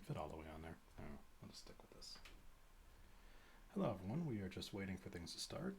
didn't fit all the way on there. Oh, I'll just stick with this. Hello everyone, we are just waiting for things to start.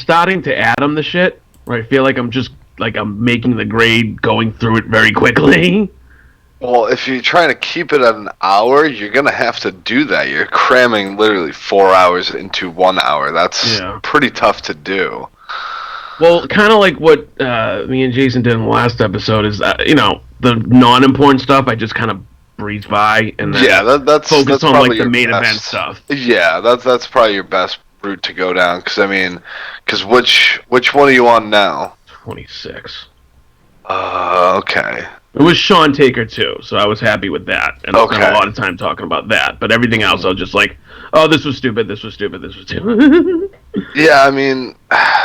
starting to add them the shit, where I feel like I'm making the grade going through it very quickly. Well, if you're trying to keep it at an hour, you're going to have to do that. You're cramming literally 4 hours into 1 hour. That's pretty tough to do. Well, kind of like what me and Jason did in the last episode is, the non-important stuff I just kind of breeze by and then that's focus on like the main best event stuff. Yeah, that's probably your best route to go down. Because which one are you on now? 26. Okay. It was Sean Taker too, so I was happy with that, and I spent a lot of time talking about that. But everything else, I was just like, "Oh, this was stupid. This was stupid. This was stupid." Yeah,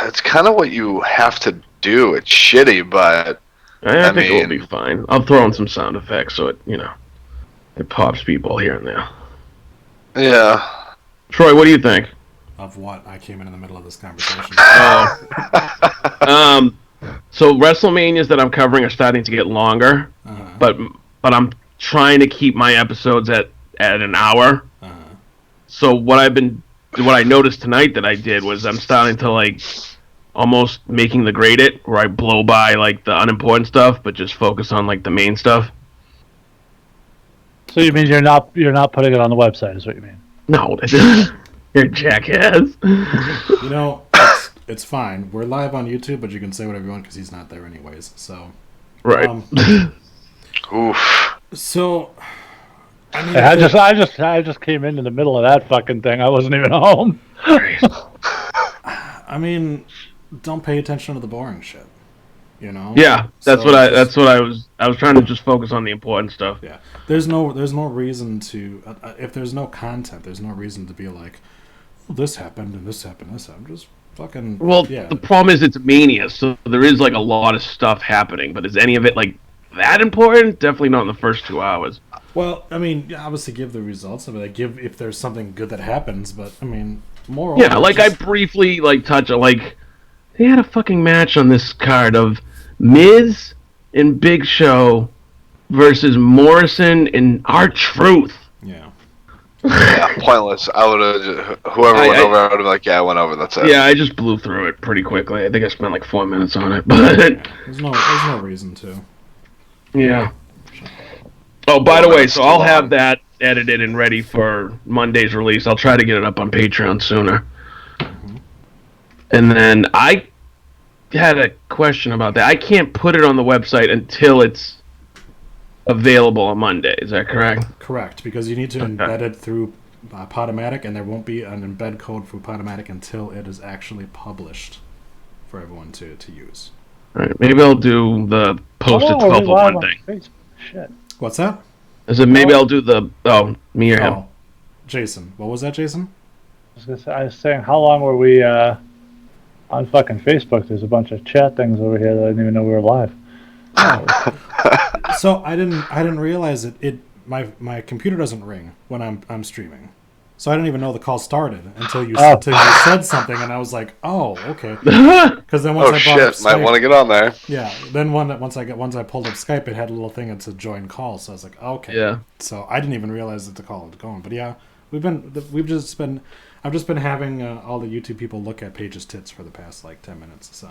it's kind of what you have to do. It's shitty, but I think it will be fine. I'll throw in some sound effects so it pops people here and there. Yeah. Troy, what do you think? Of what? I came in the middle of this conversation. So WrestleManias that I'm covering are starting to get longer, but I'm trying to keep my episodes at an hour. So what I noticed tonight that I did was I'm starting to like almost making the grade it, where I blow by like the unimportant stuff, but just focus on like the main stuff. So you mean you're not putting it on the website? Is what you mean? No, you're a jackass. It's fine. We're live on YouTube, but you can say whatever you want because he's not there anyways. So, right. Oof. So, I just came in the middle of that fucking thing. I wasn't even home. Don't pay attention to the boring shit. Yeah, that's what I was trying to just focus on the important stuff. Yeah. There's no reason to if there's no content, there's no reason to be like, oh, this happened and this happened, this happened. Just fucking The problem is it's Mania, so there is like a lot of stuff happening, but is any of it like that important? Definitely not in the first 2 hours. Well, obviously give the results of it. Like give if there's something good that happens, but more. Yeah, like I briefly touch like they had a fucking match on this card of Miz and Big Show versus Morrison and R-Truth. Yeah. Yeah, pointless. I would have whoever went over. I would have been like, yeah, I went over. That's it. Yeah, I just blew through it pretty quickly. I think I spent like 4 minutes on it, but there's no reason to. Yeah. Oh, by the way, so I'll have that edited and ready for Monday's release. I'll try to get it up on Patreon sooner. Mm-hmm. And then I had a question about that. I can't put it on the website until it's available on Monday. Is that correct? Correct, because you need to embed it through Podomatic, and there won't be an embed code for Podomatic until it is actually published for everyone to use. All right, maybe I'll do the post at 12:01 thing. Shit. What's that? I said maybe I'll do the me or him. Jason. What was that, Jason? I was saying, how long were we on fucking Facebook? There's a bunch of chat things over here that I didn't even know we were live. So I didn't realize it. My computer doesn't ring when I'm streaming, so I didn't even know the call started until you said something, and I was like, oh, okay. Because then once I brought up Skype, might want to get on there. Yeah. Then once I pulled up Skype, it had a little thing that said join call, so I was like, okay. Yeah. So I didn't even realize that the call was going, but yeah, I've just been having all the YouTube people look at Paige's tits for the past 10 minutes. So.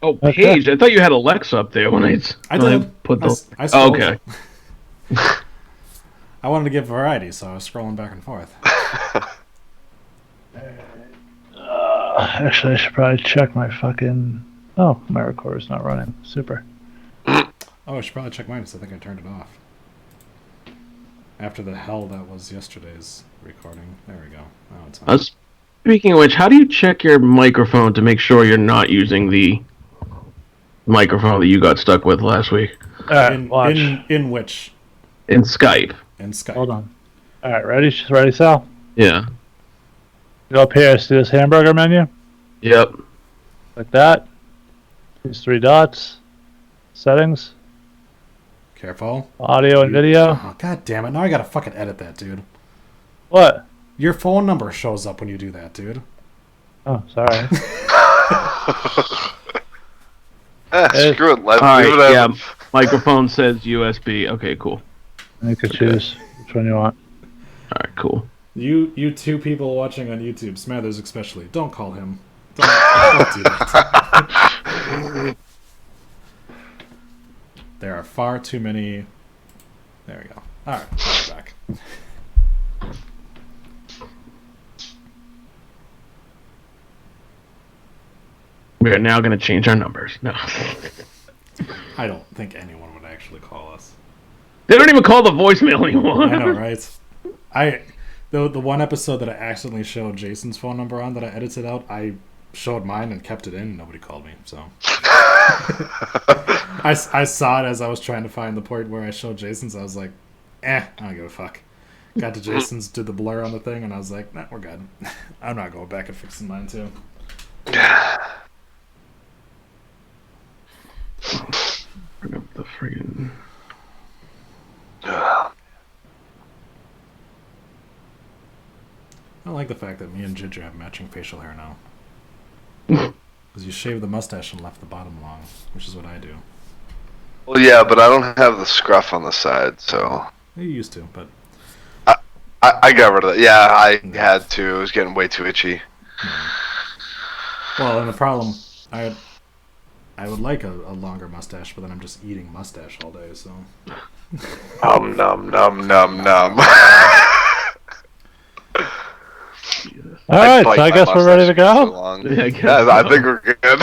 Oh, Paige! I thought you had Alexa up there when I did. Put the. Okay. I wanted to give variety, so I was scrolling back and forth. Actually, I should probably check my fucking. Oh, my recorder's not running. Super. Oh, I should probably check mine because I think I turned it off. After the hell that was yesterday's recording. There we go. Oh, it's on. Speaking of which, how do you check your microphone to make sure you're not using the microphone that you got stuck with last week? In which? In Skype. In Skype. Hold on. All right, ready, Sal? Yeah. Go up here, see this hamburger menu? Yep. Like that. These 3 dots. Settings. Careful. Audio and video. Oh, God damn it. Now I gotta fucking edit that, dude. What? Your phone number shows up when you do that, dude. Oh, sorry. Screw it. Let's leave it at microphone says USB. Okay, cool. You could choose which one you want. Alright, cool. You 2 people watching on YouTube, Smathers especially, don't call him. Don't do that. There are far too many. There we go. All right, we're back. We are now going to change our numbers. No. I don't think anyone would actually call us. They don't even call the voicemail anymore. I know, right? The one episode that I accidentally showed Jason's phone number on that I edited out, I showed mine and kept it in. Nobody called me, so I saw it as I was trying to find the point where I showed Jason's. I was like, I don't give a fuck. Got to Jason's, did the blur on the thing, and I was like, nah, we're good. I'm not going back and fixing mine too. Bring up the friggin'. I don't like the fact that me and Ginger have matching facial hair now. Because you shave the mustache and left the bottom long, which is what I do. Well, yeah, but I don't have the scruff on the side, so... You used to, but... I got rid of that. Yeah, I had to. It was getting way too itchy. Well, and the problem... I would like a longer mustache, but then I'm just eating mustache all day, so... Nom, nom, nom, nom, nom. Alright, so I guess we're ready to go? Yeah, I think we're good.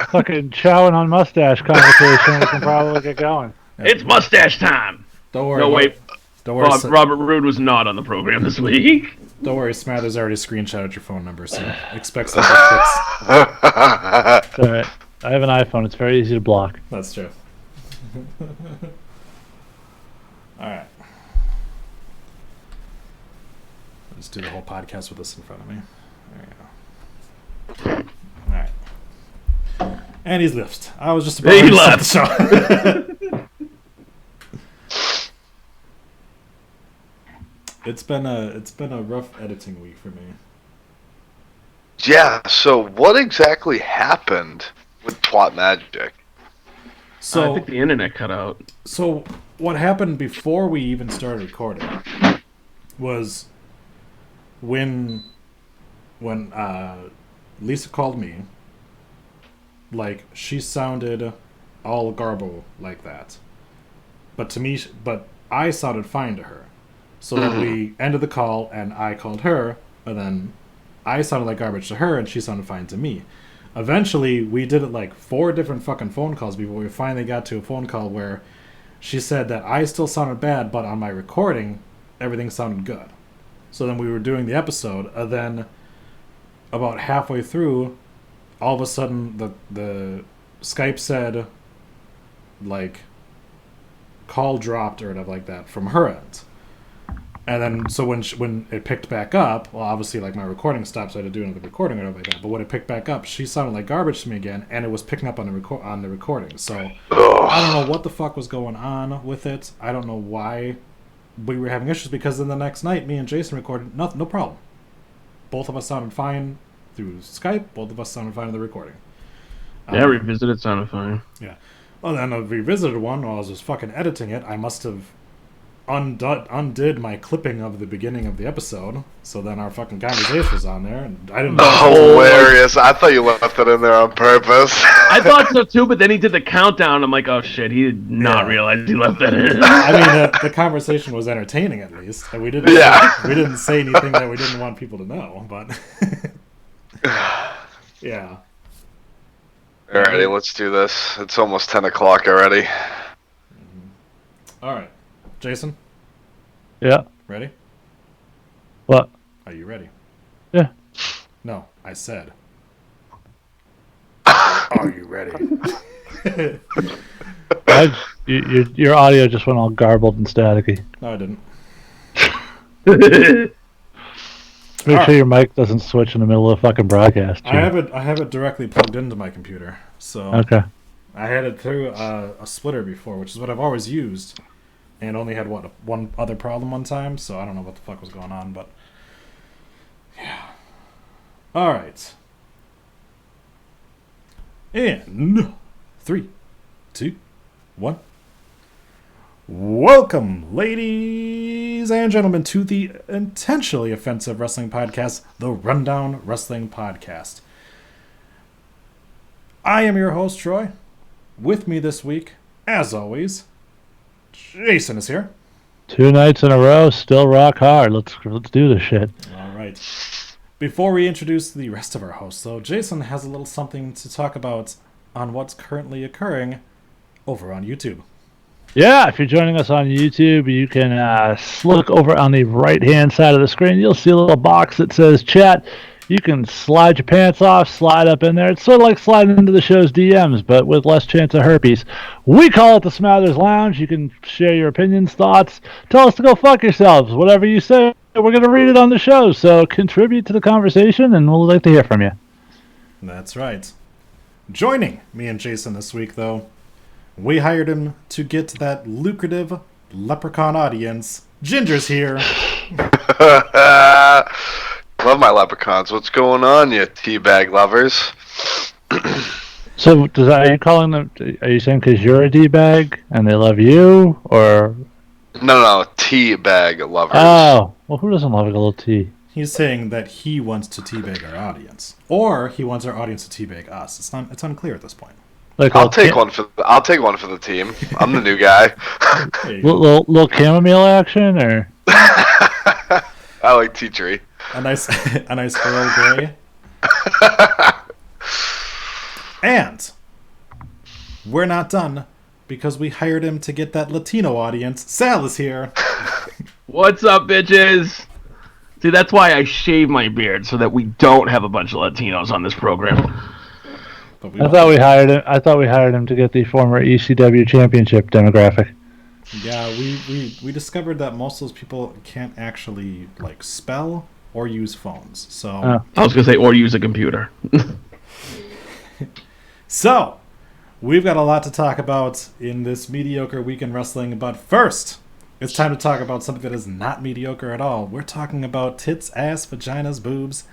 Fucking chowing on mustache conversation, we can probably get going. It's mustache time! Don't worry. No, wait. Don't worry. Robert Roode was not on the program this week. Don't worry, Smather's already screenshotted your phone number, so expect some pics. Alright. I have an iPhone, it's very easy to block. That's true. Alright. Let's do the whole podcast with this in front of me. There we go. Alright. And he's left. I was just about he to left. start the show. It's been a rough editing week for me. Yeah, so what exactly happened with Twat Magic? So I think the internet cut out. So what happened before we even started recording was when Lisa called me, like, she sounded all garble like that. But I sounded fine to her. So then we ended the call, and I called her, and then I sounded like garbage to her, and she sounded fine to me. Eventually, we did it like 4 different fucking phone calls before we finally got to a phone call where she said that I still sounded bad, but on my recording, everything sounded good. So then we were doing the episode, and then about halfway through, all of a sudden, the Skype said, like, call dropped or whatever like that from her end. And then, so when it picked back up, well, obviously, like, my recording stopped, so I had to do another recording or whatever like that. But when it picked back up, she sounded like garbage to me again, and it was picking up on the recording. So I don't know what the fuck was going on with it. I don't know why we were having issues, because then the next night, me and Jason recorded, no problem. Both of us sounded fine through Skype. Both of us sounded fine in the recording. Yeah, revisited sounded fine. Yeah. Well, then I revisited one while I was just fucking editing it. I must have undid my clipping of the beginning of the episode, so then our fucking conversation was on there, and I didn't know. Hilarious. I thought you left it in there on purpose. I thought so too, but then he did the countdown. I'm like, oh shit, he did not realize he left that in. I mean, the conversation was entertaining at least, and we didn't say anything that we didn't want people to know, but yeah. Alrighty, let's do this. It's almost 10 o'clock already. Alright. Jason? Yeah. Ready? What? Are you ready? Yeah. No, I said. Are you ready? Your audio just went all garbled and staticky. No, I didn't. Make sure your mic doesn't switch in the middle of the fucking broadcast. I have it directly plugged into my computer, so okay. I had it through a splitter before, which is what I've always used, and only had one other problem one time. So I don't know what the fuck was going on, but yeah. All right. And 3, 2, 1. Welcome, ladies and gentlemen, to the intentionally offensive wrestling podcast, the Rundown Wrestling Podcast. I am your host, Troy. With me this week, as always, Jason is here. 2 nights in a row, still rock hard. Let's do this shit. All right. Before we introduce the rest of our hosts, though, Jason has a little something to talk about on what's currently occurring over on YouTube. Yeah, if you're joining us on YouTube, you can look over on the right-hand side of the screen. You'll see a little box that says chat. You can slide your pants off, slide up in there. It's sort of like sliding into the show's DMs, but with less chance of herpes. We call it the Smathers Lounge. You can share your opinions, thoughts. Tell us to go fuck yourselves. Whatever you say, we're going to read it on the show. So contribute to the conversation, and we'll like to hear from you. That's right. Joining me and Jason this week, though, we hired him to get that lucrative leprechaun audience. Ginger's here. Love my leprechauns. What's going on, you teabag lovers? So, are you calling them? Are you saying because you're a d-bag and they love you, or? No, teabag lovers. Oh, well, who doesn't love a little tea? He's saying that he wants to teabag our audience, or he wants our audience to teabag us. It's unclear at this point. Like I'll take one for the team. I'm the new guy. little chamomile action, or? I like tea tree. A nice Earl Grey. And we're not done because we hired him to get that Latino audience. Sal is here. What's up, bitches? See, that's why I shave my beard, so that we don't have a bunch of Latinos on this program. I thought we hired him to get the former ECW championship demographic. Yeah, we discovered that most of those people can't actually spell or use phones. So I was gonna say, or use a computer. So we've got a lot to talk about in this mediocre week in wrestling, but first it's time to talk about something that is not mediocre at all. We're talking about tits, ass, vaginas, boobs,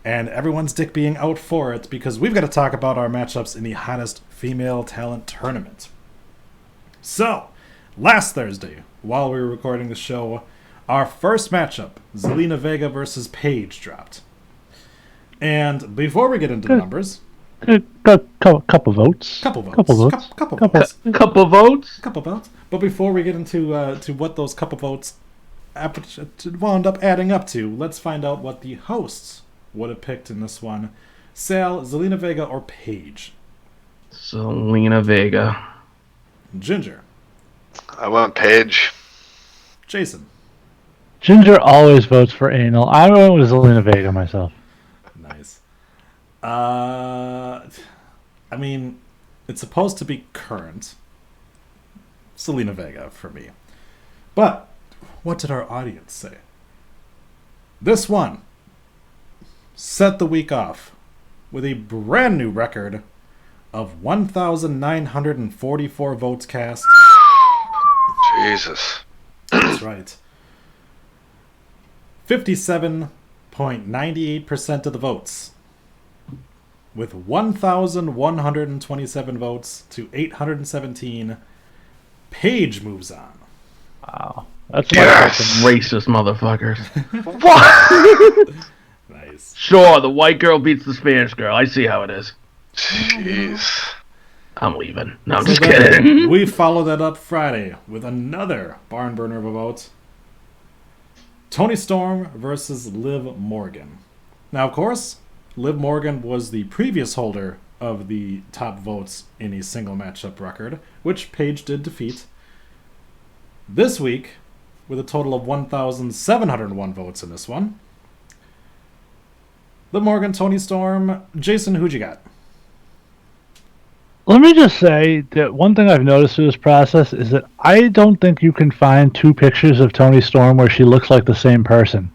and everyone's dick being out for it, because we've got to talk about our matchups in the hottest female talent tournament. So last Thursday, while we were recording the show, our first matchup, Zelina Vega versus Paige, dropped. And before we get into the numbers... Couple votes. Couple votes. Couple votes. But before we get into to what those couple votes wound up adding up to, let's find out what the hosts would have picked in this one. Sal, Zelina Vega, or Paige? Zelina Vega. Ginger. I went Paige. Jason. Ginger always votes for anal. I went with Zelina Vega myself. Nice. I mean, it's supposed to be current. Zelina Vega for me. But what did our audience say? This one set the week off with a brand new record of 1,944 votes cast. Jesus. That's right. 57.98% of the votes, with 1,127 votes to 817. Paige moves on. Wow. That's racist motherfuckers. What? Nice. Sure, the white girl beats the Spanish girl. I see how it is. Jeez. I'm leaving. No, I'm just kidding. We follow that up Friday with another barn burner of a vote. Toni Storm versus Liv Morgan. Now, of course, Liv Morgan was the previous holder of the top votes in a single matchup record, which Paige did defeat. This week, with a total of 1,701 votes in this one, Liv Morgan, Toni Storm. Jason, who'd you got? Let me just say that one thing I've noticed through this process is that I don't think you can find two pictures of Toni Storm where she looks like the same person.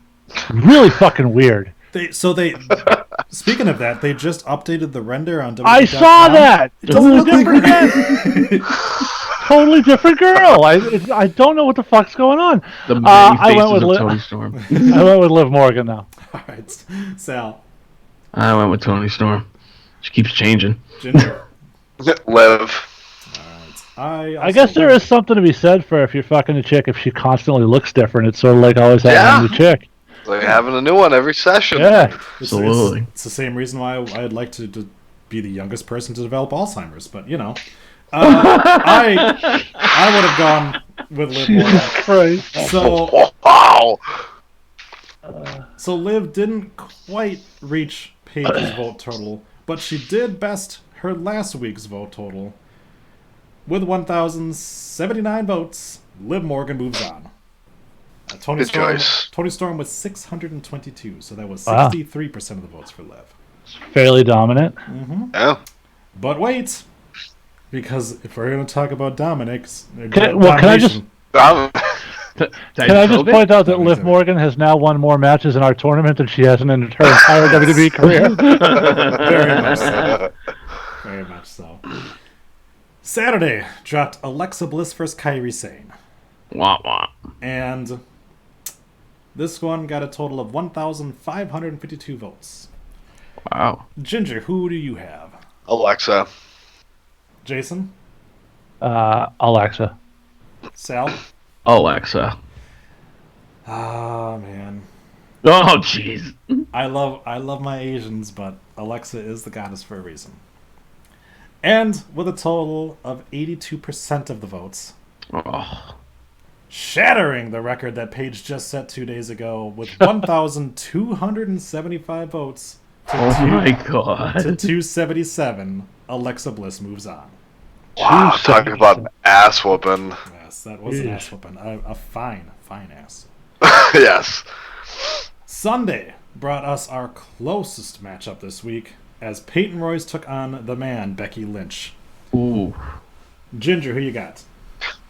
Really fucking weird. Speaking of that, they just updated the render on WWE.com. I saw that! Totally different. Totally different girl. I don't know what the fuck's going on. The many faces of Toni Storm. I went with Liv Morgan now. All right, Sal. I went with Toni Storm. She keeps changing. Ginger. Liv. I guess there is something to be said for if you're fucking a chick, if she constantly looks different. It's sort of like always having a new chick. Like having a new one every session. Yeah, absolutely. It's the same reason why I'd like to be the youngest person to develop Alzheimer's, but you know, I would have gone with Liv Morgan. Jesus Christ! So wow. So Liv didn't quite reach Paige's vote total, but she did best her last week's vote total. With 1,079 votes, Liv Morgan moves on. Tony Storm with 622, so that was 63% of the votes for Liv. Fairly dominant. Mm-hmm. Yeah. But wait, because if we're going to talk about Dominic's... Can I just point out that Liv Morgan has now won more matches in our tournament than she has in her entire WWE career? Very much so. Very much so. Saturday dropped Alexa Bliss vs. Kairi Sane. Wah, wah. And this one got a total of 1,552 votes. Wow. Ginger, who do you have? Alexa. Jason? Alexa. Sal? Alexa. Ah, man. Oh, jeez. I love my Asians, but Alexa is the goddess for a reason. And with a total of 82% of the votes, shattering the record that Paige just set 2 days ago with 1,275 votes my God. to 277, Alexa Bliss moves on. Wow, talking about an ass whooping. Yes, that was an ass whooping. A fine ass. Yes. Sunday brought us our closest matchup this week as Peyton Royce took on the man, Becky Lynch. Ooh. Ginger, who you got?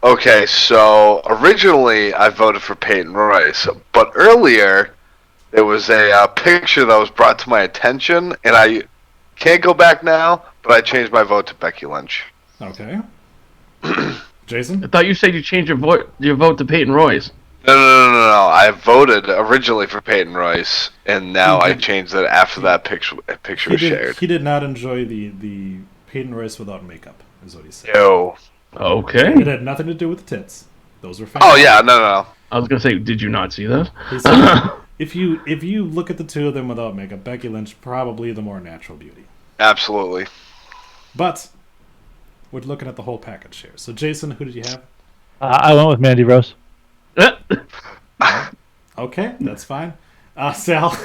Okay, so originally I voted for Peyton Royce, but earlier there was a picture that was brought to my attention, and I can't go back now, but I changed my vote to Becky Lynch. Okay. Jason? I thought you said you changed your vote to Peyton Royce. No. I voted originally for Peyton Royce, and now I changed it after that picture was shared. He did not enjoy the Peyton Royce without makeup, is what he said. No. Okay. It had nothing to do with the tits. Those were fake. Oh, yeah, no. I was going to say, did you not see that? He said, if you look at the two of them without makeup, Becky Lynch probably the more natural beauty. Absolutely. But we're looking at the whole package here. So, Jason, who did you have? I went with Mandy Rose. Okay, that's fine. Sal?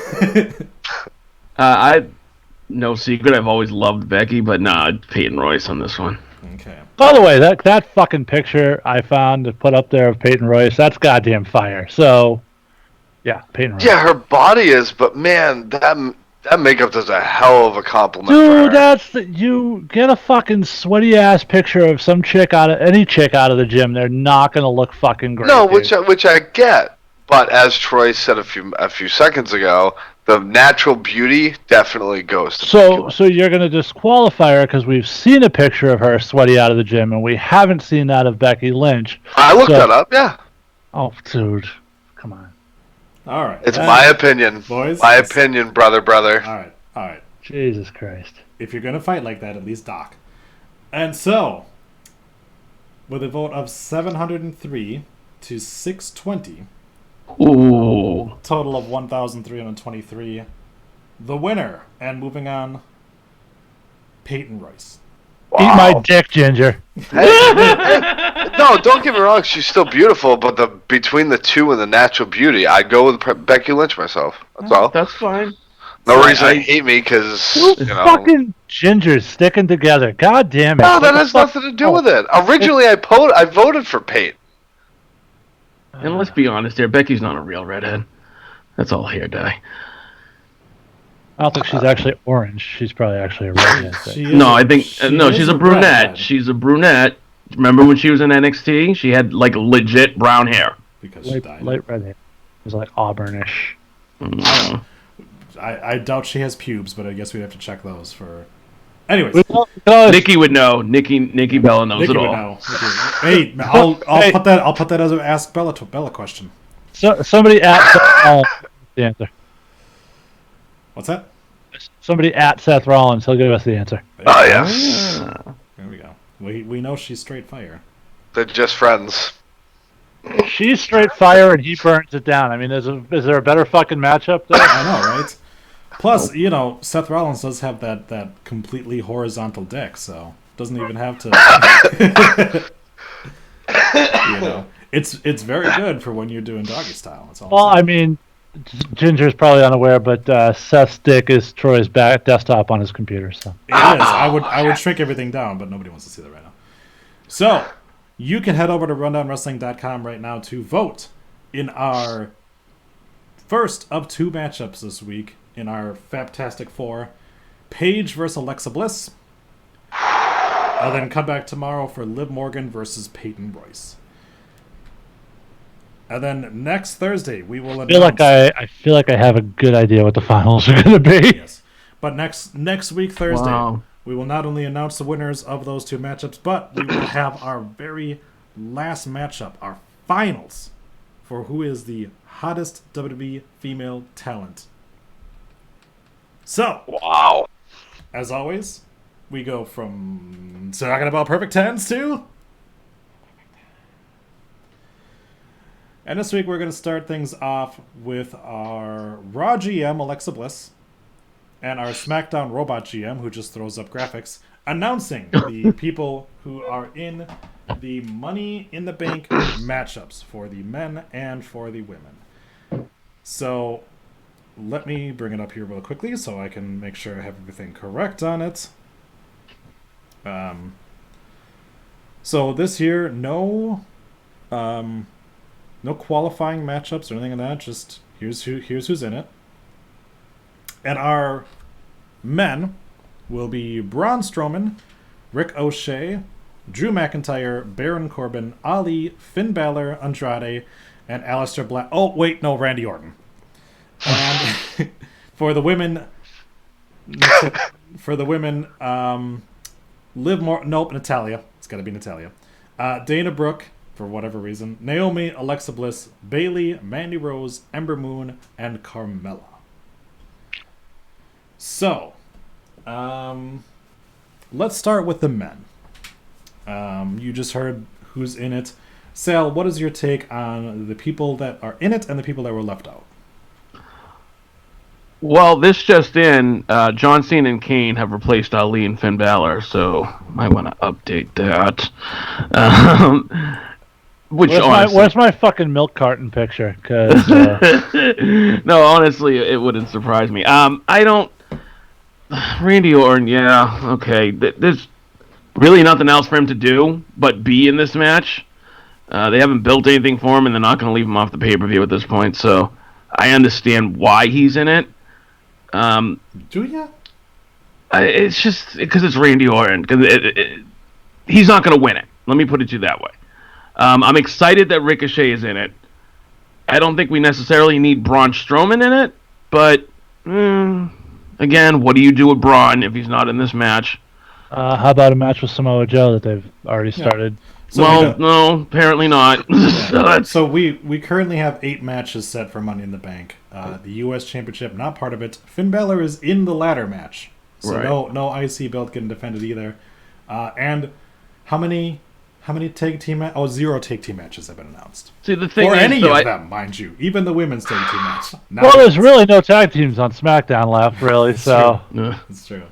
No secret, I've always loved Becky, but nah, Peyton Royce on this one. Okay. By the way, that fucking picture I found to put up there of Peyton Royce, that's goddamn fire. So, yeah, Peyton Royce. Yeah, her body is, but man, that makeup does a hell of a compliment. Dude, you get a fucking sweaty ass picture of some chick any chick out of the gym, they're not gonna look fucking great. No, dude. which I get, but as Troy said a few seconds ago, the natural beauty definitely goes to So you're gonna disqualify her because we've seen a picture of her sweaty out of the gym, and we haven't seen that of Becky Lynch. I looked that up, yeah. Oh, dude, come on. All right. It's my opinion. Boys. My opinion, brother. All right. Jesus Christ. If you're going to fight like that, at least dock. And so, with a vote of 703 to 620, Ooh. total of 1,323, the winner, and moving on, Peyton Royce. Wow. Eat my dick, Ginger. No, don't get me wrong. She's still beautiful, but between the two and the natural beauty, I'd go with Becky Lynch myself. That's all. That's fine. No reason to hate me because, fucking Gingers sticking together. God damn it. No, that has nothing to do with it. Originally, I voted for Peyton. And let's be honest here, Becky's not a real redhead. That's all hair dye. I don't think she's actually orange. She's probably actually a redhead. She's a brunette. Redhead. She's a brunette. Remember when she was in NXT? She had like legit brown hair. Because she died. Light red hair. It was like auburnish. I doubt she has pubes, but I guess we'd have to check those for. Anyways, Nikki would know. Nikki Bella knows it all. Would know. Hey, I'll put that as an Ask Bella question. So somebody at the answer. What's that? Somebody at Seth Rollins. He'll give us the answer. Oh yes. There we go. We know she's straight fire. They're just friends. She's straight fire and he burns it down. I mean, is there a better fucking matchup there? I know, right? Plus, Seth Rollins does have that completely horizontal dick, so doesn't even have to. It's very good for when you're doing doggy style. That's all. Well, I mean, Ginger's probably unaware, but Seth's dick is Troy's desktop on his computer. So it is. I would shrink everything down, but nobody wants to see that right now. So you can head over to rundownwrestling.com right now to vote in our first of 2 matchups this week in our Fabtastic 4, Paige versus Alexa Bliss. And then come back tomorrow for Liv Morgan versus Peyton Royce. And then next Thursday we will announce. I feel like I have a good idea what the finals are going to be. Yes, but next week Thursday we will not only announce the winners of those 2 matchups, but we will have our very last matchup, our finals, for who is the hottest WWE female talent. So, as always, we go from talking about perfect tens to. And this week we're going to start things off with our Raw GM, Alexa Bliss, and our SmackDown Robot GM, who just throws up graphics, announcing the people who are in the Money in the Bank matchups for the men and for the women. So let me bring it up here real quickly so I can make sure I have everything correct on it. So this year, no qualifying matchups or anything like that. Just here's who's in it. And our men will be Braun Strowman, Rick O'Shea, Drew McIntyre, Baron Corbin, Ali, Finn Balor, Andrade, and Aleister Black. Oh wait, no, Randy Orton. And for the women, Natalia. It's got to be Natalia. Dana Brooke, for whatever reason. Naomi, Alexa Bliss, Bayley, Mandy Rose, Ember Moon, and Carmella. So, let's start with the men. You just heard who's in it. Sal, what is your take on the people that are in it and the people that were left out? Well, this just in, John Cena and Kane have replaced Ali and Finn Balor, so might want to update that. Where's my fucking milk carton picture? Cause, no, honestly, it wouldn't surprise me. Randy Orton, yeah, okay. There's really nothing else for him to do but be in this match. They haven't built anything for him, and they're not going to leave him off the pay-per-view at this point, so I understand why he's in it. Do ya? It's just because it's Randy Orton. He's not going to win it. Let me put it to you that way. I'm excited that Ricochet is in it. I don't think we necessarily need Braun Strowman in it, but again, what do you do with Braun if he's not in this match? How about a match with Samoa Joe that they've already started? So no, apparently not. So we currently have 8 matches set for Money in the Bank. The U.S. Championship, not part of it. Finn Balor is in the ladder match, so right. no IC belt getting defended either. And how many tag team? 0 tag team matches have been announced. See, the thing or is, any of them, mind you, even the women's tag team match. Well, there's really no tag teams on SmackDown left, really. So it's true.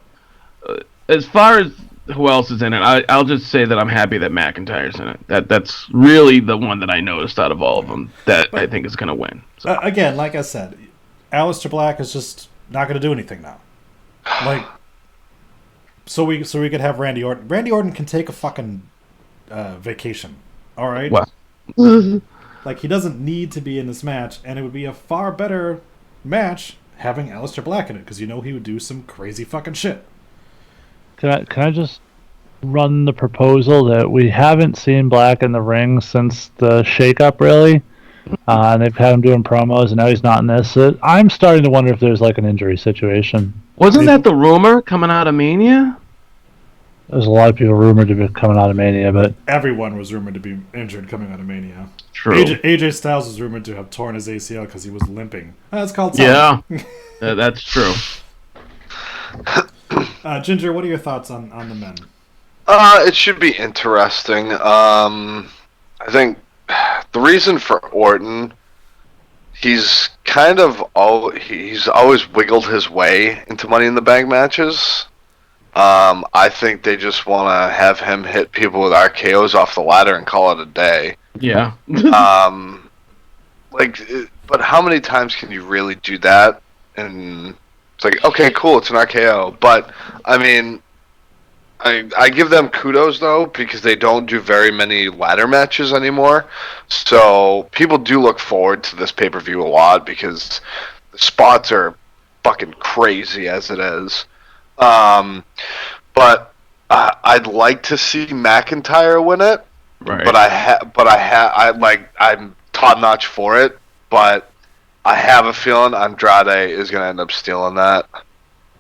As far as who else is in it, I'll just say that I'm happy that McIntyre's in it. That's really the one that I noticed out of all of them that I think is going to win. So. Again, like I said, Aleister Black is just not going to do anything now. Like, so we could have Randy Orton. Randy Orton can take a fucking vacation. All right. What? Like, he doesn't need to be in this match, and it would be a far better match having Aleister Black in it because he would do some crazy fucking shit. Can I just run the proposal that we haven't seen Black in the ring since the shakeup, really? And they've had him doing promos, and now he's not in this. So I'm starting to wonder if there's like an injury situation. Wasn't that the rumor coming out of Mania? There's a lot of people rumored to be coming out of Mania, but everyone was rumored to be injured coming out of Mania. True. AJ Styles was rumored to have torn his ACL because he was limping. That's called something. Yeah, that's true. Ginger, what are your thoughts on the men? It should be interesting. I think the reason for Orton, he's he's always wiggled his way into Money in the Bank matches. I think they just want to have him hit people with RKO's off the ladder and call it a day. Yeah. But how many times can you really do that? And it's like, okay, cool, it's an RKO. But I mean, I give them kudos though, because they don't do very many ladder matches anymore. So people do look forward to this pay-per-view a lot because the spots are fucking crazy as it is. But I'd like to see McIntyre win it. Right. I'm top notch for it. But I have a feeling Andrade is going to end up stealing that.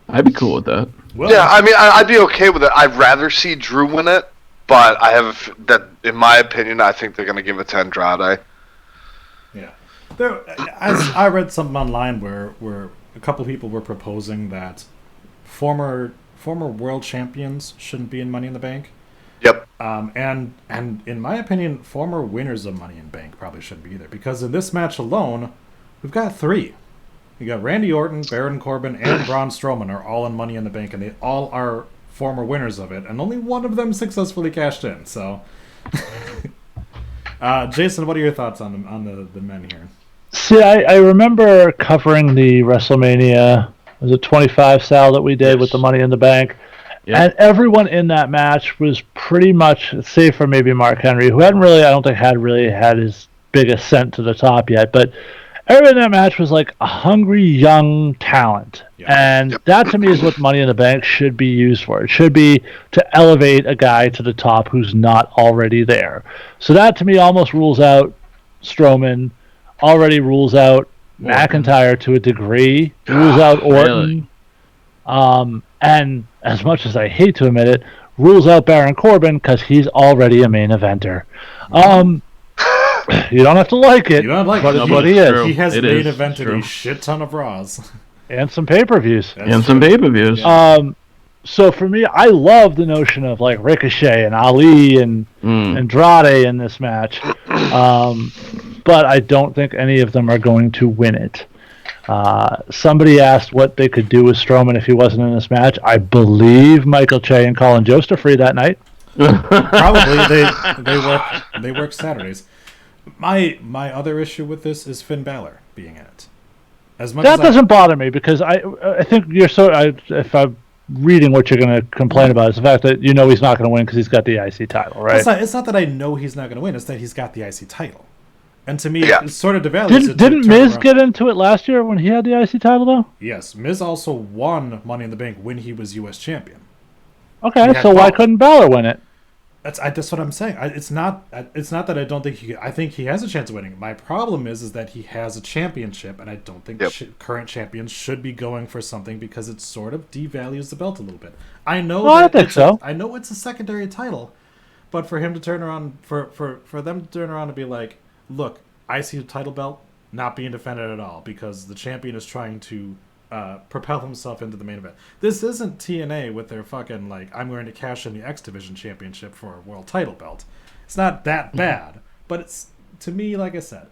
I'd be cool with that. Well, yeah, I mean, I'd be okay with it. I'd rather see Drew win it, but in my opinion, I think they're going to give it to Andrade. Yeah. I read something online where a couple people were proposing that former world champions shouldn't be in Money in the Bank. Yep. And in my opinion, former winners of Money in the Bank probably shouldn't be either, because in this match alone, we've got 3. You got Randy Orton, Baron Corbin, and Braun Strowman are all in Money in the Bank, and they all are former winners of it, and only one of them successfully cashed in. So, Jason, what are your thoughts on the men here? See, I remember covering the WrestleMania, was it 25 Sal that we did with the Money in the Bank, and everyone in that match was pretty much, save for maybe Mark Henry, who hadn't really, I don't think had his big ascent to the top yet, but everyone in that match was like a hungry young talent. And that to me is what Money in the Bank should be used for. It should be to elevate a guy to the top who's not already there. So that to me almost rules out Strowman, already rules out McIntyre to a degree, rules out Orton. Really? And as much as I hate to admit it, rules out Baron Corbin because he's already a main eventer. You don't have to like it, but he is. He has main evented a shit ton of Raws. And some pay-per-views. Some pay-per-views. So for me, I love the notion of like Ricochet and Ali and Andrade in this match. But I don't think any of them are going to win it. Somebody asked what they could do with Strowman if he wasn't in this match. I believe Michael Che and Colin Jost are free that night. Probably they work Saturdays. My other issue with this is Finn Balor being in it. That doesn't bother me because I think if I'm reading what you're going to complain about is the fact that he's not going to win because he's got the IC title, right? It's not that I know he's not going to win. It's that he's got the IC title. And to me, it sort of devalues it. Didn't Miz get into it last year when he had the IC title, though? Yes. Miz also won Money in the Bank when he was U.S. champion. Okay, so why couldn't Balor win it? That's what I'm saying. It's not that I don't think I think he has a chance of winning. My problem is that he has a championship, and I don't think current champions should be going for something because it sort of devalues the belt a little bit. I know. I think so. I know it's a secondary title, but for him to turn around, for them to turn around and be like, look, I see the title belt not being defended at all because the champion is trying to propel himself into the main event. This isn't TNA with their fucking like, I'm going to cash in the X Division championship for a world title belt. It's not that bad, but it's, to me, like I said,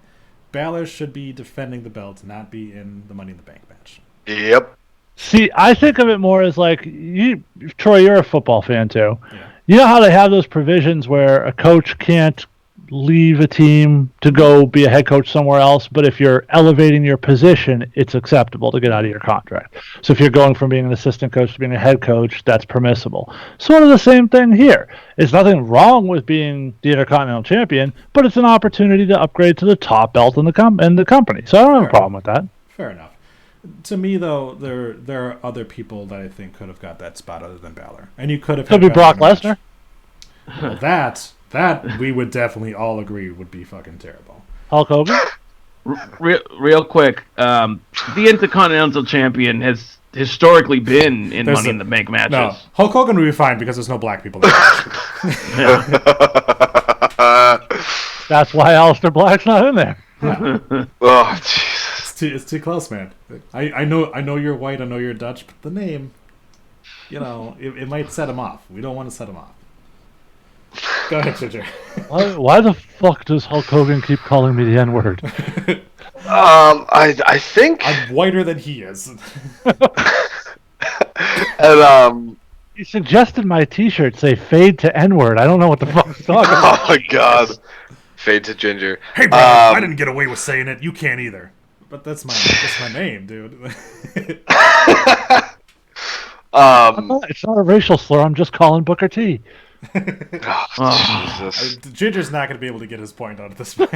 Balor should be defending the belt, not be in the Money in the Bank match. Yep. See, I think of it more as like, Troy, you're a football fan too. Yeah. You know how they have those provisions where a coach can't leave a team to go be a head coach somewhere else, but if you're elevating your position, it's acceptable to get out of your contract. So if you're going from being an assistant coach to being a head coach, that's permissible. Sort of the same thing here. There's nothing wrong with being the Intercontinental Champion, but it's an opportunity to upgrade to the top belt in the company. So I don't have a problem with that. Fair enough. To me, though, there are other people that I think could have got that spot other than Balor, and you could have. Could be Brock Lesnar. Well, that we would definitely all agree would be fucking terrible. Hulk Hogan? Real quick, the Intercontinental Champion has historically been in Money in the Bank matches. No, Hulk Hogan would be fine because there's no black people there. That's why Aleister Black's not in there. Yeah. Oh, Jesus. It's too close, man. I know you're white, I know you're Dutch, but the name, it might set him off. We don't want to set him off. Go ahead, Ginger. Why the fuck does Hulk Hogan keep calling me the N-word? I think I'm whiter than he is. and You suggested my T-shirt say "fade to N-word." I don't know what the fuck's talking about. oh my god, fade to ginger. Hey, brother, I didn't get away with saying it. You can't either. But that's my name, dude. It's not a racial slur. I'm just calling Booker T. Jesus. Ginger's not going to be able to get his point out at this point.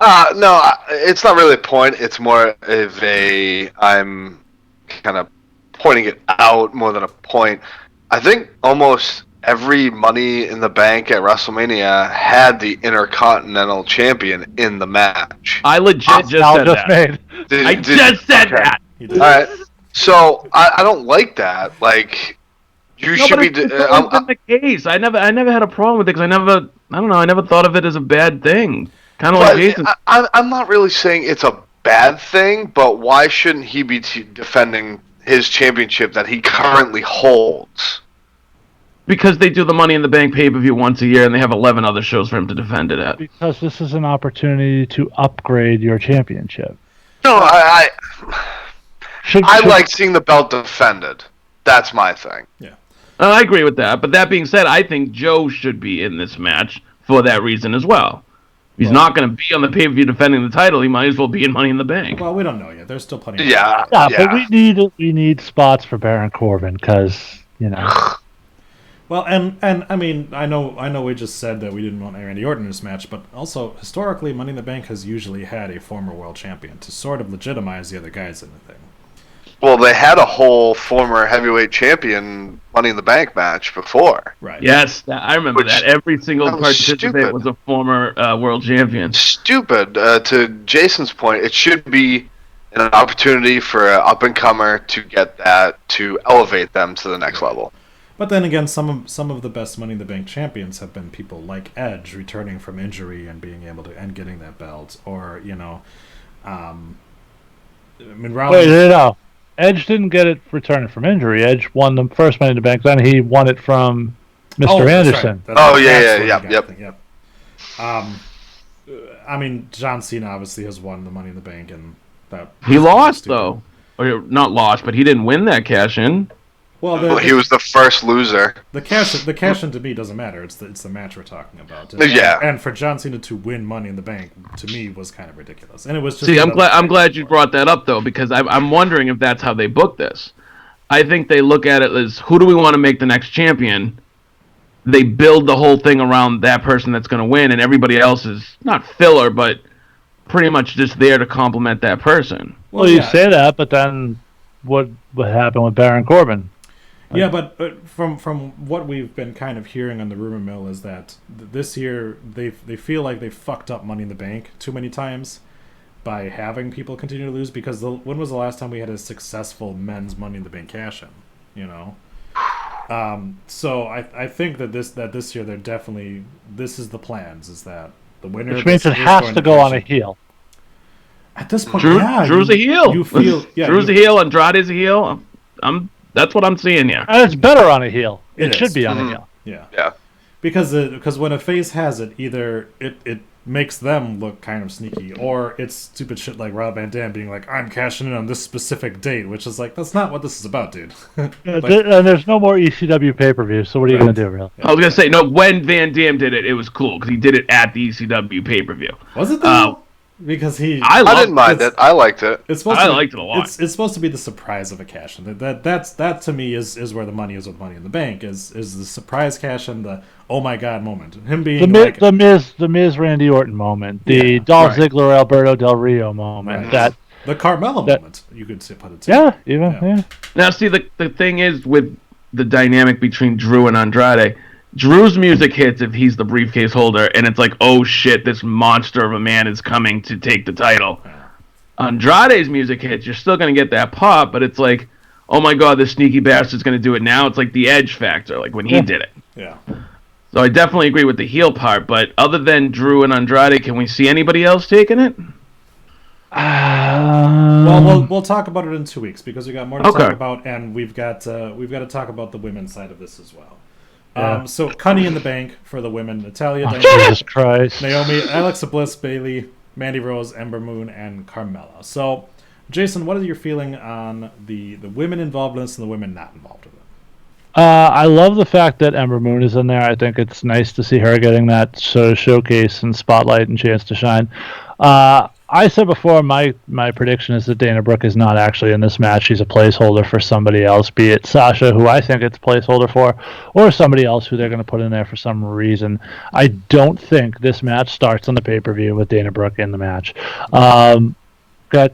No, it's not really a point. It's more of I'm kind of pointing it out more than a point. I think almost every Money in the Bank at WrestleMania had the Intercontinental Champion in the match. I legit just said that. I just said that. All right. So I don't like that. Like, you should be. It's always been the case. I never had a problem with it because I never thought of it as a bad thing. Kind of like Jason. I'm not really saying it's a bad thing, but why shouldn't he be defending his championship that he currently holds? Because they do the Money in the Bank pay-per-view once a year, and they have 11 other shows for him to defend it at. Because this is an opportunity to upgrade your championship. No, I like seeing the belt defended. That's my thing. Yeah. I agree with that. But that being said, I think Joe should be in this match for that reason as well. He's not going to be on the pay-per-view defending the title. He might as well be in Money in the Bank. Well, we don't know yet. There's still plenty of Yeah, but we need spots for Baron Corbin because, you know. Well, and I mean, I know we just said that we didn't want Randy Orton in this match, but also historically, Money in the Bank has usually had a former world champion to sort of legitimize the other guys in the thing. Well, they had a whole former heavyweight champion Money in the Bank match before. Right. Yes, I remember that. Every single participant was a former world champion. Stupid. To Jason's point, it should be an opportunity for an up-and-comer to get that, to elevate them to the next level. But then again, some of the best Money in the Bank champions have been people like Edge returning from injury and being able to and getting that belt, or I mean, Wait, no. Edge didn't get it returning from injury. Edge won the first Money in the Bank, then he won it from Mr. Anderson. Right. Yep. I mean, John Cena obviously has won the Money in the Bank, and that he lost though, or not lost, but he didn't win that cash in. Well, he was the first loser. The cash in to me doesn't matter. It's the match we're talking about. And for John Cena to win Money in the Bank to me was kind of ridiculous. And it was just I'm glad you brought that up though, because I'm wondering if that's how they book this. I think they look at it as, who do we want to make the next champion? They build the whole thing around that person that's going to win, and everybody else is not filler, but pretty much just there to complement that person. Well, you say that, but then what happened with Baron Corbin? Yeah, but from what we've been kind of hearing on the rumor mill is that this year they feel like they fucked up Money in the Bank too many times by having people continue to lose, because when was the last time we had a successful men's Money in the Bank cash-in? So I think that this year they're definitely, this is the plans, is that the winner, which means it has to go on a heel. At this point, Drew's a heel. You feel Drew's a heel. Andrade's a heel. That's what I'm seeing here. And it's better on a heel. It should be on a heel. Yeah. Because when a face has it, either it makes them look kind of sneaky, or it's stupid shit like Rob Van Dam being like, I'm cashing in on this specific date, which is like, that's not what this is about, dude. And there's no more ECW pay-per-view, so what are you going to do, really? I was going to say, no, when Van Dam did it was cool, because he did it at the ECW pay-per-view. Was it though? Because I didn't mind it. I liked it. I liked it a lot. It's supposed to be the surprise of a cash in. That to me is where the money is with Money in the Bank. Is the surprise cash in, the oh my god moment. Him being the Miz Randy Orton moment, the Dolph Ziggler Alberto Del Rio moment, the Carmella moment. You could put it too. Yeah. Now see, the thing is with the dynamic between Drew and Andrade. Drew's music hits if he's the briefcase holder, and it's like, oh shit, this monster of a man is coming to take the title. Andrade's music hits, you're still going to get that pop, but it's like, oh my god, this sneaky bastard's going to do it now. It's like the Edge factor, like when he did it. Yeah. So I definitely agree with the heel part, but other than Drew and Andrade, can we see anybody else taking it? Well, we'll talk about it in 2 weeks, because we got more to talk about, and we've got to talk about the women's side of this as well. So Money in the Bank for the women: Natalia, Jesus Christ, Naomi, Alexa Bliss, Bayley, Mandy Rose, Ember Moon, and Carmella. So, Jason, what is your feeling on the women involved in this and the women not involved in it? I love the fact that Ember Moon is in there. I think it's nice to see her getting that sort of showcase and spotlight and chance to shine. I said before, my prediction is that Dana Brooke is not actually in this match. She's a placeholder for somebody else, be it Sasha, who I think it's a placeholder for, or somebody else who they're going to put in there for some reason. I don't think this match starts on the pay-per-view with Dana Brooke in the match. Go ahead.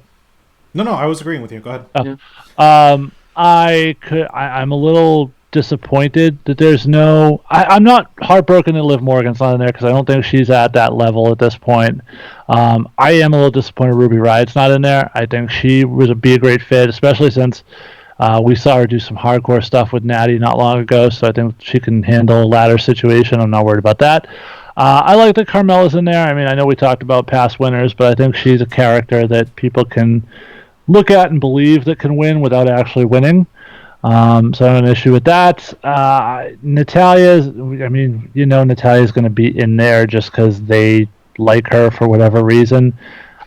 No, I was agreeing with you. Go ahead. I'm a little disappointed that there's no. I'm not heartbroken that Liv Morgan's not in there because I don't think she's at that level at this point. I am a little disappointed Ruby Riot's not in there. I think she would be a great fit, especially since we saw her do some hardcore stuff with Natty not long ago. So I think she can handle a ladder situation. I'm not worried about that. I like that Carmella's in there. I mean, I know we talked about past winners, but I think she's a character that people can look at and believe that can win without actually winning. So I don't have an issue with that. Natalia's, I mean, Natalia's going to be in there just because they like her for whatever reason.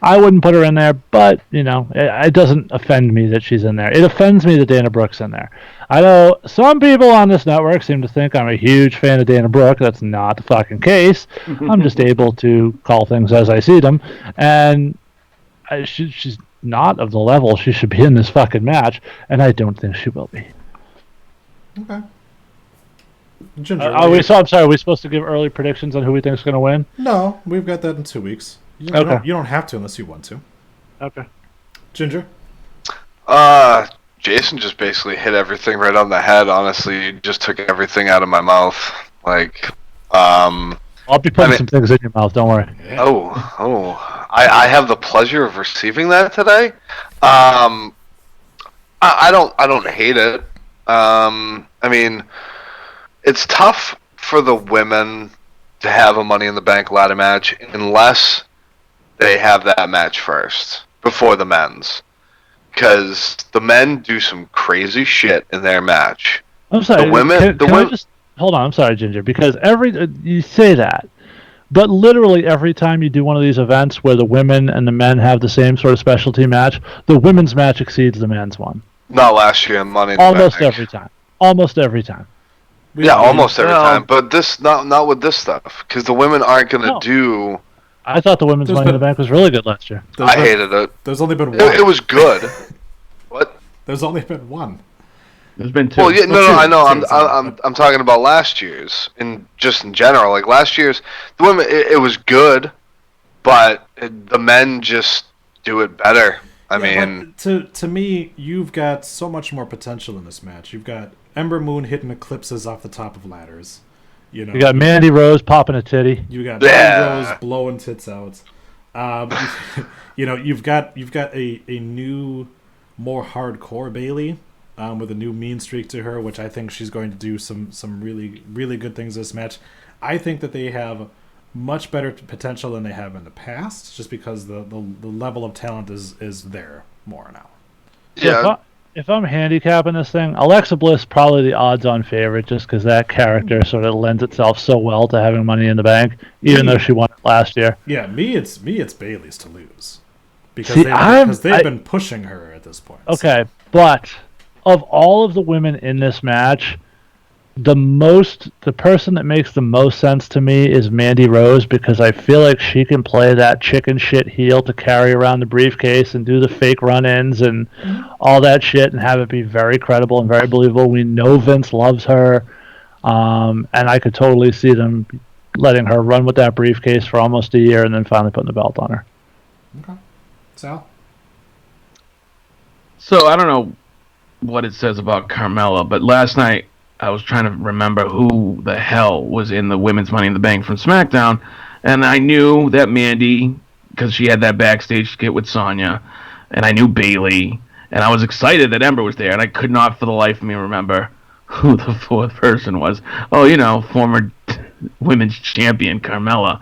I wouldn't put her in there, but, it doesn't offend me that she's in there. It offends me that Dana Brooke's in there. I know some people on this network seem to think I'm a huge fan of Dana Brooke. That's not the fucking case. I'm just able to call things as I see them. And she's not of the level she should be in this fucking match, and I don't think she will be. Okay. Ginger, I'm sorry, are we supposed to give early predictions on who we think is going to win? No, we've got that in 2 weeks. You don't have to unless you want to. Okay. Ginger? Jason just basically hit everything right on the head, honestly. He just took everything out of my mouth. I'll be putting some things in your mouth, don't worry. Yeah. Oh. I have the pleasure of receiving that today. I don't hate it. I mean, it's tough for the women to have a Money in the Bank ladder match unless they have that match first before the men's, because the men do some crazy shit in their match. I'm sorry. The women. Hold on. I'm sorry, Ginger, because you say that. But literally every time you do one of these events where the women and the men have the same sort of specialty match, the women's match exceeds the men's one. Not last year in Money in the Almost Bank. every time. Almost every time. Almost every time. But this not with this stuff, because the women aren't going to do. I thought the women's Money in the Bank was really good last year. I hated it. There's only been one. It was good. What? There's only been one. There's been two. Well, yeah, no, I know. I'm talking about last year's, and just in general, like last year's, the women, it was good, but the men just do it better. I mean, to me, you've got so much more potential in this match. You've got Ember Moon hitting eclipses off the top of ladders. You got Mandy Rose popping a titty. You got Mandy Rose blowing tits out. You've got a new, more hardcore Bayley. With a new mean streak to her, which I think she's going to do some really, really good things this match. I think that they have much better potential than they have in the past, just because the level of talent is there more now. Yeah. So if I'm handicapping this thing, Alexa Bliss probably the odds-on favorite, just because that character sort of lends itself so well to having Money in the Bank, even though she won it last year. Yeah, it's Bayley's to lose because they've been pushing her at this point. Okay, but of all of the women in this match, the person that makes the most sense to me is Mandy Rose, because I feel like she can play that chicken shit heel to carry around the briefcase and do the fake run-ins and all that shit and have it be very credible and very believable. We know Vince loves her, and I could totally see them letting her run with that briefcase for almost a year and then finally putting the belt on her. Okay. Sal? So, I don't know what it says about Carmella, but last night I was trying to remember who the hell was in the women's Money in the Bank from SmackDown, and I knew that Mandy, because she had that backstage skit with Sonya, and I knew Bayley, and I was excited that Ember was there, and I could not for the life of me remember who the fourth person was. Oh, former women's champion Carmella.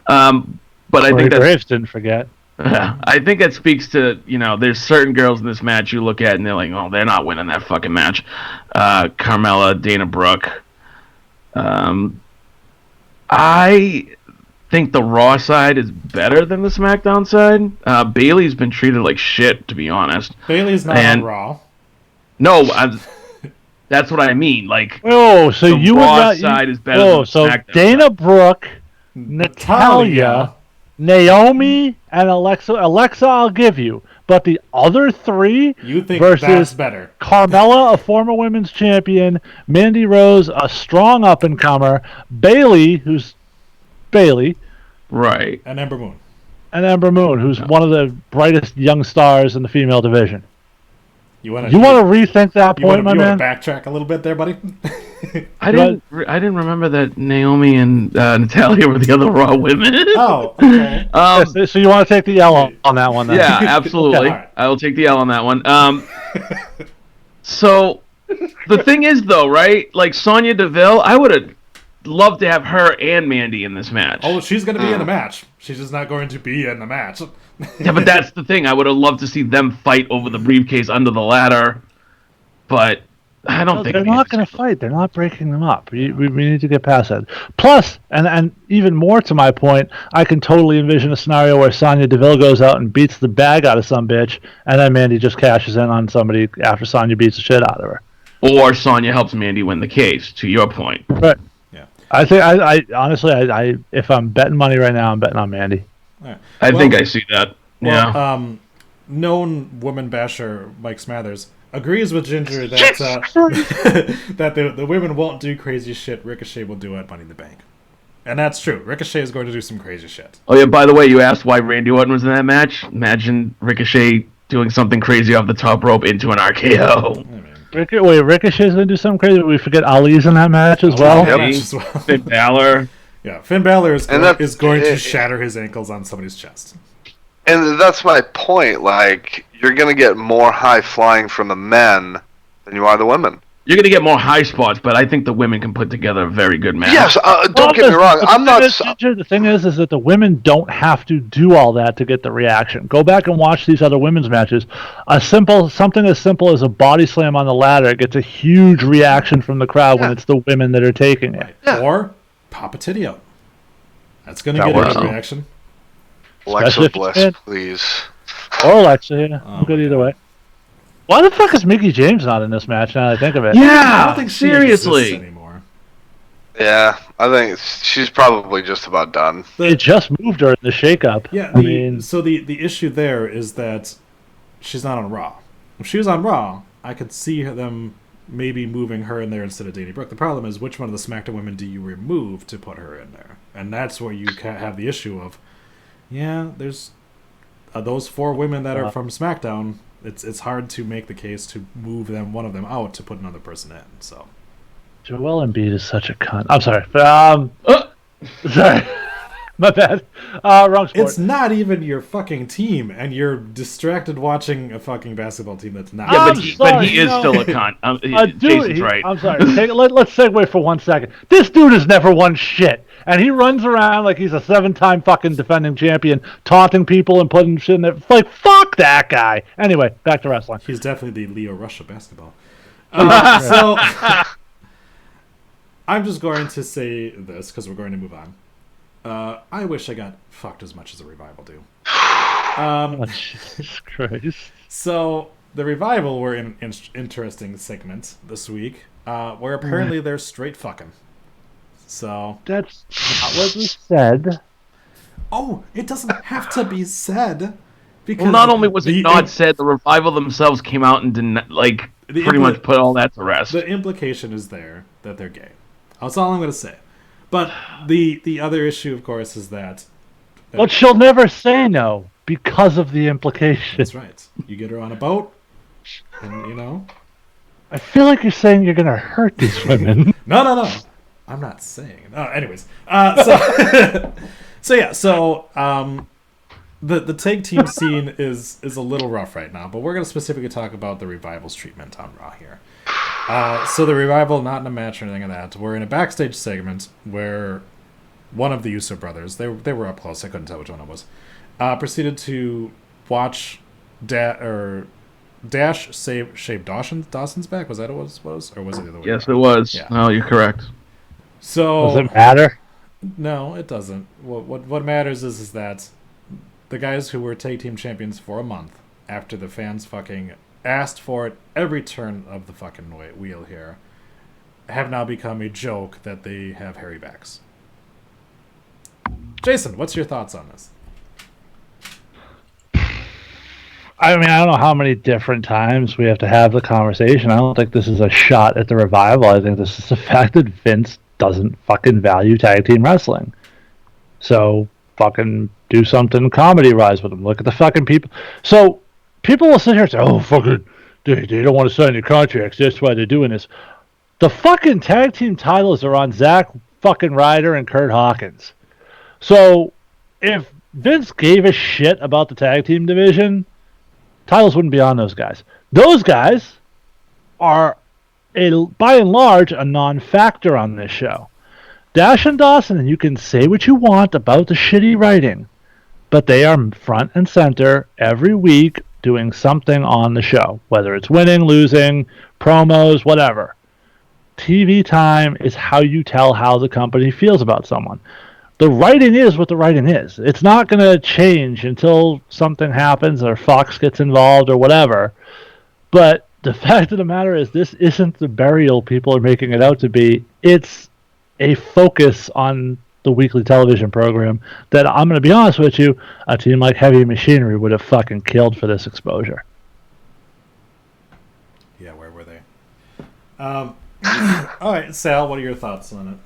But I think Graves didn't forget. I think that speaks to, there's certain girls in this match you look at and they're like, oh, they're not winning that fucking match. Carmella, Dana Brooke. I think the Raw side is better than the SmackDown side. Bailey's been treated like shit, to be honest. Bailey's not on Raw. No, that's what I mean. Like, so the you Raw would not, side is better than the so SmackDown Dana side. Brooke, Natalya, Naomi, and Alexa. Alexa, I'll give you. But the other three you think versus that's better. Carmella, a former women's champion, Mandy Rose, a strong up-and-comer, Bailey, who's Bailey. Right. And Ember Moon. And Ember Moon, who's one of the brightest young stars in the female division. You want to rethink that point, my man? You want to backtrack a little bit there, buddy? I didn't remember that Naomi and Natalya were the other Raw women. Oh, okay. So you want to take the L on that one, then? Yeah, absolutely. Right. I will take the L on that one. So the thing is, though, right? Like Sonya Deville, I would have loved to have her and Mandy in this match. Oh, she's going to be in the match. She's just not going to be in the match. Yeah, but that's the thing. I would have loved to see them fight over the briefcase under the ladder, but I don't think they're not going to fight. They're not breaking them up. We need to get past that. Plus, and even more to my point, I can totally envision a scenario where Sonya Deville goes out and beats the bag out of some bitch, and then Mandy just cashes in on somebody after Sonya beats the shit out of her. Or Sonya helps Mandy win the case. To your point, right? Yeah. I think I honestly, if I'm betting money right now, I'm betting on Mandy. Right. I think I see that. Well, known woman basher Mike Smathers agrees with Ginger that that the women won't do crazy shit. Ricochet will do at Money in the Bank, and that's true. Ricochet is going to do some crazy shit. Oh yeah, by the way, you asked why Randy Orton was in that match. Imagine Ricochet doing something crazy off the top rope into an RKO. Ricochet's going to do something crazy. We forget Ali's in that match as well. Finn Balor. Yeah, Finn Balor is going to shatter his ankles on somebody's chest. And that's my point. Like, you're going to get more high flying from the men than you are the women. You're going to get more high spots, but I think the women can put together a very good match. Yes, don't get me wrong. I'm not. The thing is that the women don't have to do all that to get the reaction. Go back and watch these other women's matches. Something as simple as a body slam on the ladder gets a huge reaction from the crowd when it's the women that are taking it. Yeah. Or pop a titty out. That's going to get a reaction. Alexa Bliss, please. Or Alexa, yeah. I'm good either way. Why the fuck is Mickie James not in this match now that I think of it? Yeah, I don't think seriously she anymore. Yeah, I think she's probably just about done. They just moved her in the shakeup. Yeah, so the issue there is that she's not on Raw. If she was on Raw, I could see them maybe moving her in there instead of Dana Brooke. The problem is, which one of the SmackDown women do you remove to put her in there? And that's where you have the issue of, there's those 4 women that are from SmackDown. It's hard to make the case to move one of them out to put another person in. So, Joel Embiid is such a cunt. I'm sorry. Sorry, my bad. Wrong sport. It's not even your fucking team, and you're distracted watching a fucking basketball team that's not. Yeah, but he is still a cunt. Jason's right. I'm sorry. Let's segue for 1 second. This dude has never won shit. And he runs around like he's a 7-time fucking defending champion, taunting people and putting shit in there. Like, fuck that guy. Anyway, back to wrestling. He's definitely the Leo Rush of basketball. So, I'm just going to say this, because we're going to move on. I wish I got fucked as much as the Revival do. Jesus Christ. So, the Revival were in an interesting segment this week, where apparently they're straight fucking. So that's not what we said. Oh, it doesn't have to be said. Because not only was it not said, the Revival themselves came out and pretty much put all that to rest. The implication is there that they're gay. That's all I'm going to say. But the other issue, of course, is that... But she'll never say no because of the implication. That's right. You get her on a boat, and, I feel like you're saying you're going to hurt these women. No. I'm not saying. Anyways. The tag team scene is a little rough right now, but we're going to specifically talk about the Revival's treatment on Raw here. So the Revival, not in a match or anything like that, we're in a backstage segment where one of the Uso brothers, they were up close, I couldn't tell which one it was, proceeded to watch Dash shave Dawson's back. Was that what it was? Or was it the other way? Yes, it was. Yeah. No, you're correct. So does it matter? No, it doesn't. What matters is that the guys who were tag team champions for a month after the fans fucking asked for it every turn of the fucking wheel here have now become a joke that they have hairy backs. Jason, what's your thoughts on this? I mean, I don't know how many different times we have to have the conversation. I don't think this is a shot at the Revival. I think this is the fact that Vince doesn't fucking value tag team wrestling. So fucking do something comedy-wise with them. Look at the fucking people. So people will sit here and say, oh, fucking, they don't want to sign your contracts. That's why they're doing this. The fucking tag team titles are on Zack fucking Ryder and Kurt Hawkins. So if Vince gave a shit about the tag team division, titles wouldn't be on those guys. Those guys are, by and large, a non-factor on this show. Dash and Dawson, and you can say what you want about the shitty writing, but they are front and center every week doing something on the show, whether it's winning, losing, promos, whatever. TV time is how you tell how the company feels about someone. The writing is what the writing is. It's not going to change until something happens or Fox gets involved or whatever. But the fact of the matter is this isn't the burial people are making it out to be. It's a focus on the weekly television program that, I'm going to be honest with you, a team like Heavy Machinery would have fucking killed for this exposure. Yeah, where were they? All right, Sal, what are your thoughts on it?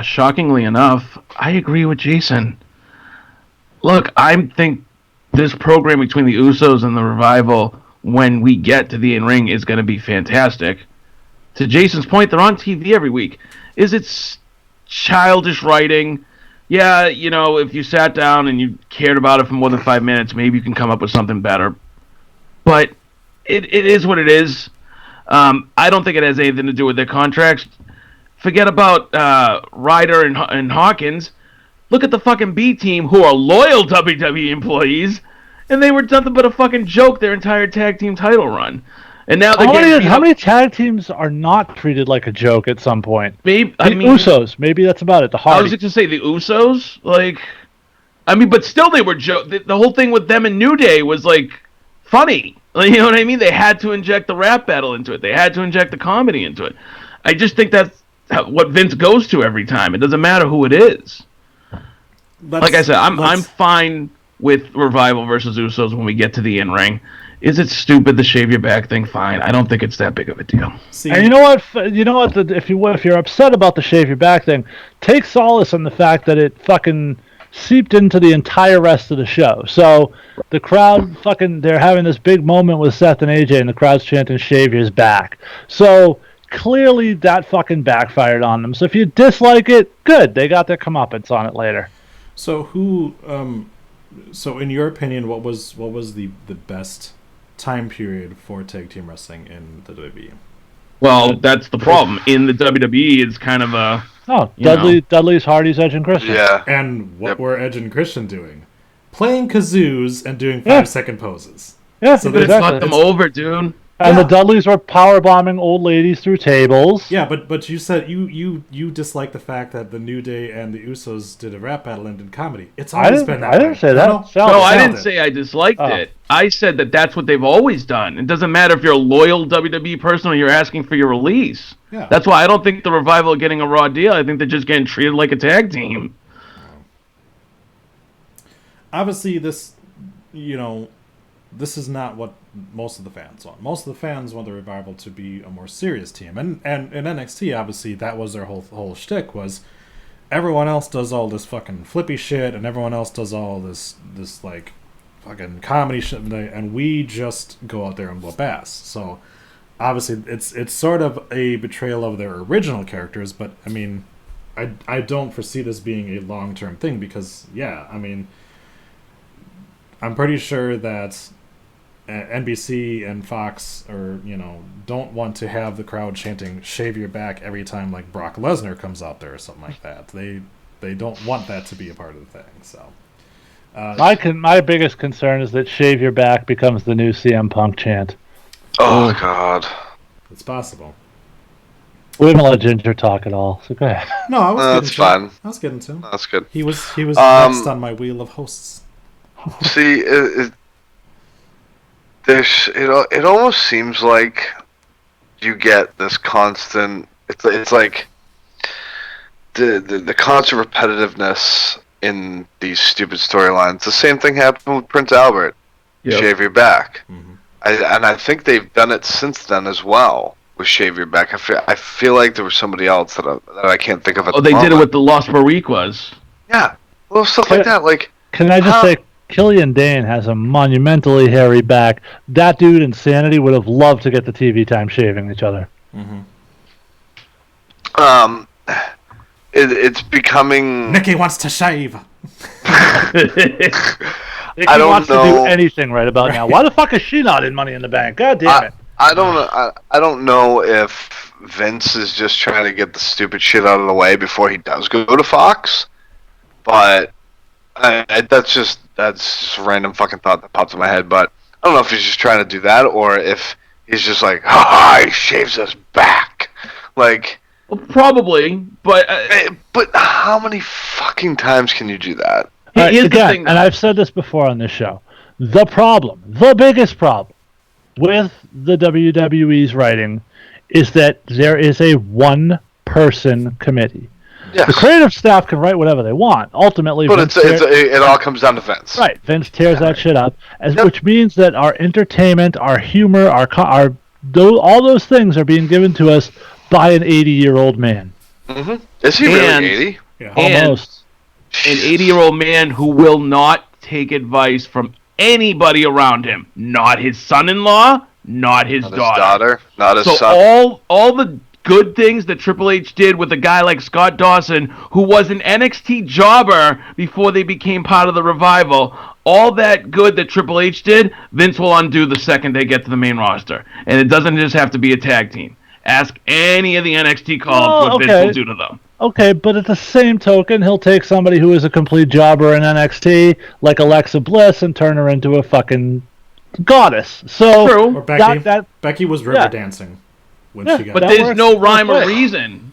Shockingly enough, I agree with Jason. Look, I think this program between the Usos and the Revival, when we get to the in-ring, is going to be fantastic. To Jason's point, they're on TV every week. Is it childish writing? Yeah, if you sat down and you cared about it for more than 5 minutes, maybe you can come up with something better. But it is what it is. I don't think it has anything to do with their contracts. Forget about Ryder and Hawkins. Look at the fucking B team, who are loyal WWE employees, and they were nothing but a fucking joke their entire tag team title run. And now how many tag teams are not treated like a joke at some point? Usos. Maybe that's about it. The Hardys. I was going to say the Usos. But still they were joke. The whole thing with them and New Day was funny. You know what I mean? They had to inject the rap battle into it. They had to inject the comedy into it. I just think that's what Vince goes to every time. It doesn't matter who it is. Like I said, I'm fine with Revival versus Usos when we get to the in-ring. Is it stupid, the shave your back thing? Fine. I don't think it's that big of a deal. And you know what? If you're upset about the shave your back thing, take solace in the fact that it fucking seeped into the entire rest of the show. So the crowd they're having this big moment with Seth and AJ, and the crowd's chanting "shave his back." So clearly that fucking backfired on them. So if you dislike it, good. They got their comeuppance on it later. So so in your opinion, what was the best time period for tag team wrestling in the WWE? Well, that's the problem. In the WWE, it's kind of a... Dudley's, Hardy's, Edge, and Christian. Yeah. And what were Edge and Christian doing? Playing kazoos and doing 5-second poses. Yeah, so exactly. It's not them over, dude. And the Dudleys were powerbombing old ladies through tables. Yeah, but you said you dislike the fact that the New Day and the Usos did a rap battle and did comedy. It's always been that. I didn't say that. No, I didn't say I disliked it. I said that's what they've always done. It doesn't matter if you're a loyal WWE person or you're asking for your release. Yeah. That's why I don't think the Revival are getting a raw deal. I think they're just getting treated like a tag team. Obviously, this is not what most of the fans want. Most of the fans want the Revival to be a more serious team. And in NXT, obviously, that was their whole shtick, was everyone else does all this fucking flippy shit, and everyone else does all this fucking comedy shit, and we just go out there and whoop ass. So, obviously, it's sort of a betrayal of their original characters, but, I mean, I don't foresee this being a long-term thing, because, yeah, I mean, I'm pretty sure that NBC and Fox don't want to have the crowd chanting "shave your back" every time Brock Lesnar comes out there or something like that. They don't want that to be a part of the thing. So my biggest concern is that "shave your back" becomes the new CM Punk chant. Oh God, it's possible. We haven't let Ginger talk at all, so go ahead. No, I was. That's fine. I was getting to him. That's good. He was next on my wheel of hosts. See, it almost seems like you get this constant. It's like the constant repetitiveness in these stupid storylines. The same thing happened with Prince Albert. Yep. Shave your back. Mm-hmm. I think they've done it since then as well with Shave Your Back. I feel like there was somebody else that I can't think of at the moment. They did it with the Lost Boricuas. Yeah, well, stuff like that. Like, can I just say, Killian Dane has a monumentally hairy back. That dude in Sanity would have loved to get the TV time shaving each other. Mm-hmm. It's becoming. Nikki wants to shave. Nikki wants to do anything right about now. Why the fuck is she not in Money in the Bank? God damn it. I don't know if Vince is just trying to get the stupid shit out of the way before he does go to Fox, but that's just a random fucking thought that pops in my head. But I don't know if he's just trying to do that or if he's just like, ha, he shaves us back. Like, well, probably, but how many fucking times can you do that? Again, and I've said this before on this show, the biggest problem with the WWE's writing is that there is a one-person committee. Yes. The creative staff can write whatever they want. Ultimately, but it all comes down to Vince. Right, Vince tears that shit up, which means that our entertainment, our humor, all those things are being given to us by an 80-year-old man. Mm-hmm. Is he really 80? Yeah. Almost. An 80-year-old man who will not take advice from anybody around him. Not his son-in-law, not his daughter. Not his son. So all the good things that Triple H did with a guy like Scott Dawson, who was an NXT jobber before they became part of the Revival, all that good that Triple H did, Vince will undo the second they get to the main roster. And it doesn't just have to be a tag team. Ask any of the NXT call-ups what Vince will do to them. Okay, but at the same token, he'll take somebody who is a complete jobber in NXT, like Alexa Bliss, and turn her into a fucking goddess. So true. Or Becky was river dancing when she got. But there's no rhyme or reason.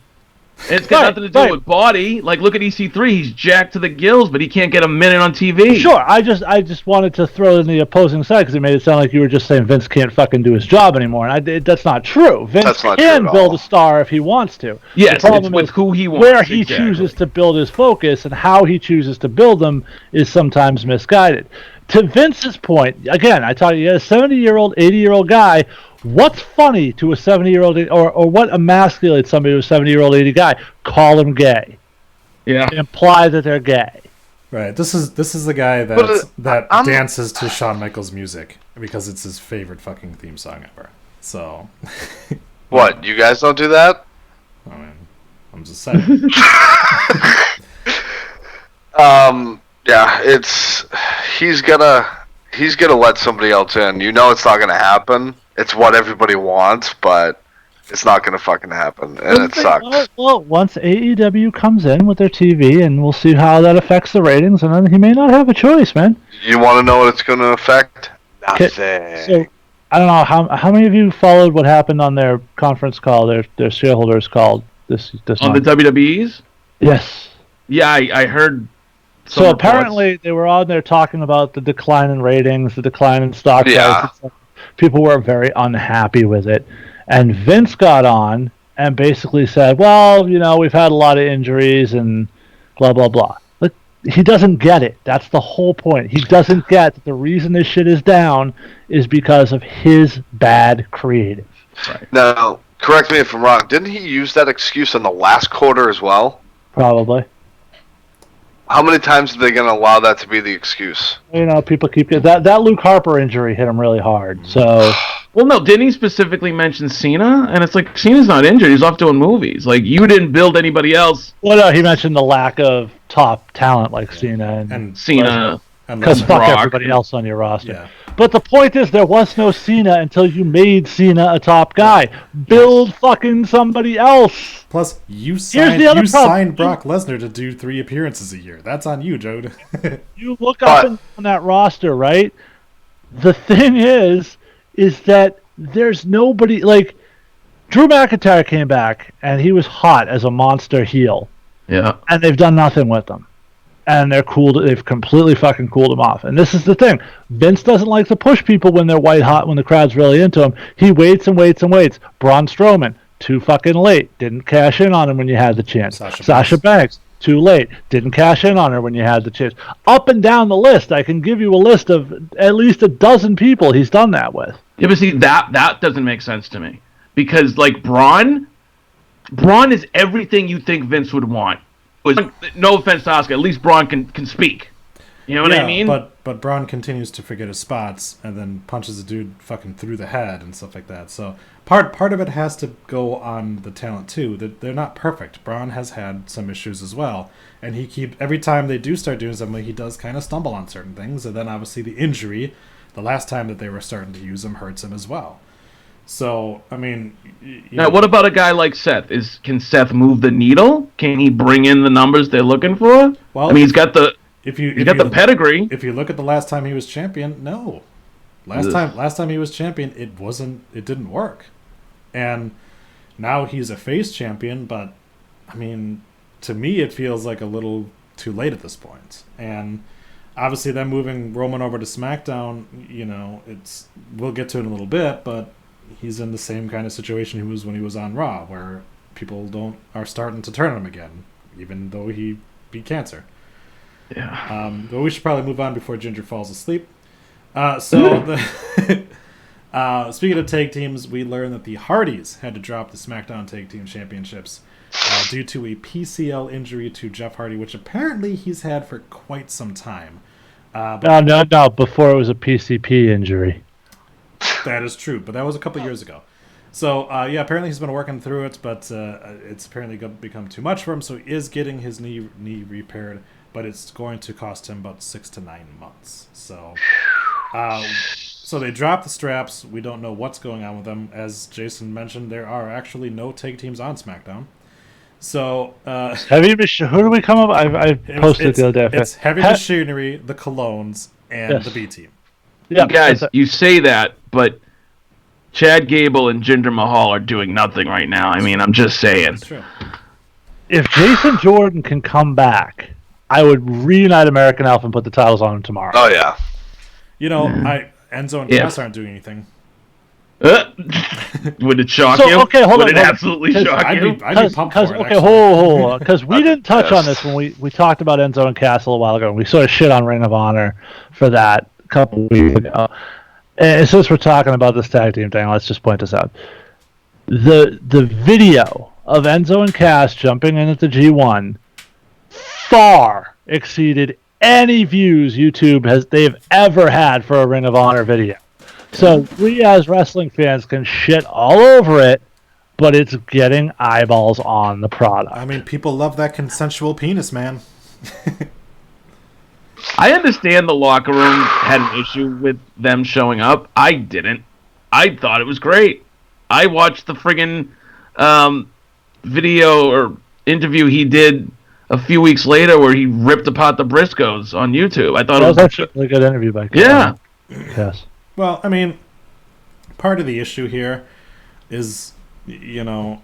It's got nothing to do with body. Like, look at EC3. He's jacked to the gills, but he can't get a minute on TV. Sure. I just wanted to throw in the opposing side because it made it sound like you were just saying Vince can't fucking do his job anymore. And that's not true. Vince can build a star if he wants to. Yes, the problem with who he wants. Where he chooses to build his focus and how he chooses to build them is sometimes misguided. To Vince's point, again, I taught you, a 70-year-old, 80-year-old guy. What's funny to a 70-year-old, or what emasculates somebody to a 70-year-old, 80 guy? Call them gay. Yeah. Imply that they're gay. Right. This is the guy that dances to Shawn Michaels' music because it's his favorite fucking theme song ever. So. What? You guys don't do that? I mean, I'm just saying. Yeah. He's gonna let somebody else in. You know it's not gonna happen. It's what everybody wants, but it's not going to fucking happen, and it sucks. Well, once AEW comes in with their TV, and we'll see how that affects the ratings, and then he may not have a choice, man. You want to know what it's going to affect? Nothing. So, I don't know, how many of you followed what happened on their conference call, their shareholders called this on month? The WWE's? Yes. Yeah, I heard. So apparently they were on there talking about the decline in ratings, the decline in stock prices. People were very unhappy with it. And Vince got on and basically said, well, we've had a lot of injuries and blah, blah, blah. Look, he doesn't get it. That's the whole point. He doesn't get that the reason this shit is down is because of his bad creative. Right. Now, correct me if I'm wrong. Didn't he use that excuse in the last quarter as well? Probably. How many times are they going to allow that to be the excuse? People keep that Luke Harper injury hit him really hard. So, well, no, didn't he specifically mention Cena? And it's like Cena's not injured; he's off doing movies. Like, you didn't build anybody else. Well, no, he mentioned the lack of top talent like Cena and Cena. Because fuck everybody else on your roster. Yeah. But the point is, there was no Cena until you made Cena a top guy. Build fucking somebody else. Plus, you signed Brock Lesnar to do 3 appearances a year. That's on you, Jode. You look up and down that roster, right? The thing is that there's nobody, like, Drew McIntyre came back, and he was hot as a monster heel. Yeah. And they've done nothing with him. And they've completely fucking cooled him off. And this is the thing. Vince doesn't like to push people when they're white hot, when the crowd's really into him. He waits and waits and waits. Braun Strowman, too fucking late. Didn't cash in on him when you had the chance. Sasha Banks, too late. Didn't cash in on her when you had the chance. Up and down the list, I can give you a list of at least a dozen people he's done that with. Yeah, but see, that doesn't make sense to me. Because, like, Braun is everything you think Vince would want. No offense to Oscar, at least Braun can speak. You know what I mean? But Braun continues to forget his spots and then punches a dude fucking through the head and stuff like that. So part of it has to go on the talent too. They're not perfect. Braun has had some issues as well, and every time they do start doing something, he does kind of stumble on certain things, and then obviously the injury, the last time that they were starting to use him, hurts him as well. So, I mean... Now, what about a guy like Seth? Can Seth move the needle? Can he bring in the numbers they're looking for? Well, I mean, he's got the the pedigree. If you look at the last time he was champion, no. Last time he was champion, it didn't work. And now he's a face champion, but, I mean, to me it feels like a little too late at this point. And... obviously, them moving Roman over to SmackDown, we'll get to it in a little bit, but he's in the same kind of situation he was when he was on Raw, where people are starting to turn on him again, even though he beat cancer. Yeah. But we should probably move on before Ginger falls asleep. Speaking of tag teams, we learned that the Hardys had to drop the SmackDown Tag Team Championships due to a PCL injury to Jeff Hardy, which apparently he's had for quite some time. No, before it was a PCP injury. That is true, but that was a couple years ago. So, apparently he's been working through it, but it's apparently become too much for him, so he is getting his knee repaired, but it's going to cost him about 6 to 9 months. So, so they dropped the straps. We don't know what's going on with them. As Jason mentioned, there are actually no tag teams on SmackDown. So, who do we come up? I posted the other day. It's Heavy Machinery, the Colognes, and the B Team. Yeah, guys, you say that, but Chad Gable and Jinder Mahal are doing nothing right now. I mean, I'm just saying. That's true. If Jason Jordan can come back, I would reunite American Alpha and put the titles on him tomorrow. Oh yeah. Enzo and Cass aren't doing anything. Would it shock you? Okay, hold on. Would it absolutely shock you? I'd be pumped for it. Okay, hold on. Because we didn't touch on this when we talked about Enzo and Cass a little while ago. We sort of shit on Ring of Honor for that a couple weeks ago. And since we're talking about this tag team thing, let's just point this out. The video of Enzo and Cass jumping in at the G1 far exceeded any views they've ever had for a Ring of Honor video. So we as wrestling fans can shit all over it, but it's getting eyeballs on the product. I mean, people love that consensual penis, man. I understand the locker room had an issue with them showing up. I didn't. I thought it was great. I watched the friggin' video or interview he did a few weeks later where he ripped apart the Briscoes on YouTube. I thought that was actually a really good interview by Yes. Well, I mean, part of the issue here is, the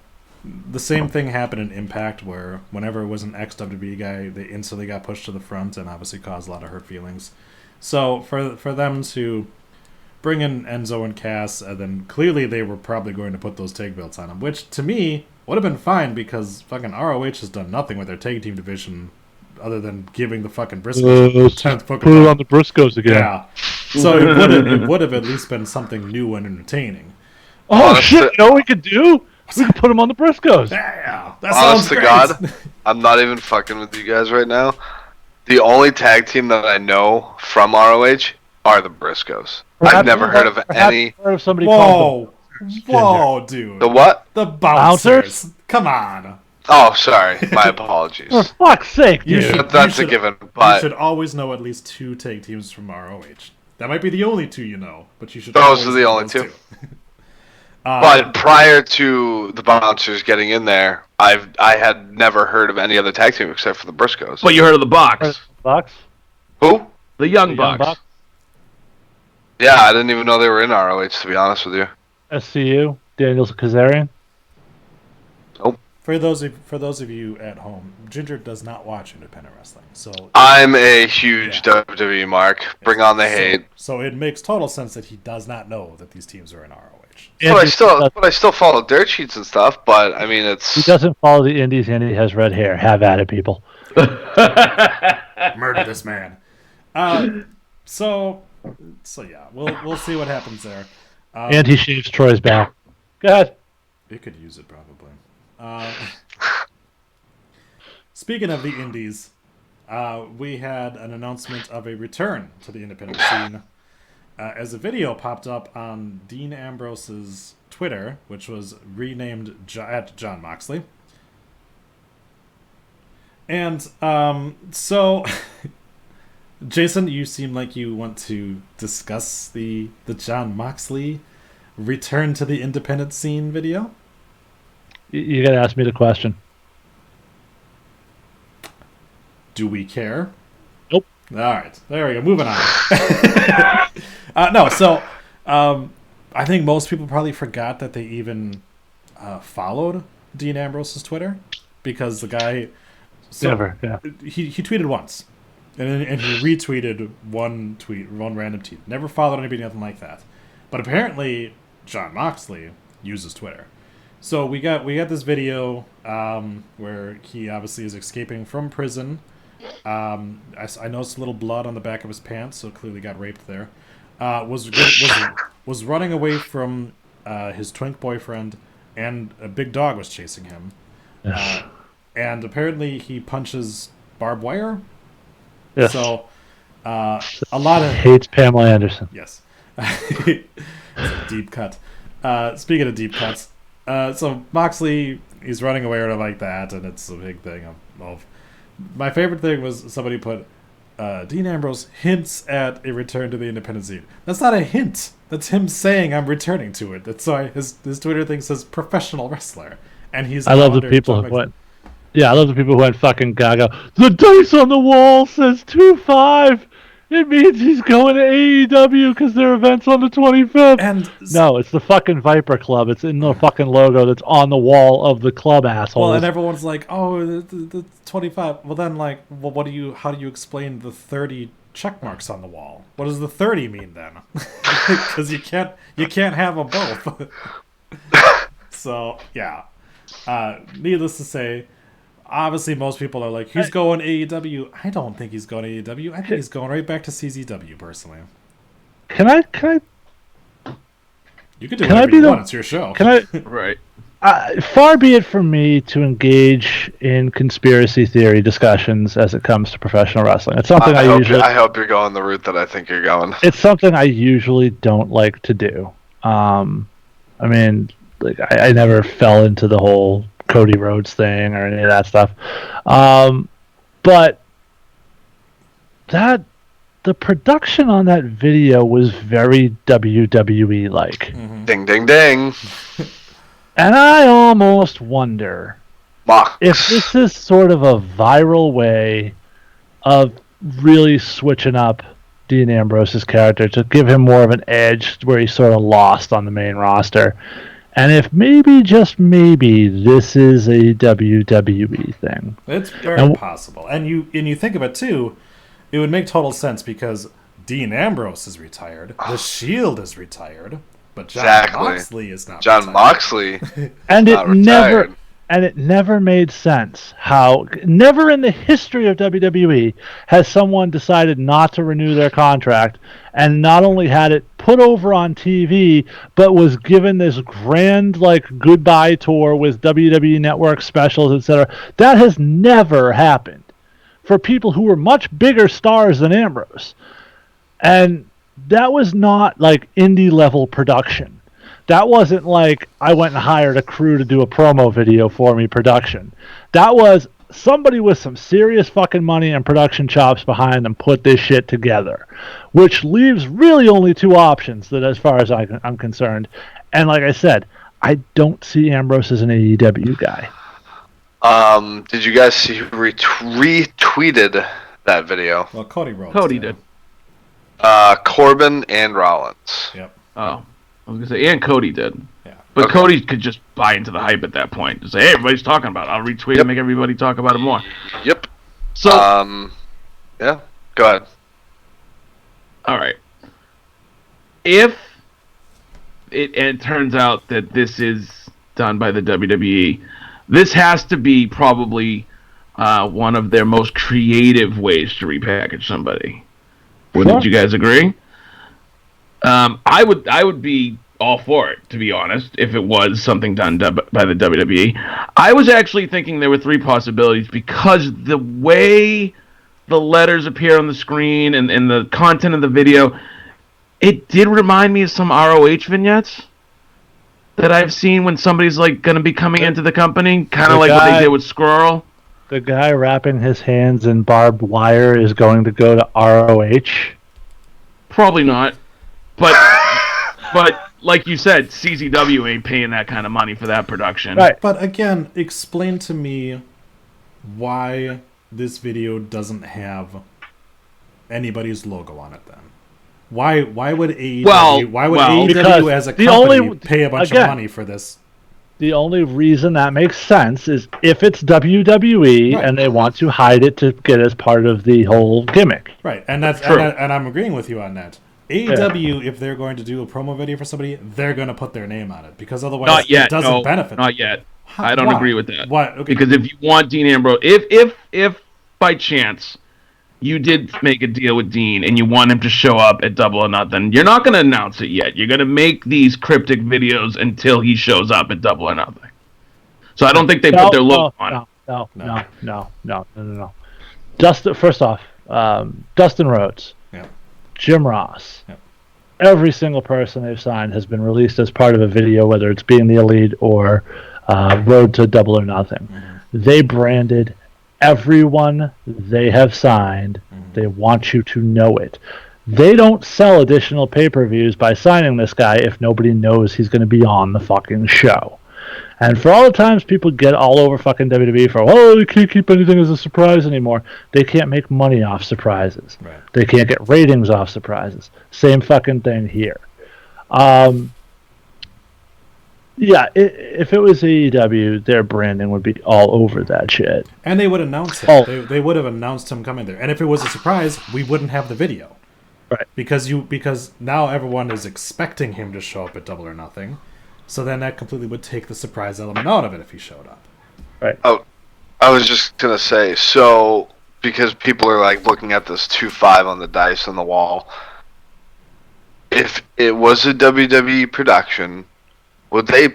same thing happened in Impact, where whenever it was an ex-WWE guy, they instantly got pushed to the front and obviously caused a lot of hurt feelings. So for them to bring in Enzo and Cass, and then clearly they were probably going to put those tag belts on them, which to me would have been fine because fucking ROH has done nothing with their tag team division other than giving the fucking Briscoes 10th fucking put it on the Briscoes again. Yeah. So it would have at least been something new and entertaining. Oh shit! You know what we could do? We could put them on the Briscoes. Yeah, that sounds great. Honest to God, I'm not even fucking with you guys right now. The only tag team that I know from ROH are the Briscoes. I've never heard of any. Heard of somebody called Whoa, dude. The what? The Bouncers. Come on. Oh, sorry. My apologies. For fuck's sake, dude. That's a given. But you should always know at least 2 tag teams from ROH. That might be the only 2 you know, but you should. Those are the only 2. But prior to the Bouncers getting in there, I had never heard of any other tag team except for the Briscoes. But you heard of the Bucks? Bucks? Who? The Young Bucks. Yeah, I didn't even know they were in ROH, to be honest with you. SCU, Daniel Kazarian. For those of you at home, Ginger does not watch independent wrestling, so I'm a huge WWE mark. Bring on the hate. So it makes total sense that he does not know that these teams are in ROH. But I still follow dirt sheets and stuff. But I mean, he doesn't follow the indies, and he has red hair. Have at it, people. Murder this man. So yeah, we'll see what happens there. And he shaves Troy's back. Go ahead. It could use it probably. Speaking of the indies, we had an announcement of a return to the independent scene as a video popped up on Dean Ambrose's Twitter, which was renamed at John Moxley. And so, Jason, you seem like you want to discuss the John Moxley return to the independent scene video. You gotta ask me the question. Do we care? Nope. All right, there we go. Moving on. I think most people probably forgot that they even followed Dean Ambrose's Twitter because the guy. Never. Yeah. He tweeted once, and he retweeted one random tweet. Never followed anybody, nothing like that. But apparently, John Moxley uses Twitter. So we got this video where he obviously is escaping from prison. I noticed a little blood on the back of his pants, so clearly got raped there. Was running away from his twink boyfriend, and a big dog was chasing him. And apparently he punches barbed wire. Yes. So a lot of hates Pamela Anderson. Yes. It's a deep cut. Speaking of deep cuts. So Moxley, he's running away or like that, and it's a big thing. My favorite thing was somebody put, Dean Ambrose hints at a return to the independent scene. That's not a hint. That's him saying I'm returning to it. That's why his Twitter thing says professional wrestler, and he's. I love the people who went. Yeah, I love the people who went fucking gaga. The dice on the wall says 2-5. It means he's going to AEW because their event's on the 25th. And no, it's the fucking Viper Club. It's in the fucking logo that's on the wall of the club, assholes. Well, and everyone's like, "Oh, the 25." Well, then, how do you explain the 30 check marks on the wall? What does the 30 mean then? Because you can't have them both. So yeah, needless to say. Obviously, most people are like, he's going AEW. I don't think he's going AEW. I think he's going right back to CZW, personally. Can I? You can do whatever you want. It's your show. Right. Far be it from me to engage in conspiracy theory discussions as it comes to professional wrestling. It's something I hope you're going the route that I think you're going. It's something I usually don't like to do. I mean, like I never fell into the whole Cody Rhodes thing or any of that stuff. But the production on that video was very WWE like. Mm-hmm. Ding ding ding. And I almost wonder if this is sort of a viral way of really switching up Dean Ambrose's character to give him more of an edge where he's sort of lost on the main roster. And if maybe, just maybe, this is a WWE thing. It's very possible. And you think of it, too, it would make total sense because Dean Ambrose is retired, The Shield is retired, but John Moxley is not John Moxley and it never made sense how, never in the history of WWE has someone decided not to renew their contract and not only had it put over on TV, but was given this grand, goodbye tour with WWE Network specials, etc. That has never happened for people who were much bigger stars than Ambrose. And that was not, indie-level production. That wasn't like I went and hired a crew to do a promo video for me production. That was somebody with some serious fucking money and production chops behind them put this shit together, which leaves really only two options that as far as I'm concerned. And like I said, I don't see Ambrose as an AEW guy. Did you guys see who retweeted that video? Well, Cody did. Corbin and Rollins. Yep. Oh. I was going to say, and Cody did. Yeah. But Cody could just buy into the hype at that point. Just say, hey, everybody's talking about it. I'll retweet and make everybody talk about it more. Yep. So, yeah, go ahead. All right. If it turns out that this is done by the WWE, this has to be probably one of their most creative ways to repackage somebody. Wouldn't you guys agree? I would be all for it, to be honest, if it was something done by the WWE. I was actually thinking there were 3 possibilities because the way the letters appear on the screen and the content of the video, it did remind me of some ROH vignettes that I've seen when somebody's like going to be coming into the company, kind of like what they did with Squirrel. The guy wrapping his hands in barbed wire is going to go to ROH? Probably not. But like you said, CZW ain't paying that kind of money for that production. Right. But again, explain to me why this video doesn't have anybody's logo on it then. Why would AEW as a company pay a bunch of money for this? The only reason that makes sense is if it's WWE and they want to hide it to get as part of the whole gimmick. Right, and that's true. And I'm agreeing with you on that. AEW, if they're going to do a promo video for somebody, they're going to put their name on it because otherwise it doesn't benefit. Not yet. I don't agree with that. Why? Okay. Because if you want Dean Ambrose, if by chance you did make a deal with Dean and you want him to show up at Double or Nothing, you're not going to announce it yet. You're going to make these cryptic videos until he shows up at Double or Nothing. So I don't think they put their logo on it. No. First off, Dustin Rhodes. Jim Ross. Yep. Every single person they've signed has been released as part of a video, whether it's Being the Elite or Road to Double or Nothing. Mm-hmm. They branded everyone they have signed. Mm-hmm. They want you to know it. They don't sell additional pay-per-views by signing this guy if nobody knows he's going to be on the fucking show. And for all the times people get all over fucking WWE for, you can't keep anything as a surprise anymore. They can't make money off surprises. Right. They can't get ratings off surprises. Same fucking thing here. If it was AEW, their branding would be all over that shit. And they would announce it. They would have announced him coming there. And if it was a surprise, we wouldn't have the video. Right. Because now everyone is expecting him to show up at Double or Nothing. So then that completely would take the surprise element out of it if he showed up. Right. Oh, I was just going to say, so because people are like looking at this 2-5 on the dice on the wall, if it was a WWE production, would they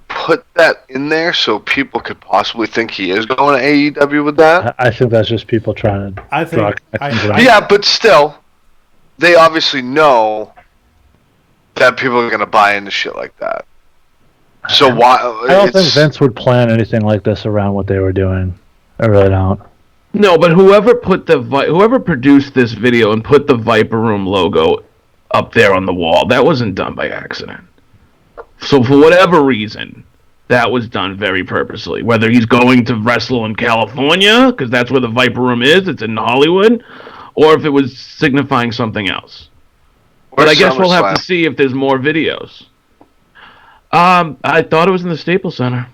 put that in there so people could possibly think he is going to AEW with that? I think that's just people trying to yeah, but still, they obviously know that people are going to buy into shit like that. So why? I don't think Vince would plan anything like this around what they were doing. I really don't. No, but whoever produced this video and put the Viper Room logo up there on the wall, that wasn't done by accident. So for whatever reason, that was done very purposely. Whether he's going to wrestle in California, because that's where the Viper Room is, it's in Hollywood, or if it was signifying something else. But I guess we'll have to see if there's more videos. I thought it was in the Staples Center.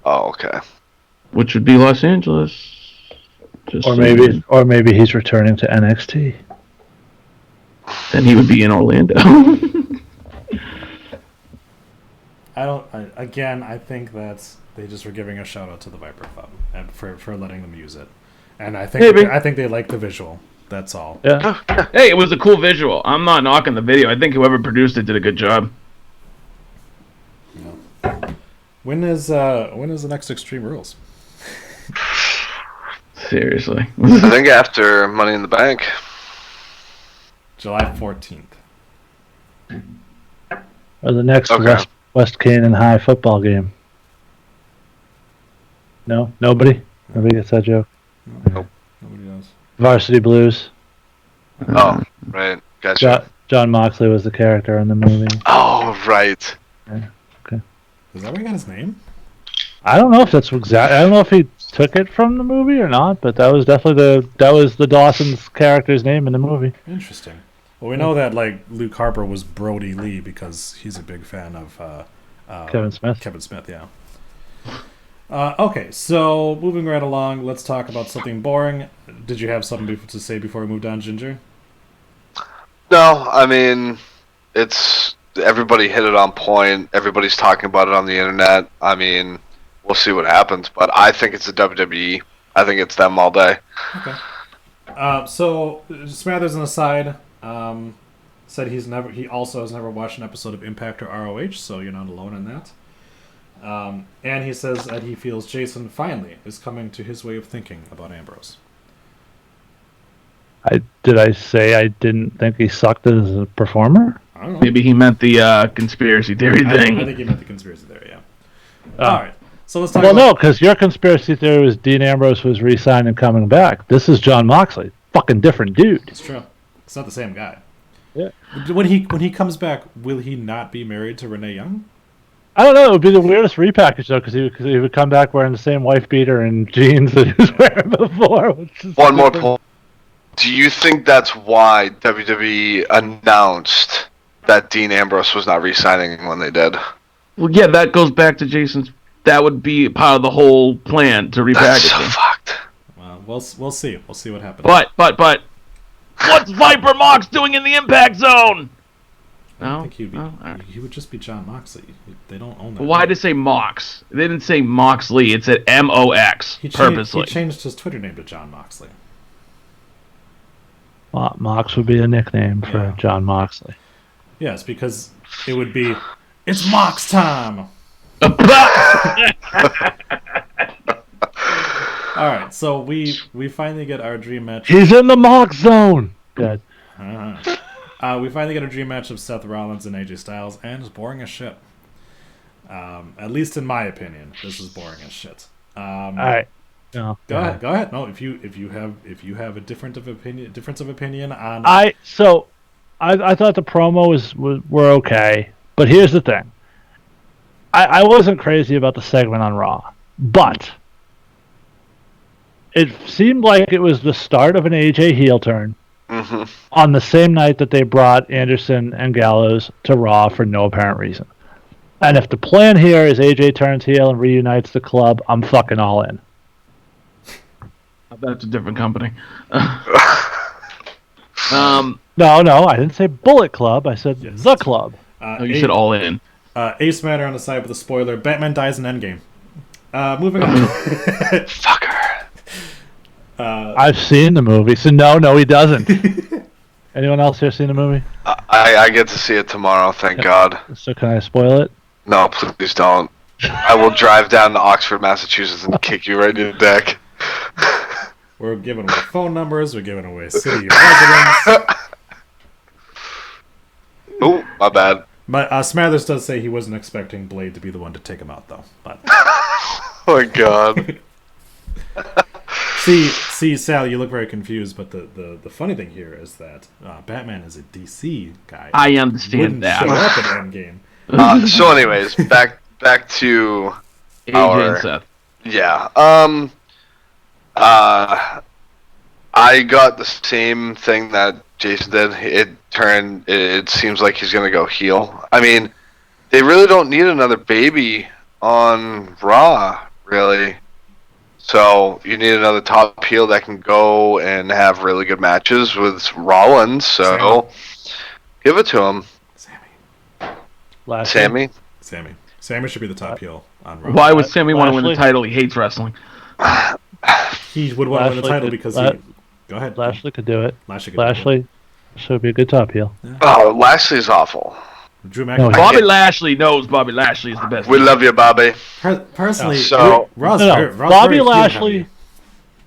Oh, okay. Which would be Los Angeles. Or maybe he's returning to NXT. Then he would be in Orlando. I think that's they just were giving a shout out to the Viper Club and for letting them use it. And I think they like the visual. That's all. Yeah. Hey, it was a cool visual. I'm not knocking the video. I think whoever produced it did a good job. Yeah. When is the next Extreme Rules? Seriously. I think after Money in the Bank. July 14th. Or the next West Canaan High football game. No? Nobody? Nobody gets that joke? Nope. Nobody does. Varsity Blues. Oh, right. Gotcha. John Moxley was the character in the movie. Oh, right. Yeah. Okay. Is that where he got his name? I don't know if that's exact. I don't know if he took it from the movie or not, but that was definitely the Dawson's character's name in the movie. Interesting. Well, we know that Luke Harper was Brody Lee because he's a big fan of Kevin Smith. Kevin Smith, yeah. Okay, so moving right along, let's talk about something boring. Did you have something to say before we moved on, Ginger? No, I mean, it's everybody hit it on point. Everybody's talking about it on the internet. I mean, we'll see what happens, but I think it's the WWE. I think it's them all day. Okay. So Smathers, an aside, said he also has never watched an episode of Impact or ROH, so you're not alone in that. And he says that he feels Jason finally is coming to his way of thinking about Ambrose. Did I say I didn't think he sucked as a performer? I don't know. Maybe he meant the conspiracy theory thing. I think he meant the conspiracy theory, yeah. All right. So let's talk no, because your conspiracy theory was Dean Ambrose was re-signed and coming back. This is Jon Moxley. Fucking different dude. It's true. It's not the same guy. Yeah. When he comes back, will he not be married to Renee Young? I don't know. It would be the weirdest repackage, though, because he would come back wearing the same wife beater and jeans that he was wearing before. One more point. Do you think that's why WWE announced that Dean Ambrose was not re-signing when they did? Well, yeah, that goes back to Jason's. That would be part of the whole plan to repackage That's so him. fucked. Well, we'll see. We'll see what happens. But, what's Viper Mox doing in the Impact Zone? I think he would just be Jon Moxley. They don't own that. Why did they say Mox? They didn't say Moxley. It said MOX purposely. He changed his Twitter name to Jon Moxley. Mox would be a nickname for Jon Moxley. Yes, because it would be, it's Mox time! All right, so we finally get our dream match. He's in the Mox zone! Good. We finally get a dream match of Seth Rollins and AJ Styles, and it's boring as shit. At least in my opinion, this is boring as shit. All right. No, Go ahead. No, if you have a difference of opinion on. I thought the promo were okay, but here's the thing. I wasn't crazy about the segment on Raw, but it seemed like it was the start of an AJ heel turn on the same night that they brought Anderson and Gallows to Raw for no apparent reason. And if the plan here is AJ turns heel and reunites the club, I'm fucking all in. That's a different company. No, I didn't say Bullet Club. I said the club. You said all in. Ace Matter on the side with a spoiler. Batman dies in Endgame. Moving on. Fucker. I've seen the movie, so no, he doesn't. Anyone else here seen the movie? I get to see it tomorrow, thank God. So can I spoil it? No, please don't. I will drive down to Oxford, Massachusetts and kick you right in the deck. We're giving away phone numbers. We're giving away city residents. Oh, my bad. But Smathers does say he wasn't expecting Blade to be the one to take him out, though. But oh my God. see, Sal, you look very confused. But the funny thing here is that Batman is a DC guy. I understand that. Show up at Endgame. So, anyways, back to AJ and Seth. Yeah. I got the same thing that Jason did. It seems like he's gonna go heel. I mean, they really don't need another baby on Raw, really. So you need another top heel that can go and have really good matches with Rollins. So give it to him. Sammy should be the top heel on Raw. Why would Sammy want to win the title? He hates wrestling. He would want to win the title because he... Go ahead. Lashley could do it. Lashley should be a good top heel. Yeah. Oh, Lashley's awful. Drew McIntyre. Bobby Lashley knows Bobby Lashley is the best. We love you, Bobby. Personally,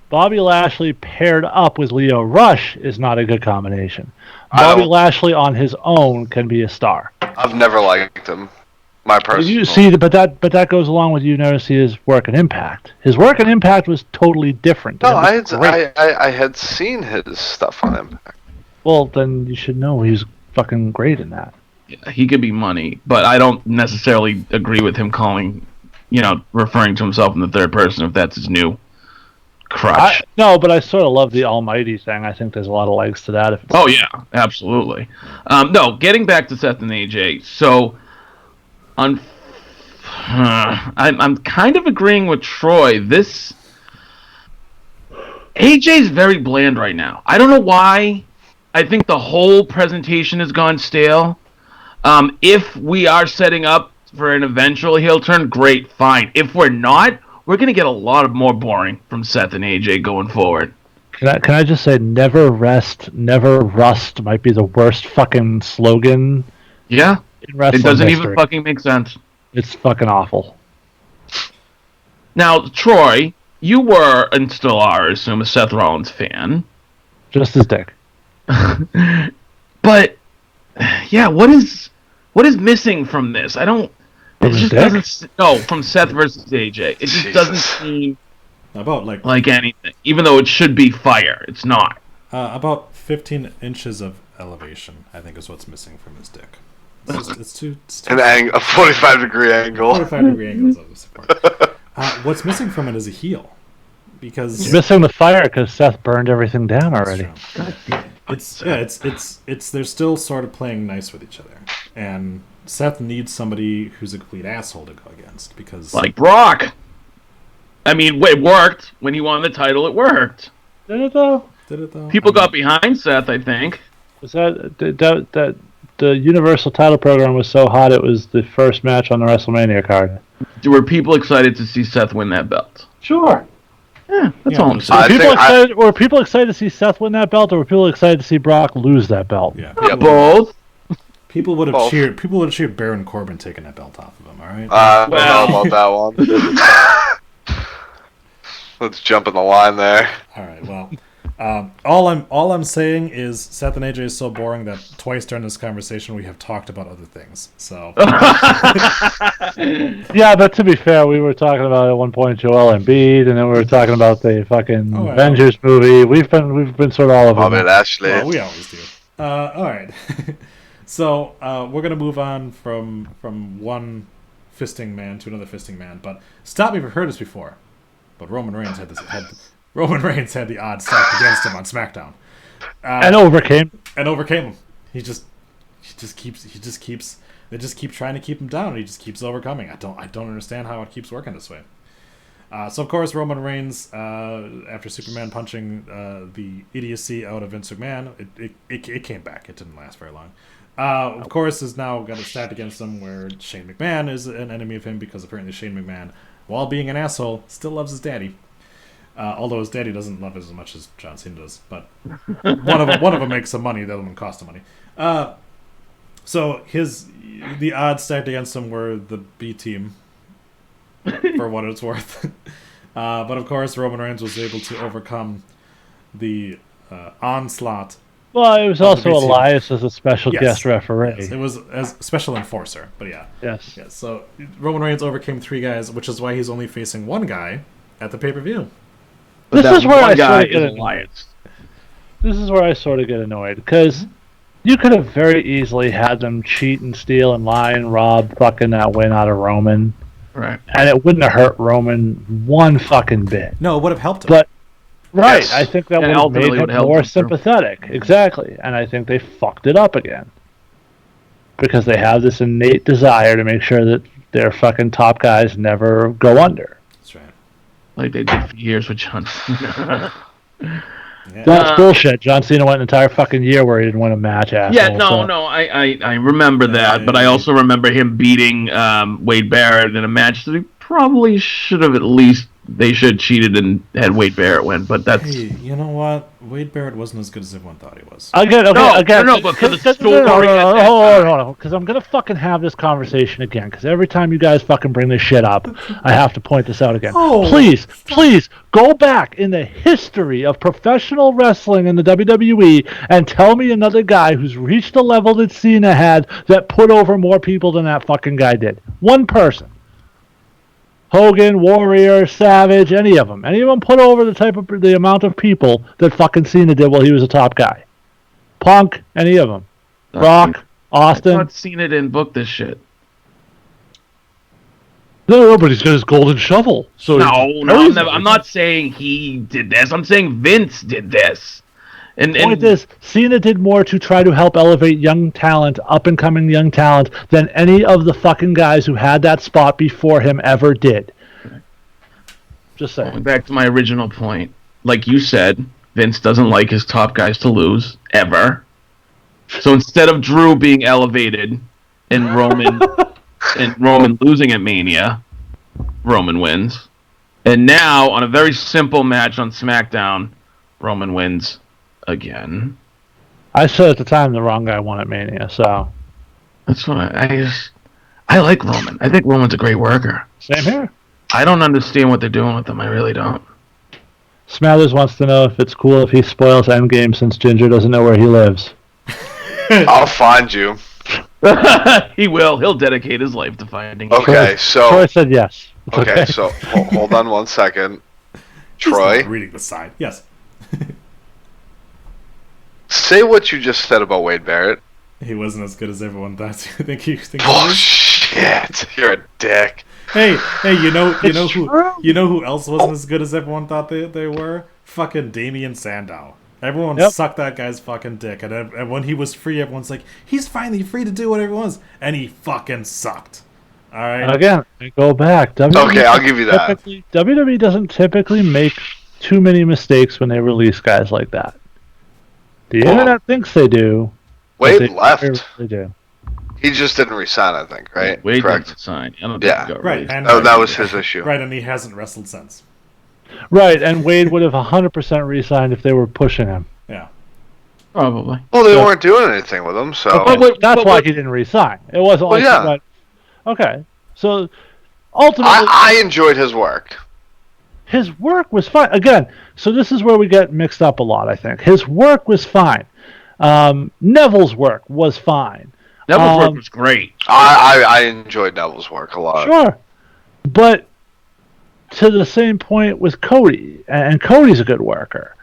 Bobby Lashley paired up with Leo Rush is not a good combination. Bobby Lashley on his own can be a star. I've never liked him. My personal. You see, but that goes along with you noticing his work and Impact. His work and Impact was totally different. No, I had seen his stuff on Impact. Well, then you should know he's fucking great in that. Yeah, he could be money, but I don't necessarily agree with him referring to himself in the third person if that's his new crutch. But I sort of love the almighty thing. I think there's a lot of legs to that. Oh, yeah, absolutely. Getting back to Seth and AJ. So, I'm kind of agreeing with Troy. This AJ's very bland right now. I don't know why. I think the whole presentation has gone stale. If we are setting up for an eventual heel turn, great, fine. If we're not, we're gonna get a lot of more boring from Seth and AJ going forward. Can I just say, never rest, never rust might be the worst fucking slogan. Yeah, in wrestling it doesn't history. even fucking make sense. It's fucking awful. Now, Troy, you were and still are, I assume, a Seth Rollins fan. Just his dick. But yeah, what is missing from this? I don't. It just doesn't. No, from Seth versus AJ, it just doesn't seem about like anything. Even though it should be fire, it's not. About 15 inches of elevation, I think, is what's missing from his dick. It's too a 45-degree angle. 45-degree angle is of support. What's missing from it is a heel, because it's missing the fire because Seth burned everything down already. It's they're still sort of playing nice with each other, and Seth needs somebody who's a complete asshole to go against, because like Brock. I mean, it worked when he won the title. It worked. Did it though? People got behind Seth, I think. Was that the Universal title program was so hot it was the first match on the WrestleMania card? Were people excited to see Seth win that belt? Sure. Yeah, that's all I'm saying. Were people excited to see Seth win that belt, or were people excited to see Brock lose that belt? Yeah, both. People would have cheered. People would have cheered Baron Corbin taking that belt off of him. All right. I don't know about that one. Let's jump in the line there. All right. Well, all I'm saying is Seth and AJ is so boring that twice during this conversation we have talked about other things. So. Yeah, but to be fair, we were talking about at one point Joel Embiid, and then we were talking about the fucking Avengers movie. We've been sort of all over. Bobby Lashley. Well, we always do. All right. So we're gonna move on from one fisting man to another fisting man. But stop me if you've heard this before. But Roman Reigns had the odds stacked against him on SmackDown, and overcame him. They just keep trying to keep him down, and he just keeps overcoming. I don't understand how it keeps working this way. So of course Roman Reigns, after Superman punching the idiocy out of Vince McMahon, it came back. It didn't last very long. Of course, has now got a stat against him where Shane McMahon is an enemy of him, because apparently Shane McMahon, while being an asshole, still loves his daddy. Although his daddy doesn't love it as much as John Cena does, but one of them makes some money, the other one costs some money. So the odds stacked against him were the B team, for what it's worth. But of course, Roman Reigns was able to overcome the onslaught. Well, it was also Elias as a special guest referee. Yes, it was as special enforcer, but yeah. Yes. So Roman Reigns overcame 3 guys, which is why he's only facing 1 guy at the pay-per-view. This is where I sort of get annoyed. This is where I sort of get annoyed, because you could have very easily had them cheat and steal and lie and rob fucking that win out of Roman. Right. And it wouldn't have hurt Roman one fucking bit. No, it would have helped him. But right, yes. I think that would have made him more sympathetic. Exactly. And I think they fucked it up again. Because they have this innate desire to make sure that their fucking top guys never go under. That's right. Like they did for years with John Cena. That's bullshit. John Cena went an entire fucking year where he didn't win a match. I remember that, but I also remember him beating Wade Barrett in a match that he probably should have they should have cheated and had Wade Barrett win, but that's... Hey, you know what? Wade Barrett wasn't as good as everyone thought he was. No, but for the story... Hold on, because I'm going to fucking have this conversation again, because every time you guys fucking bring this shit up, I have to point this out again. Please, go back in the history of professional wrestling in the WWE and tell me another guy who's reached the level that Cena had that put over more people than that fucking guy did. One person. Hogan, Warrior, Savage, any of them put over the amount of people that fucking Cena did while he was a top guy. Punk, any of them. Brock, Austin. I thought Cena didn't book this shit. No, but he's got his golden shovel. So I'm not saying he did this. I'm saying Vince did this. And the point is, Cena did more to try to help elevate young talent, up-and-coming young talent, than any of the fucking guys who had that spot before him ever did. Just saying. Going back to my original point, like you said, Vince doesn't like his top guys to lose, ever. So instead of Drew being elevated and Roman losing at Mania, Roman wins. And now, on a very simple match on SmackDown, Roman wins again. I said at the time the wrong guy won at Mania, so... That's what I like Roman. I think Roman's a great worker. Same here. I don't understand what they're doing with him. I really don't. Smathers wants to know if it's cool if he spoils Endgame since Ginger doesn't know where he lives. I'll find you. He will. He'll dedicate his life to finding. Okay, so Troy said yes. Okay, so hold on 1 second. Troy, reading the sign. Yes. say what you just said about Wade Barrett. He wasn't as good as everyone thought. think Bullshit! You're a dick. Hey, you know who else wasn't as good as everyone thought they were? Fucking Damian Sandow. Everyone sucked that guy's fucking dick, and when he was free, everyone's like, he's finally free to do whatever he wants, and he fucking sucked. All right. And again, go back. Okay, I'll give you that. WWE doesn't typically make too many mistakes when they release guys like that. The internet thinks they do. Wade left. They do. He just didn't resign, I think, right? Wade Correct. didn't sign. I don't think Yeah. he got Right. released. And that was his issue. Right, and he hasn't wrestled since. Right, and Wade would have 100% re-signed if they were pushing him. Yeah. Probably. Well, they weren't doing anything with him, so... That's why he didn't re-sign. It wasn't like... yeah. Okay, so ultimately... I enjoyed his work. His work was fine. Again, so this is where we get mixed up a lot, I think. His work was fine. Neville's work was fine. Neville's work was great. I enjoyed Neville's work a lot. Sure. But to the same point with Cody, and Cody's a good worker,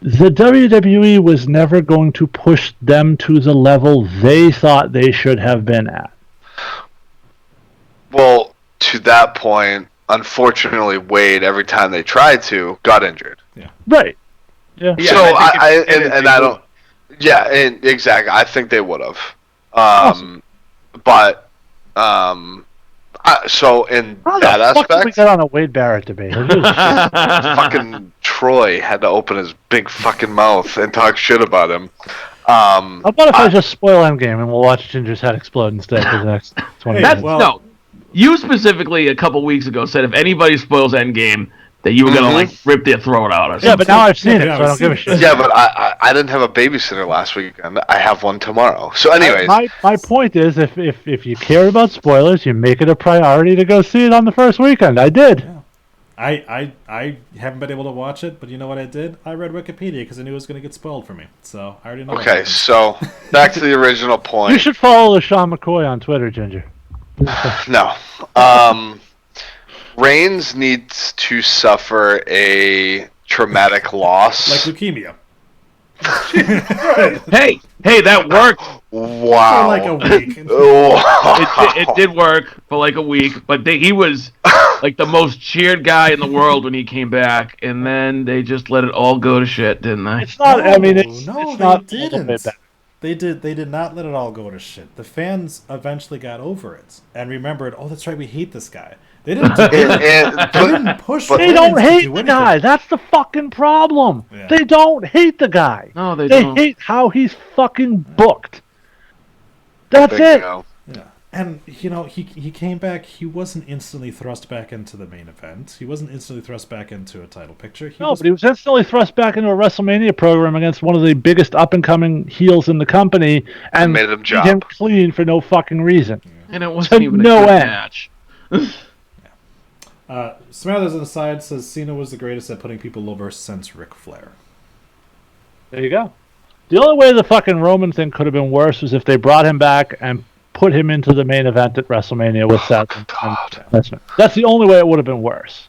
the WWE was never going to push them to the level they thought they should have been at. Well, to that point, unfortunately, Wade, every time they tried to, got injured. Yeah. Right. Yeah. So I don't... Yeah, exactly. I think they would have. Awesome. But... so in that aspect, did we get on a Wade Barrett debate? fucking Troy had to open his big fucking mouth and talk shit about him. How about if I just spoil Endgame and we'll watch Ginger's head explode instead for the next 20 minutes? No, you specifically a couple weeks ago said if anybody spoils Endgame, that you were gonna like rip their throat out or something. Yeah, but now I've seen it, so I don't give a shit. Yeah, but I didn't have a babysitter last weekend. I have one tomorrow. So, anyways, my point is, if you care about spoilers, you make it a priority to go see it on the first weekend. I did. Yeah. I haven't been able to watch it, but you know what I did? I read Wikipedia because I knew it was going to get spoiled for me. So I already know. Okay, so back to the original point. You should follow Sean McCoy on Twitter, Ginger. No. Reigns needs to suffer a traumatic loss. Like leukemia. Hey, that worked. Wow. For like a week. It did work for like a week, but he was like the most cheered guy in the world when he came back, and then they just let it all go to shit, didn't they? It's not. I mean, it's not. They didn't. They did not let it all go to shit. The fans eventually got over it and remembered, oh, that's right, we hate this guy. They didn't. They didn't push. They don't hate the guy. That's the fucking problem. Yeah. They don't hate the guy. No, they don't. They hate how he's fucking booked. That's it. Yeah, and you know he came back. He wasn't instantly thrust back into the main event. He wasn't instantly thrust back into a title picture. But he was instantly thrust back into a WrestleMania program against one of the biggest up and coming heels in the company, and made him jump. Him clean for no fucking reason. And it wasn't even a good match. Smathers on the side says Cena was the greatest at putting people over since Ric Flair. There you go. The only way the fucking Roman thing could have been worse was if they brought him back and put him into the main event at WrestleMania with Seth. That's the only way it would have been worse.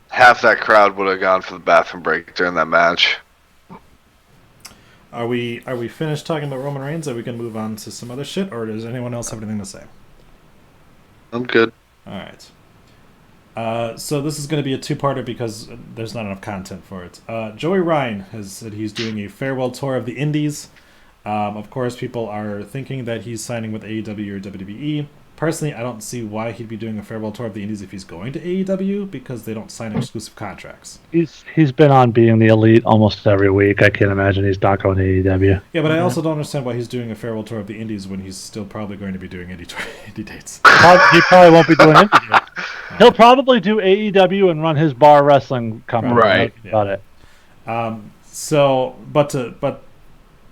Half that crowd would have gone for the bathroom break during that match. Are we finished talking about Roman Reigns? Or we can move on to some other shit, or does anyone else have anything to say? I'm good. All right. So this is going to be a two-parter because there's not enough content for it. Joey Ryan has said he's doing a farewell tour of the Indies. Of course, people are thinking that he's signing with AEW or WWE. Personally, I don't see why he'd be doing a farewell tour of the Indies if he's going to AEW, because they don't sign exclusive contracts. He's been on Being the Elite almost every week. I can't imagine he's not going to AEW. Yeah, but I also don't understand why he's doing a farewell tour of the Indies when he's still probably going to be doing indie dates. He probably won't be doing indie dates. He'll probably do AEW and run his bar wrestling company. Right. About it. But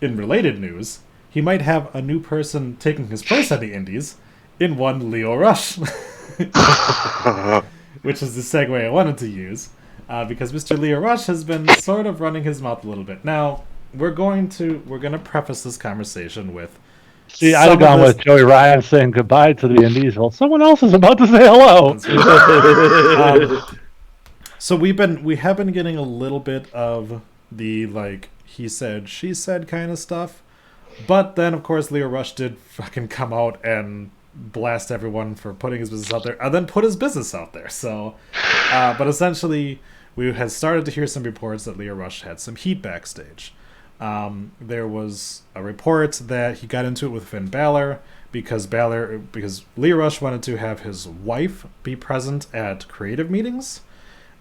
in related news, he might have a new person taking his place at the Indies in one Leo Rush, which is the segue I wanted to use, because Mr. Leo Rush has been sort of running his mouth a little bit. Now, we're going to preface this conversation with. See, I'd have gone with Joey Ryan saying goodbye to the Indies. Well, someone else is about to say hello. So we have been getting a little bit of the like he said, she said kind of stuff, but then of course Leo Rush did fucking come out and blast everyone for putting his business out there, and then put his business out there. So, but essentially, we had started to hear some reports that Leo Rush had some heat backstage. There was a report that he got into it with Finn Balor because Leo Rush wanted to have his wife be present at creative meetings,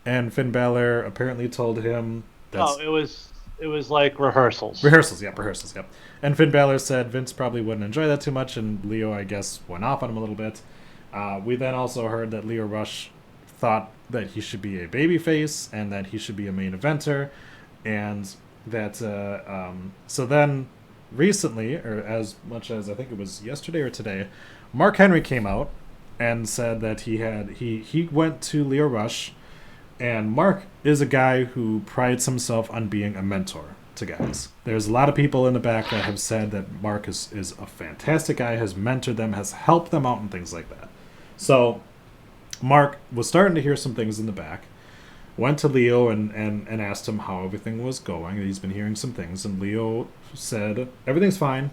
and Finn Balor apparently told him that it was like rehearsals. Rehearsals, yep. And Finn Balor said Vince probably wouldn't enjoy that too much, and Leo, I guess, went off on him a little bit. We then also heard that Leo Rush thought that he should be a babyface and that he should be a main eventer, and that so then recently, or as much as I think it was yesterday or today, Mark Henry came out and said that he went to Leo Rush, and Mark is a guy who prides himself on being a mentor to guys. There's a lot of people in the back that have said that Mark is a fantastic guy, has mentored them, has helped them out and things like that. So Mark was starting to hear some things in the back, went to Leo and asked him how everything was going. He's been hearing some things, and Leo said, everything's fine.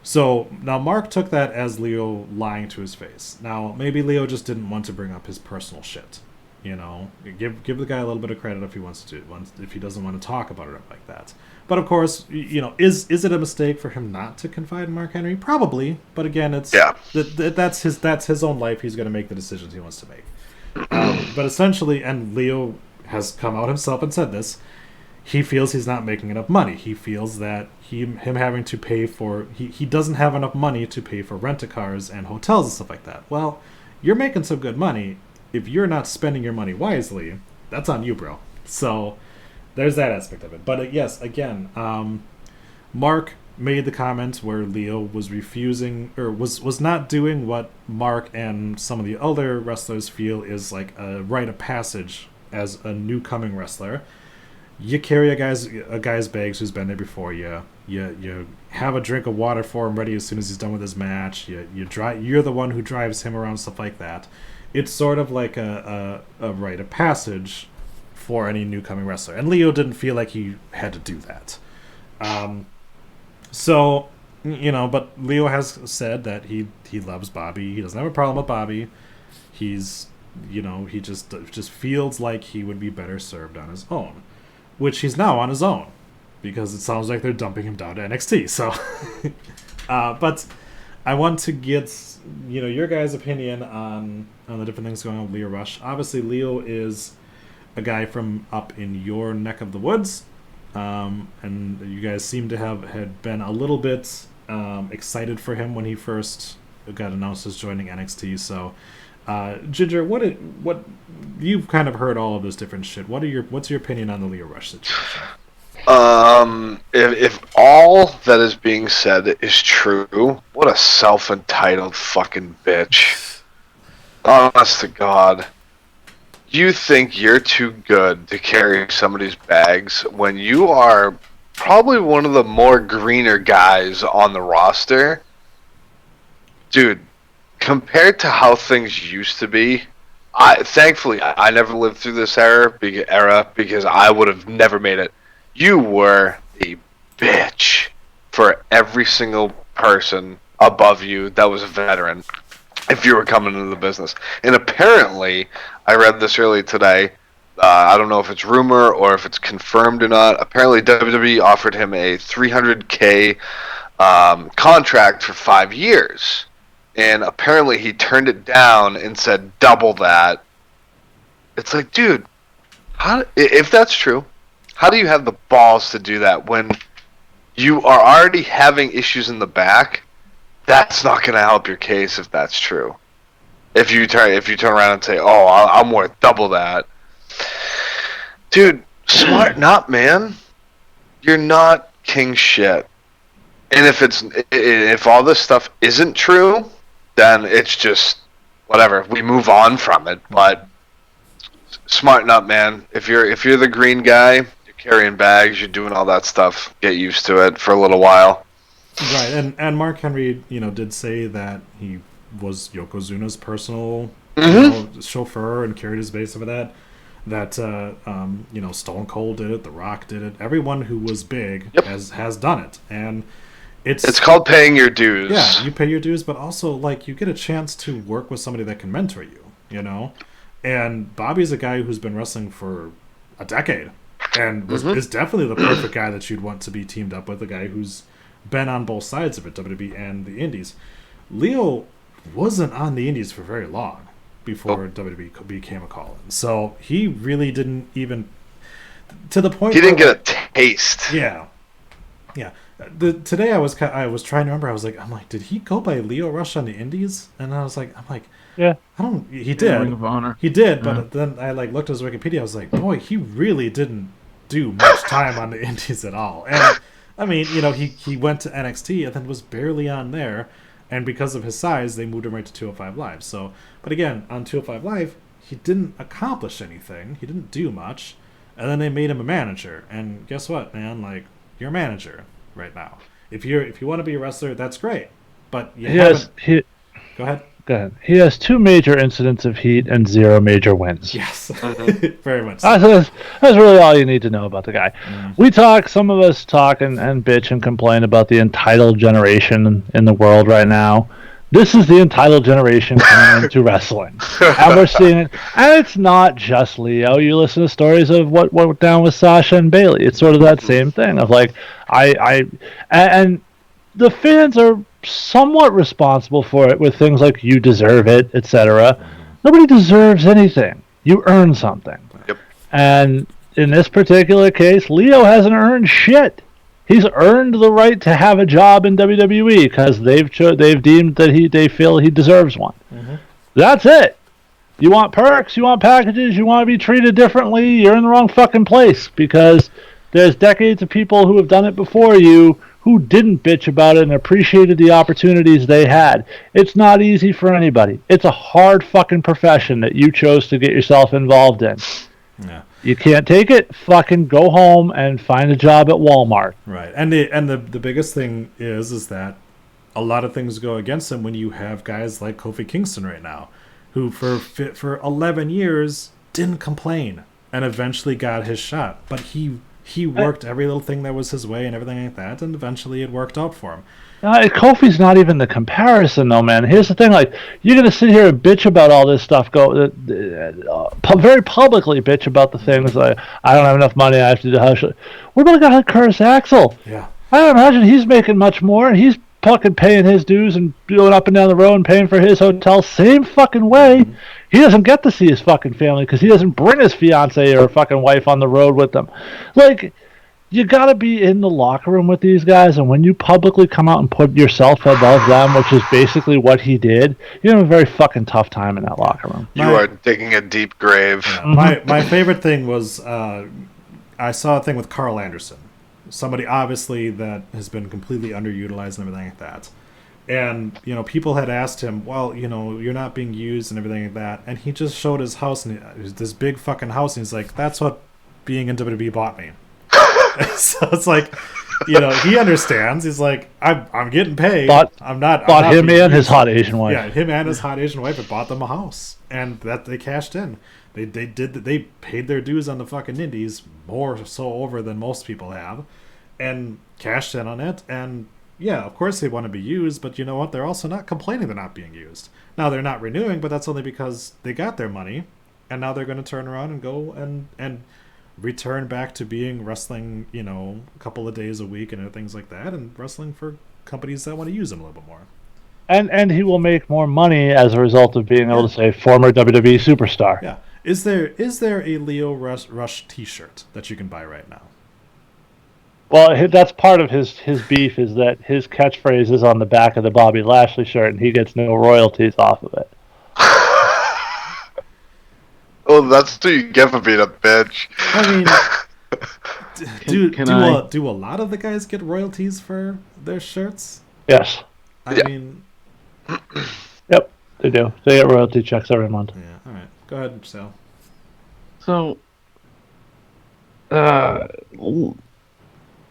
So now Mark took that as Leo lying to his face. Now, maybe Leo just didn't want to bring up his personal shit. You know, give the guy a little bit of credit if he wants to, if he doesn't want to talk about it like that. But of course, you know, is it a mistake for him not to confide in Mark Henry? Probably, but again, that's his own life. He's going to make the decisions he wants to make. But essentially, and Leo has come out himself and said this, he feels he's not making enough money. He feels that him having to pay for he doesn't have enough money to pay for rent-a-cars and hotels and stuff like that. Well, you're making some good money. If you're not spending your money wisely, that's on you, bro. So there's that aspect of it. But yes, again, Mark made the comment where Leo was refusing or was not doing what Mark and some of the other wrestlers feel is like a rite of passage as a new coming wrestler. You carry a guy's bags who's been there before you. You have a drink of water for him ready as soon as he's done with his match. You're the one who drives him around, stuff like that. It's sort of like a rite of passage for any new coming wrestler, and Leo didn't feel like he had to do that. So, you know, but Leo has said that he loves Bobby. He doesn't have a problem with Bobby. He's, you know, he just feels like he would be better served on his own, which he's now on his own, because it sounds like they're dumping him down to NXT. So, but I want to get, you know, your guys' opinion on the different things going on with Leo Rush. Obviously, Leo is a guy from up in your neck of the woods. And you guys seem to had been a little bit excited for him when he first got announced as joining NXT. So, Ginger, what you've kind of heard all of this different shit. What's your opinion on the Leo Rush situation? If all that is being said is true, what a self-entitled fucking bitch. Honest to God. You think you're too good to carry somebody's bags when you are probably one of the more greener guys on the roster? Dude, compared to how things used to be, thankfully I never lived through this era because I would have never made it. You were a bitch for every single person above you that was a veteran. if you were coming into the business. And apparently, I read this early today. I don't know if it's rumor or if it's confirmed or not. Apparently, WWE offered him a $300K contract for 5 years, and apparently he turned it down and said double that. It's like, dude, if that's true, how do you have the balls to do that when you are already having issues in the back? That's not going to help your case if that's true. If you turn around and say, "Oh, I'm worth double that," dude, smarten up, man. You're not king shit. And if all this stuff isn't true, then it's just whatever. We move on from it. But smarten up, man. If you're the green guy, you're carrying bags, you're doing all that stuff. Get used to it for a little while. Right, and Mark Henry, did say that he was Yokozuna's personal chauffeur and carried his base over that. That Stone Cold did it, The Rock did it. Everyone who was big has done it, and it's called paying your dues. Yeah, you pay your dues, but also you get a chance to work with somebody that can mentor you. And Bobby's a guy who's been wrestling for a decade, and is definitely the perfect guy that you'd want to be teamed up with. A guy who's been on both sides of it, WWE and the Indies. Leo wasn't on the Indies for very long before WWE became a call-in. So he really didn't even, to the point he didn't get a taste. Yeah. Today I was trying to remember. I'm like, did he go by Leo Rush on the Indies? And I was like, yeah, he did. Ring of Honor. He did, but then I looked at his Wikipedia. I was like, boy, he really didn't do much time on the Indies at all. And I mean, he went to NXT and then was barely on there, and because of his size, they moved him right to 205 Live. So, but again, on 205 Live, he didn't accomplish anything. He didn't do much, and then they made him a manager. And guess what, man? You're a manager right now. If you want to be a wrestler, that's great. But go ahead. Go ahead. He has 2 major incidents of heat and 0 major wins. Yes, very much so. That's really all you need to know about the guy. Some of us talk and bitch and complain about the entitled generation in the world right now. This is the entitled generation coming into wrestling. And we're seeing it. And it's not just Leo. You listen to stories of what went down with Sasha and Bailey. It's sort of that same thing of and the fans are somewhat responsible for it with things like "you deserve it," etc. Nobody deserves anything. You earn something. Yep. And in this particular case, Leo hasn't earned shit. He's earned the right to have a job in WWE because they've deemed that they feel he deserves one. That's it. You want perks, you want packages, you want to be treated differently, you're in the wrong fucking place, because there's decades of people who have done it before you who didn't bitch about it and appreciated the opportunities they had. It's not easy for anybody. It's a hard fucking profession that you chose to get yourself involved in. Yeah. You can't take it, fucking go home and find a job at Walmart. Right. And the biggest thing is that a lot of things go against him when you have guys like Kofi Kingston right now, who for 11 years didn't complain and eventually got his shot. But he worked every little thing that was his way and everything like that, and eventually it worked out for him. Kofi's not even the comparison, though, man. Here's the thing: you're gonna sit here and bitch about all this stuff, very publicly bitch about the things like I don't have enough money, I have to do hush. What about a guy like Curtis Axel? Yeah, I don't imagine he's making much more, and he's fucking paying his dues and going up and down the road and paying for his hotel same fucking way. He doesn't get to see his fucking family because he doesn't bring his fiance or fucking wife on the road with them. You gotta be in the locker room with these guys, and when you publicly come out and put yourself above them, which is basically what he did, you have a very fucking tough time in that locker room. You are digging a deep grave. Yeah, my favorite thing was I saw a thing with Carl Anderson, somebody obviously that has been completely underutilized and everything like that. And, people had asked him, well, you're not being used and everything like that. And he just showed his house, and it was this big fucking house, and he's like, that's what being in WWE bought me. So it's he understands. He's like, I'm getting paid. Bought him and his hot Asian wife. Yeah, him and his hot Asian wife had bought them a house, and that they cashed in. They paid their dues on the fucking indies, more so over than most people have, and cashed in on it. And yeah, of course they want to be used, but you know what? They're also not complaining they're not being used. Now they're not renewing, but that's only because they got their money, and now they're going to turn around and go and return back to being wrestling, a couple of days a week and things like that, and wrestling for companies that want to use them a little bit more. And he will make more money as a result of being able to say former WWE superstar. Yeah. Is there a Lio Rush T-shirt that you can buy right now? Well, that's part of his beef is that his catchphrase is on the back of the Bobby Lashley shirt, and he gets no royalties off of it. Oh, that's what you get for being a bitch. I mean, do a lot of the guys get royalties for their shirts? Yes. I mean... Yep, they do. They get royalty checks every month. Yeah, all right. Go ahead, Sal. So, there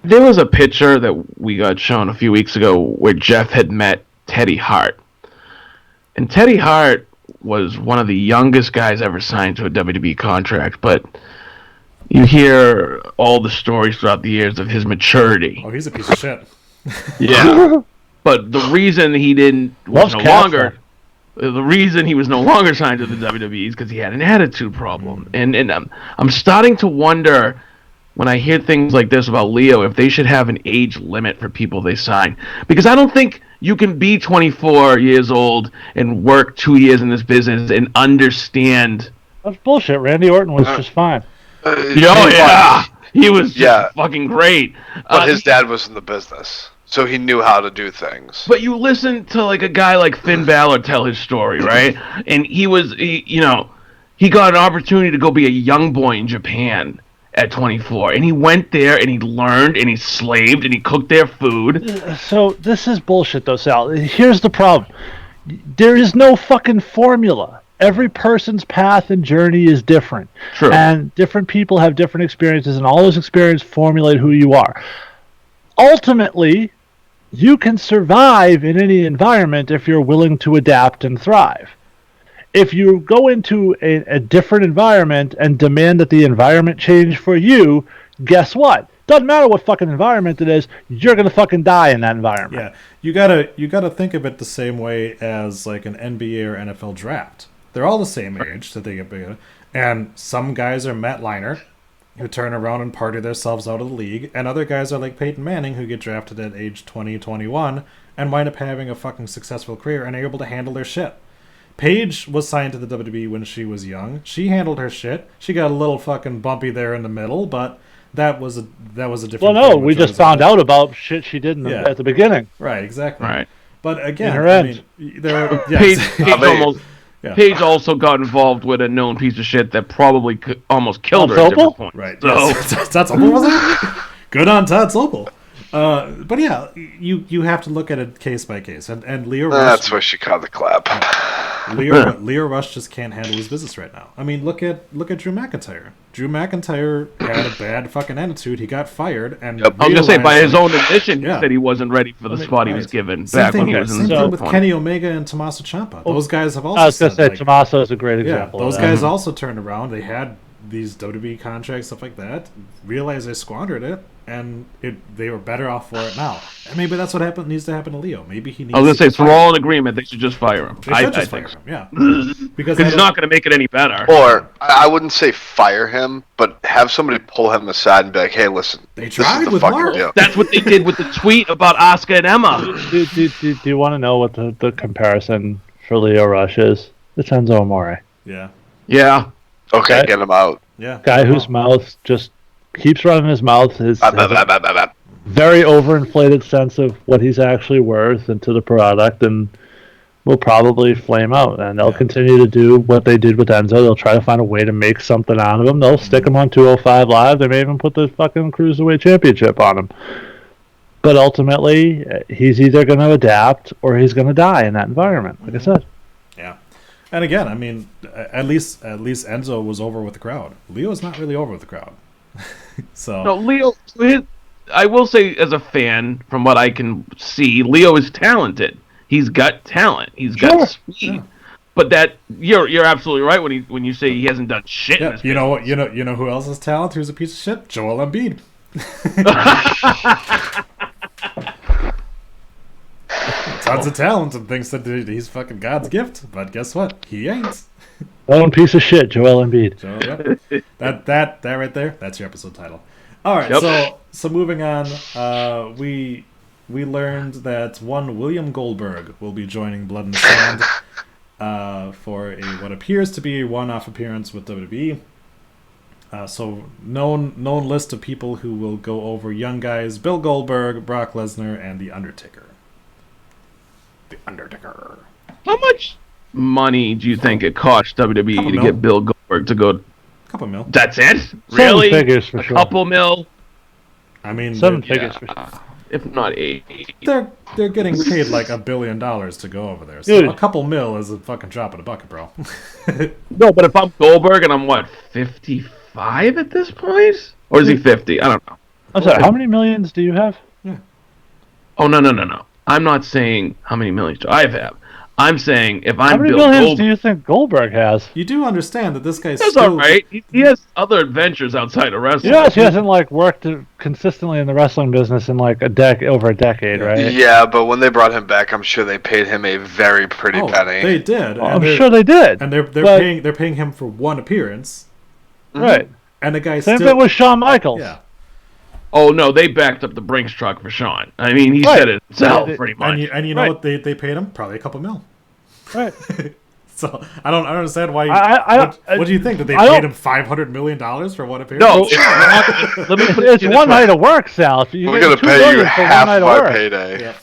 was a picture that we got shown a few weeks ago where Jeff had met Teddy Hart. And Teddy Hart was one of the youngest guys ever signed to a WWE contract, but you hear all the stories throughout the years of his maturity. Oh, he's a piece of shit. Yeah. But the reason he was no longer signed to the WWE is because he had an attitude problem. And I'm starting to wonder when I hear things like this about Lio if they should have an age limit for people they sign. Because I don't think you can be 24 years old and work 2 years in this business and understand. That's bullshit. Randy Orton was just fine. Yeah. He was just fucking great. But his dad was in the business, so he knew how to do things. But you listen to like a guy like Finn Balor tell his story, right? And he got an opportunity to go be a young boy in Japan at 24, and he went there and he learned and he slaved and he cooked their food. So this is bullshit, though, Sal. Here's the problem: there is no fucking formula. Every person's path and journey is different. True. And different people have different experiences, and all those experiences formulate who you are. Ultimately, you can survive in any environment if you're willing to adapt and thrive. If you go into a different environment and demand that the environment change for you, guess what? Doesn't matter what fucking environment it is, you're gonna fucking die in that environment. Yeah, you gotta think of it the same way as like an NBA or NFL draft. They're all the same age, so they get bigger. And some guys are Matt Leinart, who turn around and party themselves out of the league, and other guys are like Peyton Manning, who get drafted at age 20, 21, and wind up having a fucking successful career and are able to handle their shit. Paige was signed to the WWE when she was young. She handled her shit. She got a little fucking bumpy there in the middle, but that was a different. Well, no, we just found out about shit she did at the beginning. Right, exactly. Right. But again, Paige also got involved with a known piece of shit that probably almost killed her at different points. Right. So. Yes. Todd Sopel, was it? Good on Todd Sopel. But yeah, you have to look at it case by case, and Lio Rush. That's where she caught the clap. Lio Rush just can't handle his business right now. I mean, look at Drew McIntyre. Drew McIntyre had a bad fucking attitude. He got fired, and I was gonna say by his own admission, he said he wasn't ready for the spot he was given back when he was in the same thing with Kenny Omega and Tommaso Ciampa. Those guys have also. I was gonna say Tommaso is a great example. Those guys also turned around. They had these WWE contracts, stuff like that. Realized they squandered it, and they were better off for it now. And maybe that's what needs to happen to Lio. Maybe he needs. I was gonna say, for all in agreement, they should just fire him. They should just fire him. Yeah, because he's not going to make it any better. Or I wouldn't say fire him, but have somebody pull him aside and be like, "Hey, listen, they tried with Mark. That's what they did with the tweet about Asuka and Emma." Do you want to know what the comparison for Lio Rush is? It's Enzo Amore. Yeah. Yeah. Okay, get him out. Yeah. Guy whose mouth just keeps running his mouth. His very overinflated sense of what he's actually worth into the product, and will probably flame out. And they'll continue to do what they did with Enzo. They'll try to find a way to make something out of him. They'll stick him on 205 Live. They may even put the fucking Cruiserweight Championship on him. But ultimately, he's either going to adapt or he's going to die in that environment, like I said. Yeah. And again, I mean, at least Enzo was over with the crowd. Leo's not really over with the crowd. So no, Lio. I will say, as a fan, from what I can see, Lio is talented. He's got talent. He's got speed. Yeah. But that you're absolutely right when you say he hasn't done shit. Yeah. In his you know who else has talent? Who's a piece of shit? Joel Embiid. tons of talent and thinks that he's fucking God's gift. But guess what? He ain't. One piece of shit, Joel Embiid. So, yep. that right there, that's your episode title. All right, so moving on, we learned that one William Goldberg will be joining Blood and Sand for what appears to be a one-off appearance with WWE. So known list of people who will go over young guys: Bill Goldberg, Brock Lesnar, and The Undertaker. The Undertaker. How much money do you think it cost WWE to get Bill Goldberg to go? Couple mil. That's it? Really? 7 figures for sure. Couple mil? I mean, 7 figures for sure. If not 8. They're getting paid like $1 billion to go over there. So a couple mil is a fucking drop in a bucket, bro. No, but if I'm Goldberg and I'm 55 at this point? Or is he 50? I don't know. I'm sorry, how many millions do you have? Yeah. Oh, no. I'm not saying how many millions do I have. I'm saying if I'm How many Bill millions Goldberg, do you think Goldberg has? You do understand that this guy's that's still... all right. He has other adventures outside of wrestling. Yes, he hasn't worked consistently in the wrestling business in over a decade, right? Yeah, but when they brought him back, I'm sure they paid him a very pretty penny. They did. Well, I'm sure they did. And they're paying him for one appearance. Right. And the guy Same thing with Shawn Michaels. Yeah. Oh no, they backed up the Brinks truck for Shawn. I mean, he said it himself pretty much. And you know what they paid him? Probably a couple mil. Right. So I don't understand why. What do you think? That they paid him $500 million for one appearance? No, it's one night of work, Sal. We're gonna pay you half my payday. Yeah.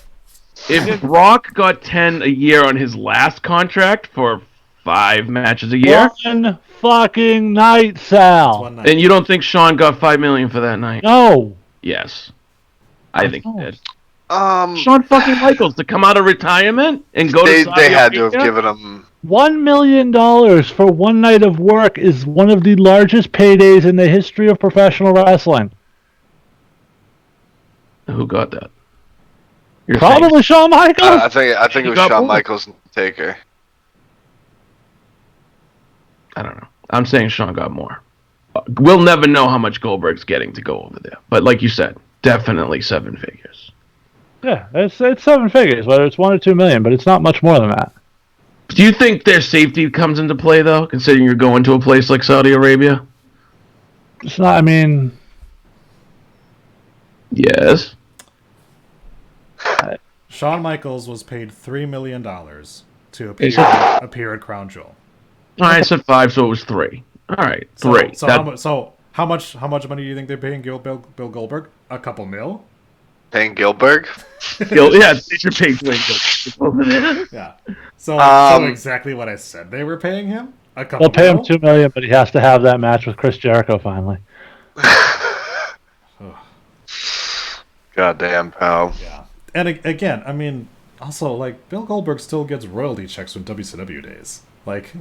If Brock got 10 a year on his last contract for 5 matches a year, one fucking night, Sal. One night. then you don't think Shawn got $5 million for that night? No. Yes, I think he did. Shawn fucking Michaels to come out of retirement and go to Saudi they had to have Arabia? given him $1 million for one night of work is one of the largest paydays in the history of professional wrestling. Who got that? Probably Shawn Michaels. I think it was Shawn Michaels and Taker. I don't know. I'm saying Shawn got more. We'll never know how much Goldberg's getting to go over there. But like you said, definitely 7 figures. Yeah, it's 7 figures, whether it's 1 or 2 million, but it's not much more than that. Do you think their safety comes into play, though, considering you're going to a place like Saudi Arabia? It's not, I mean... Yes. Shawn Michaels was paid $3 million to appear at Crown Jewel. I said 5, so it was 3. All right, 3. So how much money do you think they're paying Bill Goldberg? A couple mil? Paying Gilbert? Yeah, they should pay Goldberg. Yeah. So exactly what I said they were paying him? A couple They'll pay mil? him $2 million, but he has to have that match with Chris Jericho finally. Goddamn, pal. Yeah. And again, I mean, also, like, Bill Goldberg still gets royalty checks from WCW days. Like,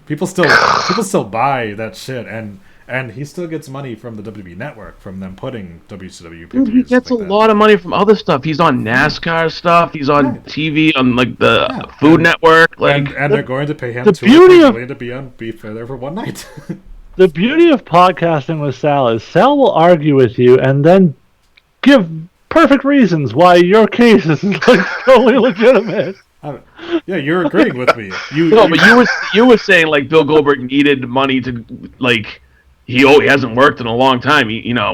people still buy that shit, and he still gets money from the WWE Network from them putting WCW. Dude, he gets a lot of money from other stuff. He's on NASCAR stuff. He's on TV on like the Food Network. Like, and they're going to pay him $2 million to be there for one night. The beauty of podcasting with Sal is Sal will argue with you and then give perfect reasons why your case is like totally legitimate. Yeah, you're agreeing with me. But you were saying like Bill Goldberg needed money to like he hasn't worked in a long time.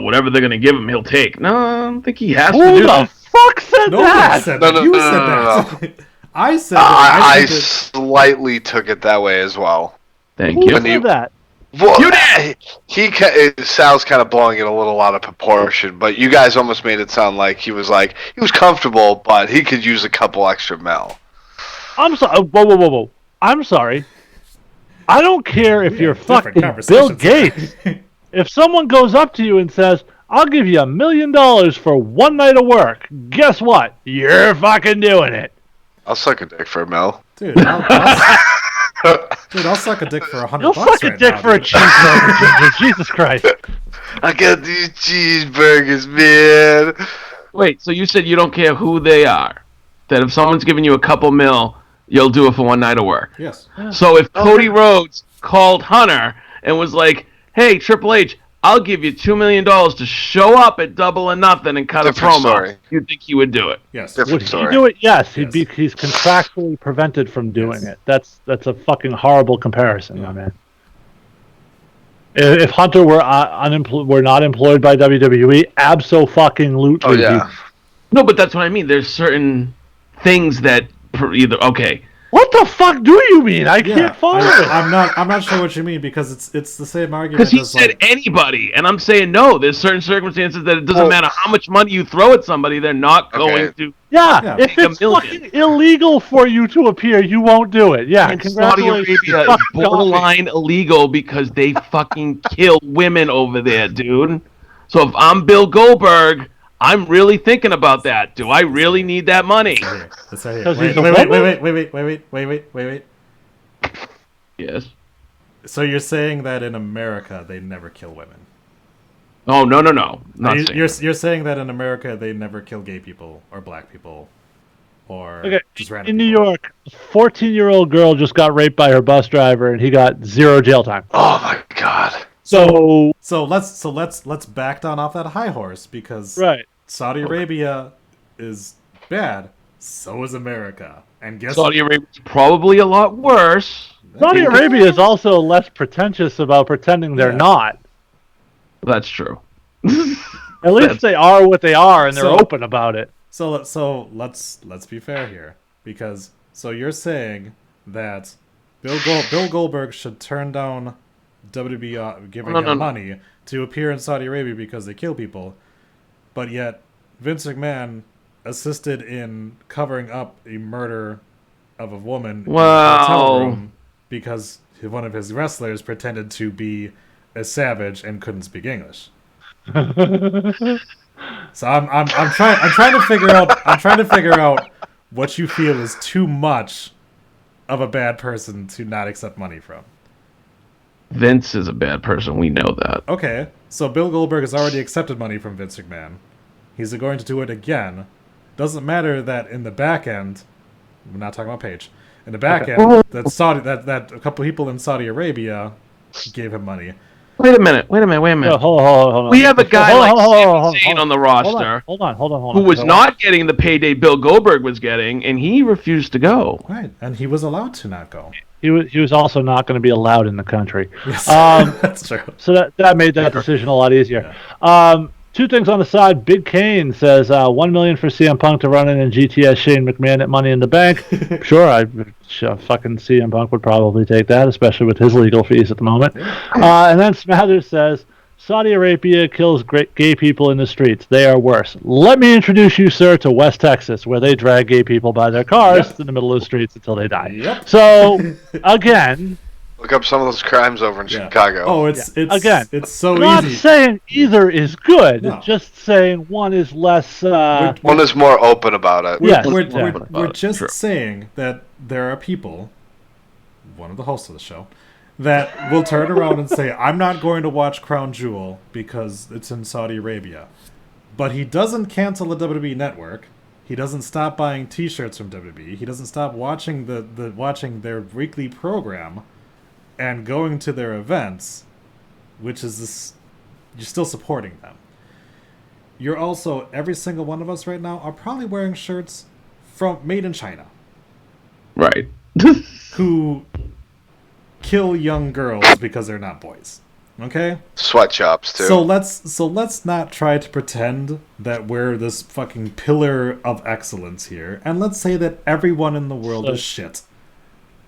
Whatever they're gonna give him, he'll take. No, I don't think he has to do that. Who the fuck said that? Said that. You said that. I said that. I slightly took it that way as well. Thank you. Who said that? Well, you did. Sal's kind of blowing it a little out of proportion, but you guys almost made it sound like he was comfortable, but he could use a couple extra mil. I'm sorry. Whoa. I'm sorry. I don't care if you're fucking Bill Gates. If someone goes up to you and says, I'll give you $1 million for one night of work, guess what? You're fucking doing it. I'll suck a dick for a mil. Dude, I'll suck a dick for $100. You'll suck a dick for a cheeseburger, Ginger. Jesus Christ. I got these cheeseburgers, man. Wait, so you said you don't care who they are? That if someone's giving you a couple mil, you'll do it for one night of work? Yes. So if Cody Rhodes called Hunter and was like, hey, Triple H, I'll give you $2 million to show up at Double or Nothing and cut Different a promo. story. You'd think he would do it. Yes. Different Would story. he do it? Yes. He's contractually prevented from doing it. That's a fucking horrible comparison, my man. If Hunter were not employed by WWE, abso-fucking-lutely. Oh yeah. No, but that's what I mean. There's certain things that either okay. What the fuck do you mean? I can't follow it. I'm not sure what you mean because it's the same argument. Because he said anybody, and I'm saying no. There's certain circumstances that it doesn't matter how much money you throw at somebody, they're not going to. Yeah, if it's fucking illegal for you to appear, you won't do it. Yeah, and Saudi Arabia is borderline illegal because they fucking kill women over there, dude. So if I'm Bill Goldberg, I'm really thinking about that. Do I really need that money? That's right here. Wait. Yes. So you're saying that in America they never kill women? Oh no. You're saying that in America they never kill gay people or black people or just random in people. New York, a 14-year-old girl just got raped by her bus driver and he got 0 jail time. Oh my god. So let's back down off that high horse because Saudi Arabia is bad, so is America. And guess Saudi Arabia is probably a lot worse. Saudi Arabia is also less pretentious about pretending they're not. That's true. At least they are what they are, and they're open about it. So let's be fair here, because you're saying that Bill Goldberg should turn down WWE giving him money to appear in Saudi Arabia because they kill people, but yet Vince McMahon assisted in covering up a murder of a woman in a hotel room because one of his wrestlers pretended to be a savage and couldn't speak English. So I'm trying to figure out what you feel is too much of a bad person to not accept money from. Vince is a bad person. We know that. Okay, so Bill Goldberg has already accepted money from Vince McMahon. He's going to do it again. Doesn't matter that in the back end, we're not talking about Paige. In the back end, that a couple people in Saudi Arabia gave him money. Wait a minute. Hold on. We have a guy like Sami Zayn on the roster. Hold on. Who was not getting the payday Bill Goldberg was getting, and he refused to go. Right, and he was allowed to not go. He was also not going to be allowed in the country. Yes, that's true. So that made that decision a lot easier. Yeah. 2 things on the side. Big Kane says $1 million for CM Punk to run in and GTS Shane McMahon at Money in the Bank. Sure, fucking CM Punk would probably take that, especially with his legal fees at the moment. And then Smathers says Saudi Arabia kills gay people in the streets. They are worse. Let me introduce you, sir, to West Texas, where they drag gay people by their cars in the middle of the streets until they die. Yep. So again. Look up some of those crimes over in Chicago. Oh, it's so not easy. Not saying either is good. No. Just saying one is less. One is more open about it. We're just saying that there are people, one of the hosts of the show, that will turn around and say, "I'm not going to watch Crown Jewel because it's in Saudi Arabia," but he doesn't cancel the WWE network. He doesn't stop buying T-shirts from WWE. He doesn't stop watching watching their weekly program. And going to their events, which is this, you're still supporting them. You're also, every single one of us right now are probably wearing shirts made in China. Right. Who kill young girls because they're not boys. Okay? Sweatshops too. So let's not try to pretend that we're this fucking pillar of excellence here, and let's say that everyone in the world is shit.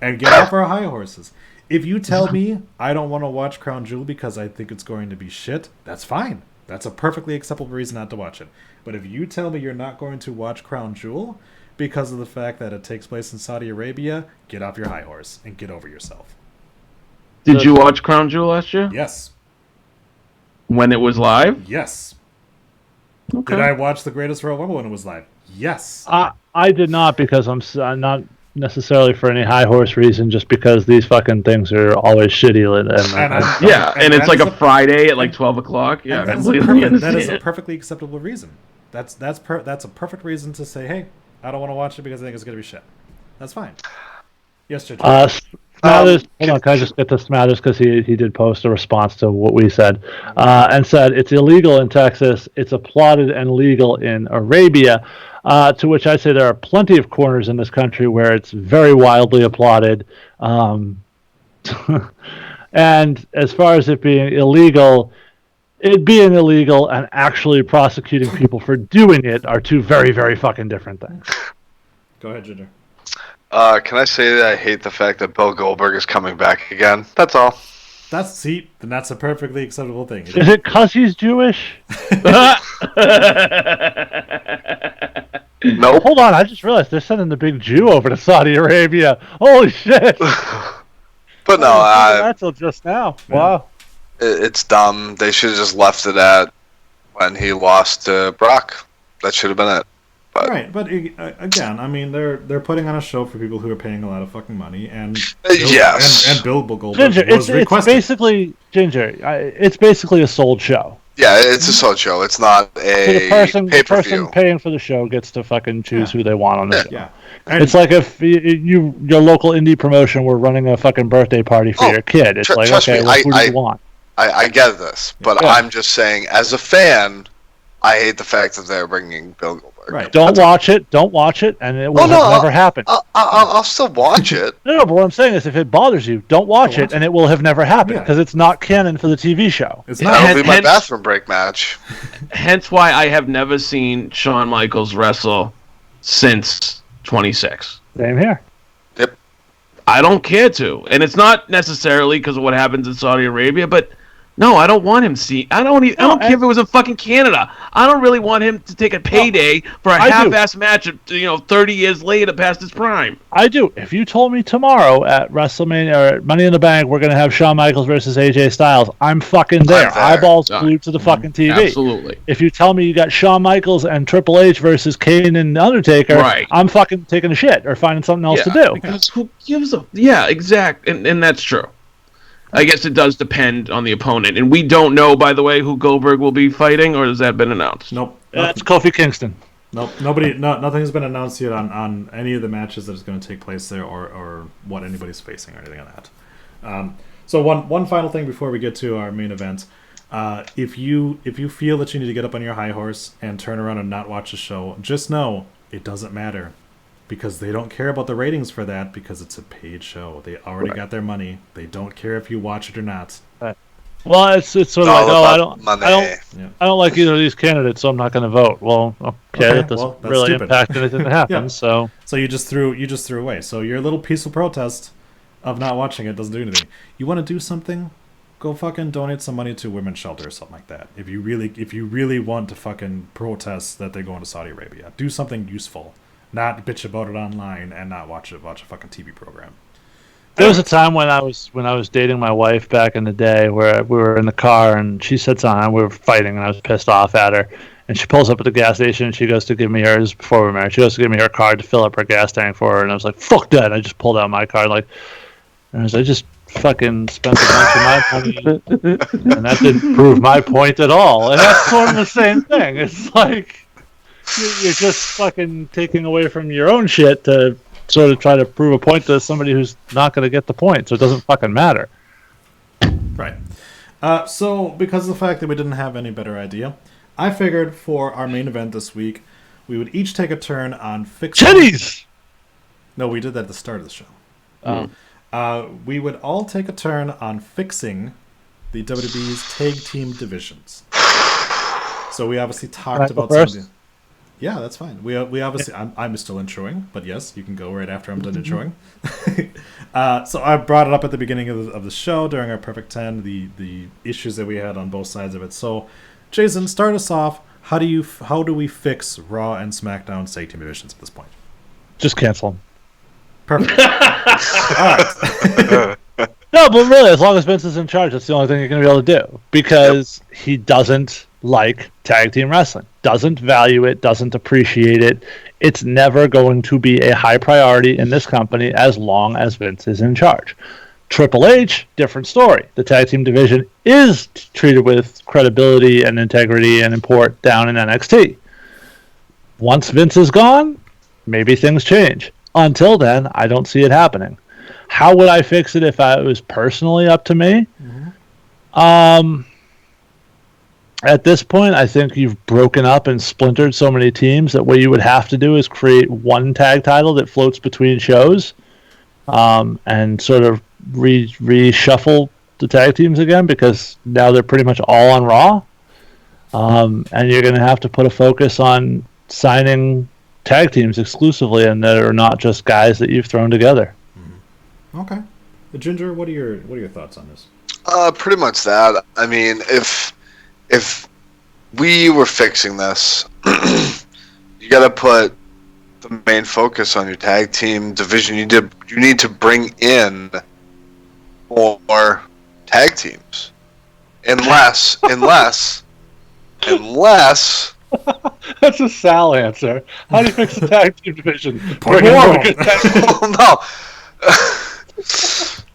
And get off our high horses. If you tell me I don't want to watch Crown Jewel because I think it's going to be shit, that's fine. That's a perfectly acceptable reason not to watch it. But if you tell me you're not going to watch Crown Jewel because of the fact that it takes place in Saudi Arabia, get off your high horse and get over yourself. Did you watch Crown Jewel last year? Yes. When it was live? Yes. Okay. Did I watch The Greatest Royal Rumble when it was live? Yes. I did not because I'm not necessarily for any high horse reason, just because these fucking things are always shitty. And it's like a Friday at like 12 o'clock. Yeah, that is a perfectly acceptable reason. That's a perfect reason to say, hey, I don't want to watch it because I think it's going to be shit. That's fine. Yes, Judge. Smathers, hold on, can I just get to Smathers because he did post a response to what we said and said it's illegal in Texas, it's applauded and legal in Arabia. To which I say there are plenty of corners in this country where it's very wildly applauded. And as far as it being illegal, it being illegal and actually prosecuting people for doing it are two very, very fucking different things. Go ahead, Ginger. Can I say that I hate the fact that Bill Goldberg is coming back again? That's all. Then that's a perfectly acceptable thing. Is it because he's Jewish? Nope. Hold on, I just realized they're sending the big Jew over to Saudi Arabia. Holy shit! But no, not till just now. Wow. It's dumb. They should have just left it at when he lost to Brock. That should have been it. Right, but again, I mean, they're putting on a show for people who are paying a lot of fucking money, and yes, and Bill Goldberg Ginger, was requested. It's basically a sold show. Yeah, it's a sold show. It's not a so the person paying for the show gets to fucking choose who they want on the show. Yeah, it's like if your local indie promotion were running a fucking birthday party for your kid. It's like, okay, who do you want? I get this, but I'm just saying, as a fan, I hate the fact that they're bringing Bill Goldberg. Right. Don't watch it, and it will never happen. I'll still watch it. No, but what I'm saying is if it bothers you, don't watch it, and it will have never happened, because it's not canon for the TV show. It's not. That'll be my bathroom break match. Hence why I have never seen Shawn Michaels wrestle since 26. Same here. Yep. I don't care to. And it's not necessarily because of what happens in Saudi Arabia, but no, I don't want him I don't care if it was in fucking Canada. I don't really want him to take a payday for a half-ass match 30 years later past his prime. I do. If you told me tomorrow at WrestleMania or at Money in the Bank we're going to have Shawn Michaels versus AJ Styles, I'm fucking there. Eyeballs glued to the fucking TV. Absolutely. If you tell me you got Shawn Michaels and Triple H versus Kane and Undertaker, I'm fucking taking a shit or finding something else to do. Because who gives a... Yeah, exact. And that's true. I guess it does depend on the opponent. And we don't know, by the way, who Goldberg will be fighting, or has that been announced? Nope. That's Kofi Kingston. Nope. Nothing's been announced yet on any of the matches that is going to take place there or what anybody's facing or anything like that. So one final thing before we get to our main event. If you feel that you need to get up on your high horse and turn around and not watch the show, just know it doesn't matter. Because they don't care about the ratings for that because it's a paid show. They already got their money. They don't care if you watch it or not. Right. Well, it's sort of I don't like either of these candidates, so I'm not going to vote. Well, okay, that doesn't really impact anything that happens. Yeah. So you just threw away. So your little peaceful protest of not watching it doesn't do anything. You want to do something? Go fucking donate some money to women's shelter or something like that. If you really want to fucking protest that they're going to Saudi Arabia, do something useful. Not bitch about it online and not watch a fucking TV program. There was a time when I was dating my wife back in the day where we were in the car and she said something, we were fighting and I was pissed off at her. And she pulls up at the gas station and she goes to give me hers before we were married. She goes to give me her card to fill up her gas tank for her. And I was like, fuck that. I just pulled out my card and I just fucking spent a bunch of my money and that didn't prove my point at all. And that's sort of the same thing. It's like you're just fucking taking away from your own shit to sort of try to prove a point to somebody who's not going to get the point, so it doesn't fucking matter. Right. So, because of the fact that we didn't have any better idea, I figured for our main event this week, we would each take a turn on fixing... Titties! No, we did that at the start of the show. We would all take a turn on fixing the WWE's tag team divisions. So we obviously talked about something... Yeah, that's fine. We obviously I'm still introing, but yes, you can go right after I'm done introing. So I brought it up at the beginning of the show during our Perfect 10, the issues that we had on both sides of it. So, Jason, start us off. How do we fix Raw and SmackDown tag team divisions at this point? Just cancel them. Perfect. All right. No, but really, as long as Vince is in charge, that's the only thing you're going to be able to do. Because he doesn't like tag team wrestling, doesn't value it, doesn't appreciate it. It's never going to be a high priority in this company as long as Vince is in charge. Triple H, different story. The tag team division is treated with credibility and integrity and import down in NXT. Once Vince is gone, maybe things change. Until then, I don't see it happening. How would I fix it if it was personally up to me? At this point, I think you've broken up and splintered so many teams that what you would have to do is create one tag title that floats between shows, and sort of reshuffle the tag teams again, because now they're pretty much all on Raw. And you're going to have to put a focus on signing tag teams exclusively, and that are not just guys that you've thrown together. Okay, Ginger, what are your thoughts on this? Pretty much that. I mean, if we were fixing this, you got to put the main focus on your tag team division. You need to bring in more tag teams, unless. That's a Sal answer. How do you fix the tag team division? No.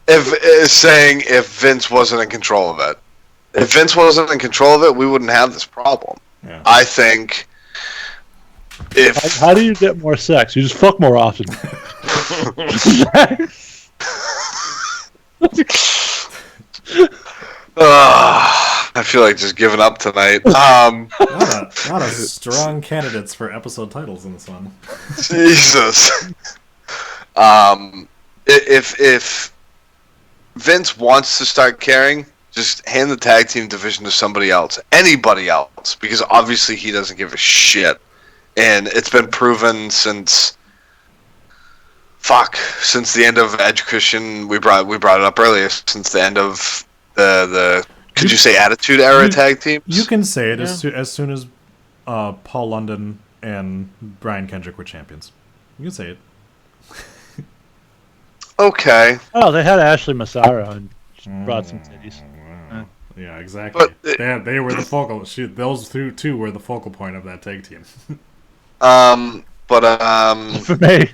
If Vince wasn't in control of it. If Vince wasn't in control of it, we wouldn't have this problem. Yeah. I think How do you get more sex? You just fuck more often. I feel like just giving up tonight. Not a strong candidates for episode titles in this one. Jesus. If Vince wants to start caring, just hand the tag team division to somebody else, anybody else, because obviously he doesn't give a shit, and it's been proven since the end of Edge Christian. We brought it up earlier. Since the end of the could you say Attitude Era tag teams? You can say it as soon as Paul London and Brian Kendrick were champions. You can say it. Okay. Oh, they had Ashley Massaro and brought some titties. Wow. Yeah, exactly. But they were the focal. Those two were the focal point of that tag team. For me,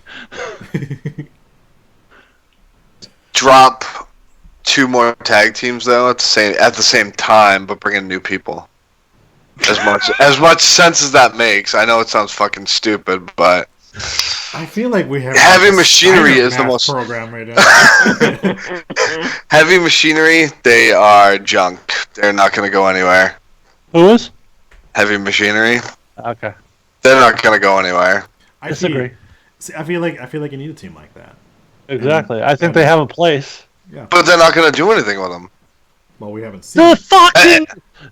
drop 2 more tag teams though at the same time, but bring in new people. As much sense as that makes, I know it sounds fucking stupid, but I feel like we have Heavy Machinery is the most program right now. Heavy Machinery, they are junk. They're not going to go anywhere. Who is? Heavy Machinery. Okay. They're not going to go anywhere. I disagree. I feel like you need a team like that. Exactly. I think they have a place. Yeah. But they're not going to do anything with them. Well, we haven't seen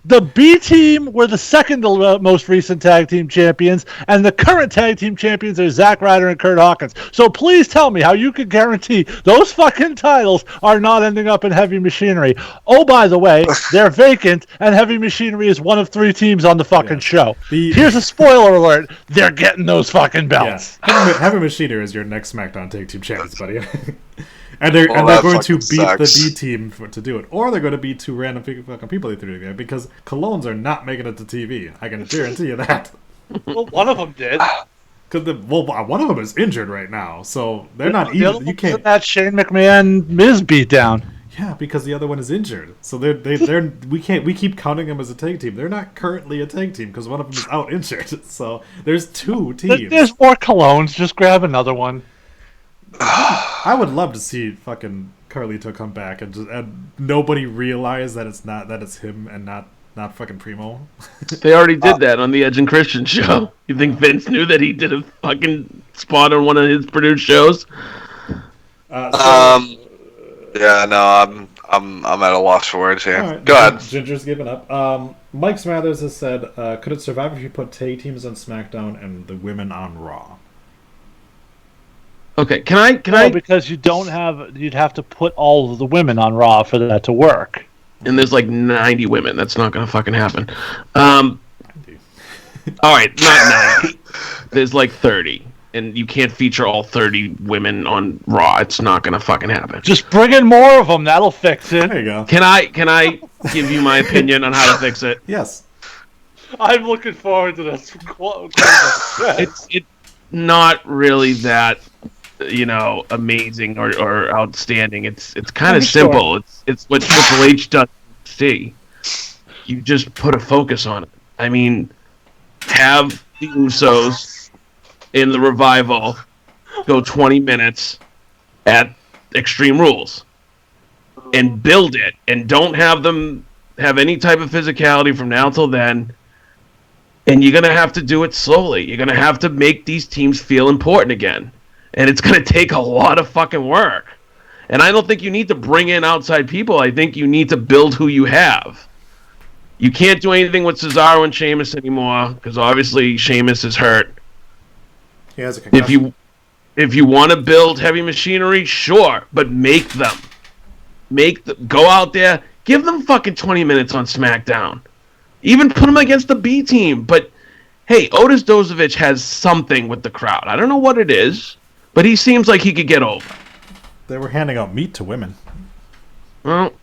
The B team were the second most recent tag team champions, and the current tag team champions are Zack Ryder and Kurt Hawkins. So please tell me how you can guarantee those fucking titles are not ending up in Heavy Machinery. Oh, by the way, they're vacant, and Heavy Machinery is one of 3 teams on the fucking show. Here's a spoiler alert: they're getting those fucking belts. Yeah. Heavy Machinery is your next SmackDown tag team champions, buddy. And they're going to beat the B team to do it, or they're going to beat 2 random fucking people they threw together, because Colognes are not making it to TV. I can guarantee you that. Well, one of them did. One of them is injured right now, so they're not even. You can't. That Shane McMahon Miz beat down. Yeah, because the other one is injured, so they're we keep counting them as a tag team. They're not currently a tag team because one of them is out injured. So there's 2 teams. There's more Colognes. Just grab another one. I would love to see fucking Carlito come back and nobody realize that it's him and not fucking Primo. They already did that on the Edge and Christian show. You think Vince knew that he did a fucking spot on one of his produced shows? Yeah, no, I'm at a loss for words here. Right. Go ahead. Ginger's giving up. Mike Smathers has said, could it survive if you put tag teams on SmackDown and the women on Raw? Okay, can I? Because you'd have to put all of the women on Raw for that to work. And there's like 90 women. That's not gonna fucking happen. All right, not 90. There's like 30, and you can't feature all 30 women on Raw. It's not gonna fucking happen. Just bring in more of them. That'll fix it. There you go. Can I give you my opinion on how to fix it? Yes. I'm looking forward to this. It's not really that, amazing or outstanding. It's kind of simple. It's what Triple H does. See, you just put a focus on it. I mean, have the Usos in the Revival go 20 minutes at Extreme Rules and build it, and don't have them have any type of physicality from now till then. And you're going to have to do it slowly. You're going to have to make these teams feel important again. And it's going to take a lot of fucking work. And I don't think you need to bring in outside people. I think you need to build who you have. You can't do anything with Cesaro and Sheamus anymore, because obviously Sheamus is hurt. He has a concussion. If you want to build heavy machinery, sure, but make them. Go out there, give them fucking 20 minutes on SmackDown. Even put them against the B team. But, hey, Otis Dozovic has something with the crowd. I don't know what it is, but he seems like he could get over. They were handing out meat to women. Well,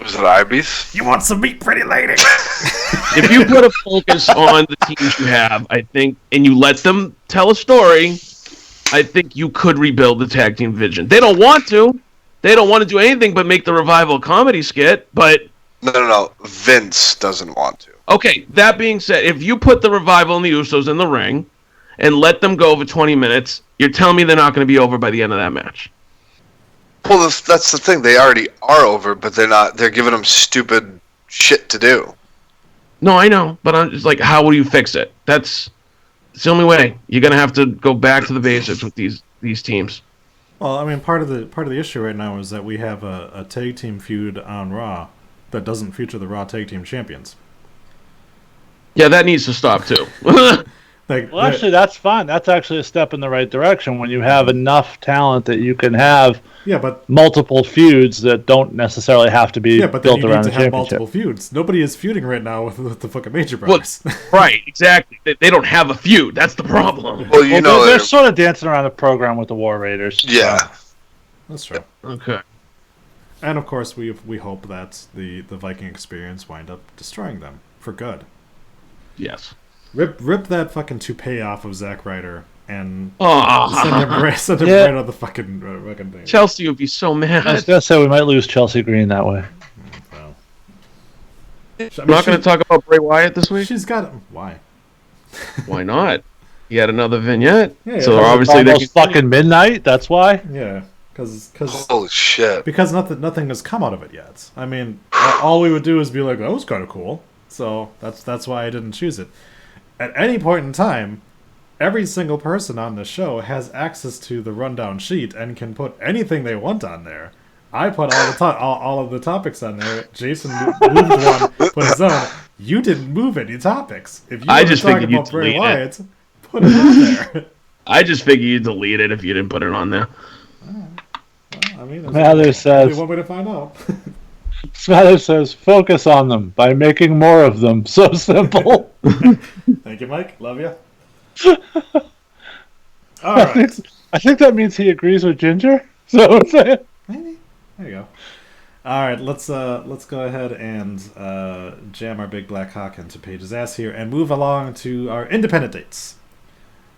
was it Ibis? You want some meat, pretty lady? If you put a focus on the teams you have, I think, and you let them tell a story, I think you could rebuild the tag team division. They don't want to. They don't want to do anything but make the Revival comedy skit, but... No. Vince doesn't want to. Okay, that being said, if you put the Revival and the Usos in the ring and let them go for 20 minutes, you're telling me they're not going to be over by the end of that match. Well, that's the thing. They already are over, but they're not. They're giving them stupid shit to do. No, I know, but I'm just like, how will you fix it? It's the only way. You're going to have to go back to the basics with these teams. Well, I mean, part of the issue right now is that we have a tag team feud on Raw that doesn't feature the Raw tag team champions. Yeah, that needs to stop too. Well, actually, that's fine. That's actually a step in the right direction when you have enough talent that you can have multiple feuds that don't necessarily have to be built around the championship. Yeah, but then you need to have multiple feuds. Nobody is feuding right now with the fucking Major Brothers. Well, right, exactly. They don't have a feud. That's the problem. Well, they're sort of dancing around the program with the War Raiders. Yeah. So. That's true. Okay. And, of course, we hope that the Viking experience wind up destroying them for good. Yes. Rip that fucking toupee off of Zack Ryder and send him right on the fucking thing. Chelsea would be so mad. I was going to say we might lose Chelsea Green that way. Well. I'm not going to talk about Bray Wyatt this week? She's got... Why? Why not? He had another vignette. Yeah, so obviously they fucking midnight, that's why? Yeah. Cause holy shit. Because nothing has come out of it yet. I mean, all we would do is be like, that was kind of cool. So that's why I didn't choose it. At any point in time, every single person on the show has access to the rundown sheet and can put anything they want on there. I put all of the topics on there. Jason moved one, put his own. You didn't move any topics. If you were talking about Bray Wyatt, put it on there. I just figured you'd delete it if you didn't put it on there. Well, I mean, there's only one way to find out. Smather says, focus on them by making more of them. So simple. Thank you, Mike. Love you. All right. I think that means he agrees with Ginger. So maybe. There you go. All right, let's go ahead and jam our big black cock into Paige's ass here and move along to our independent dates.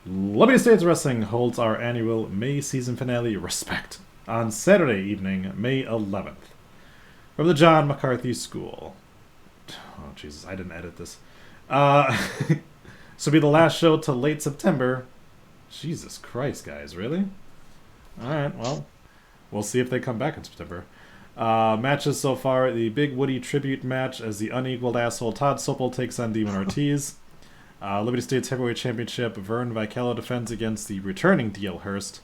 Liberty States Wrestling holds our annual May season finale, Respect, on Saturday evening, May 11th. From the John McCarthy School. Oh, Jesus, I didn't edit this. So be the last show till late September. Jesus Christ, guys, really? Alright, well, we'll see if they come back in September. Matches so far, the Big Woody tribute match as the unequaled asshole Todd Sopel takes on Demon Ortiz. Liberty States Heavyweight Championship, Vern Vichello defends against the returning D.L. Hurst.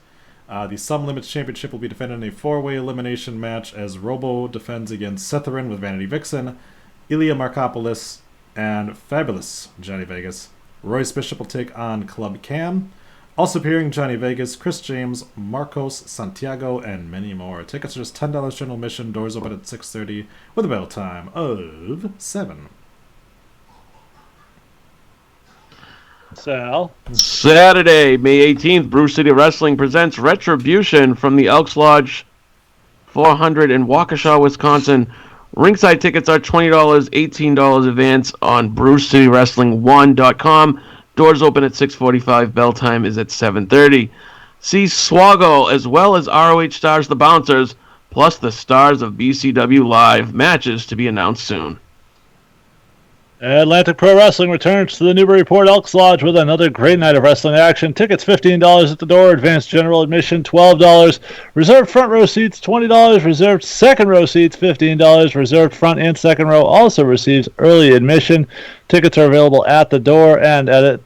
The Some Limits Championship will be defended in a 4-way elimination match as Robo defends against Setherin with Vanity Vixen, Ilya Markopoulos, and Fabulous Johnny Vegas. Royce Bishop will take on Club Cam. Also appearing Johnny Vegas, Chris James, Marcos Santiago, and many more. Tickets are just $10 general admission. Doors open at 6:30 with a bell time of 7. Sal. Saturday, May 18th, Bruce City Wrestling presents Retribution from the Elks Lodge 400 in Waukesha, Wisconsin. Ringside tickets are $20, $18 advance on BruceCityWrestling1.com. Doors open at 6:45. Bell time is at 7:30. See Swoggle as well as ROH Stars The Bouncers, plus the stars of BCW Live matches to be announced soon. Atlantic Pro Wrestling returns to the Newburyport Elks Lodge with another great night of wrestling action. Tickets $15 at the door, advanced general admission $12, reserved front row seats $20, reserved second row seats $15, reserved front and second row also receives early admission. Tickets are available at the door and at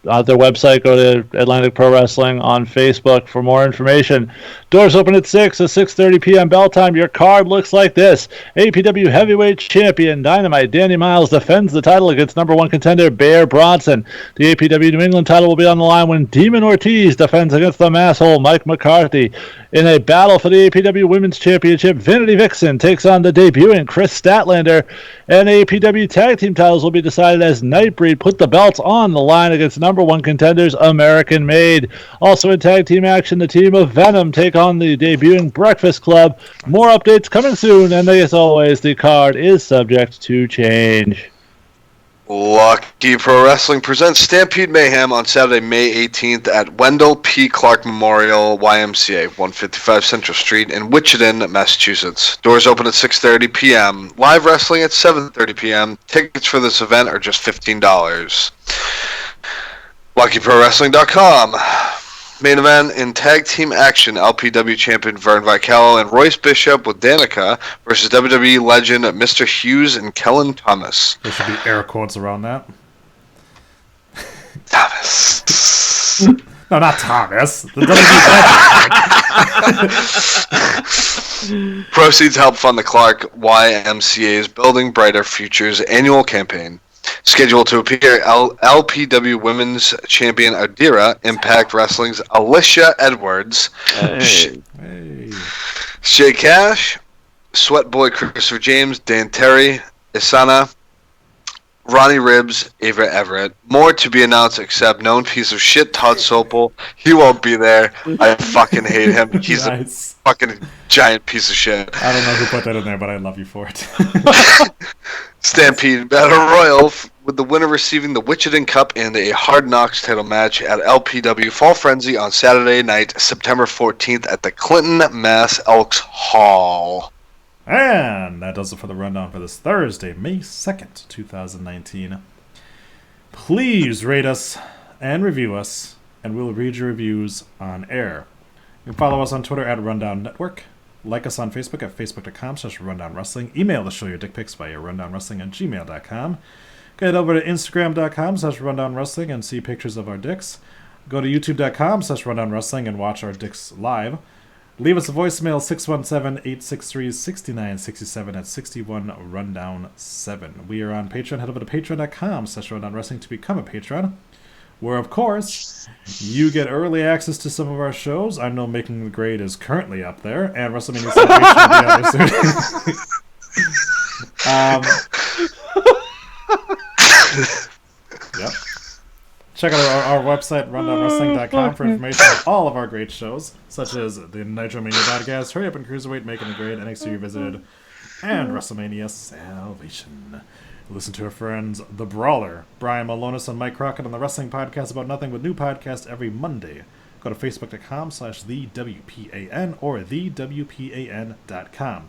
their website. Go to Atlantic Pro Wrestling on Facebook for more information. Doors open at 6 at 6:30 p.m. bell time. Your card looks like this. APW Heavyweight Champion Dynamite Danny Miles defends the title against number one contender Bear Bronson. The APW New England title will be on the line when Demon Ortiz defends against the masshole Mike McCarthy. In a battle for the APW Women's Championship, Vanity Vixen takes on the debuting Chris Statlander. And APW Tag Team titles will be decided as Nightbreed put the belts on the line against number one contenders American Made. Also in tag team action, the team of Venom take on the debuting Breakfast Club. More updates coming soon, and as always, the card is subject to change. Lucky Pro Wrestling presents Stampede Mayhem on Saturday, May 18th at Wendell P. Clark Memorial YMCA, 155 Central Street in Wichita, Massachusetts. Doors open at 6:30 p.m. Live wrestling at 7:30 p.m. Tickets for this event are just $15. LuckyProWrestling.com. Main event in tag team action, LPW champion Vern Vicalo and Royce Bishop with Danica versus WWE legend Mr. Hughes and Kellen Thomas. There should be air quotes around that. Thomas. No, not Thomas. The WWE Proceeds help fund the Clark YMCA's Building Brighter Futures annual campaign. Scheduled to appear LPW Women's Champion Adira, Impact Wrestling's Alicia Edwards, Shay Cash, Sweat Boy Christopher James, Dan Terry, Isana, Ronnie Ribbs, Ava Everett. More to be announced except known piece of shit Todd Sopel. He won't be there. I fucking hate him. He's a fucking giant piece of shit. I don't know who put that in there, but I love you for it. Stampede Battle Royal with the winner receiving the Wichita Cup and a Hard Knocks title match at LPW Fall Frenzy on Saturday night, September 14th at the Clinton, Mass. Elks Hall. And that does it for the rundown for this Thursday, May 2nd, 2019. Please rate us and review us, and we'll read your reviews on air. You can follow us on Twitter at Rundown Network. Like us on Facebook at facebook.com/rundownwrestling. Email the show your dick pics via rundownwrestling@gmail.com. Get over to instagram.com/rundownwrestling and see pictures of our dicks. Go to youtube.com/rundownwrestling and watch our dicks live. Leave us a voicemail, 617-863-6967 at 61rundown7. We are on Patreon. Head over to patreon.com/rundownwrestling to become a patron, where, of course, you get early access to some of our shows. I know Making the Grade is currently up there, and WrestleMania Celebration will be out there soon. Yep. Check out our website, rundownwrestling.com, for information on all of our great shows, such as the Nitro Mania Podcast, Hurry Up and Cruiserweight, Making the Grade, NXT Revisited, and WrestleMania Salvation. Listen to our friends, The Brawler, Brian Malonis and Mike Crockett on the Wrestling Podcast About Nothing with new podcast every Monday. Go to facebook.com/thewpan or thewpan.com.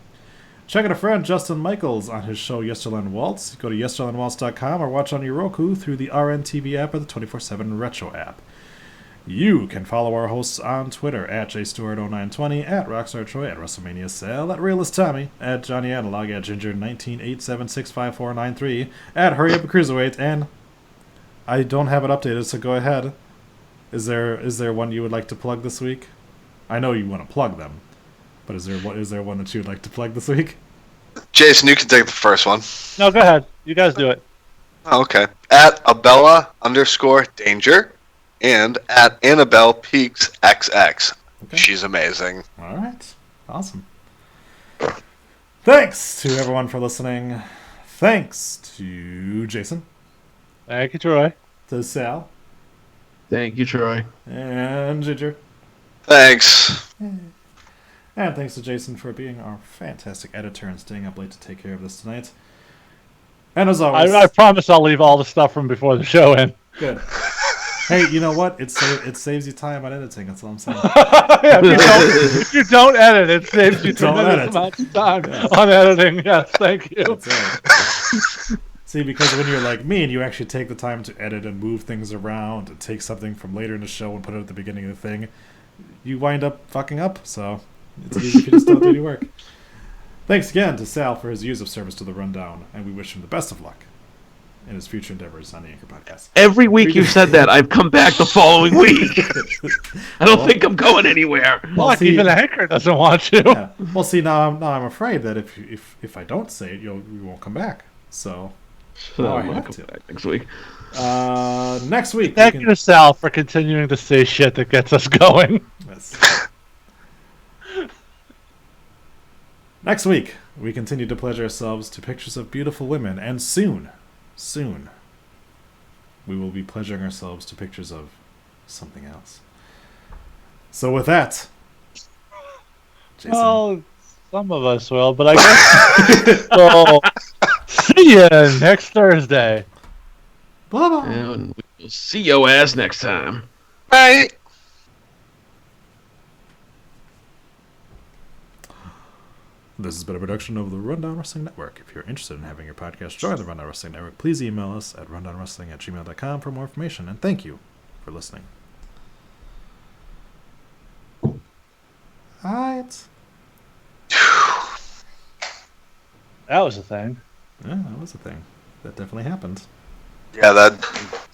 Check out a friend, Justin Michaels, on his show Yesterland Waltz. Go to yesterlandwaltz.com or watch on your Roku through the RNTV app or the 24/7 Retro app. You can follow our hosts on Twitter at JStewart0920, at Rockstar Troy, at WrestleMania Sale, at Realist Tommy, at Johnny Analog, at Ginger198765493, at Hurry Up and Cruiserweight, and I don't have it updated, so go ahead. Is there one you would like to plug this week? I know you want to plug them, but is there one that you would like to plug this week? Jason, you can take the first one. No, go ahead. You guys do it. Oh, okay. At Abella_Danger and at Annabelle Peaks XX. Okay. She's amazing. All right. Awesome. Thanks to everyone for listening. Thanks to Jason. Thank you, Troy. To Sal. Thank you, Troy. And Ginger. Thanks. And thanks to Jason for being our fantastic editor and staying up late to take care of this tonight. And as always... I promise I'll leave all the stuff from before the show in. Good. Hey, you know what? It saves you time on editing. That's all I'm saying. Yeah, if you don't edit, it saves you tremendous amounts of time on editing. Yes, thank you. That's right. See, because when you're like me and you actually take the time to edit and move things around and take something from later in the show and put it at the beginning of the thing, you wind up fucking up. So it's easy if you just don't do any work. Thanks again to Sal for his years of service to the Rundown, and we wish him the best of luck in his future endeavors on the Anchor Podcast. Every week you've said that, I've come back the following week. I don't think I'm going anywhere. Well, even Anchor doesn't want to. Yeah. Well, see, now I'm afraid that if I don't say it, you won't come back. So now I have to. Back next week. Next week. Thank you to Sal for continuing to say shit that gets us going. Yes. Next week, we continue to pledge ourselves to pictures of beautiful women, and soon, we will be pledging ourselves to pictures of something else. So with that, Jason. Well, some of us will, but I guess we'll see you next Thursday. Bye-bye. And we'll see your ass next time. Bye. This has been a production of the Rundown Wrestling Network. If you're interested in having your podcast join the Rundown Wrestling Network, please email us at rundownwrestling@gmail.com for more information. And thank you for listening. Alright. That was a thing. Yeah, that was a thing. That definitely happened. Yeah,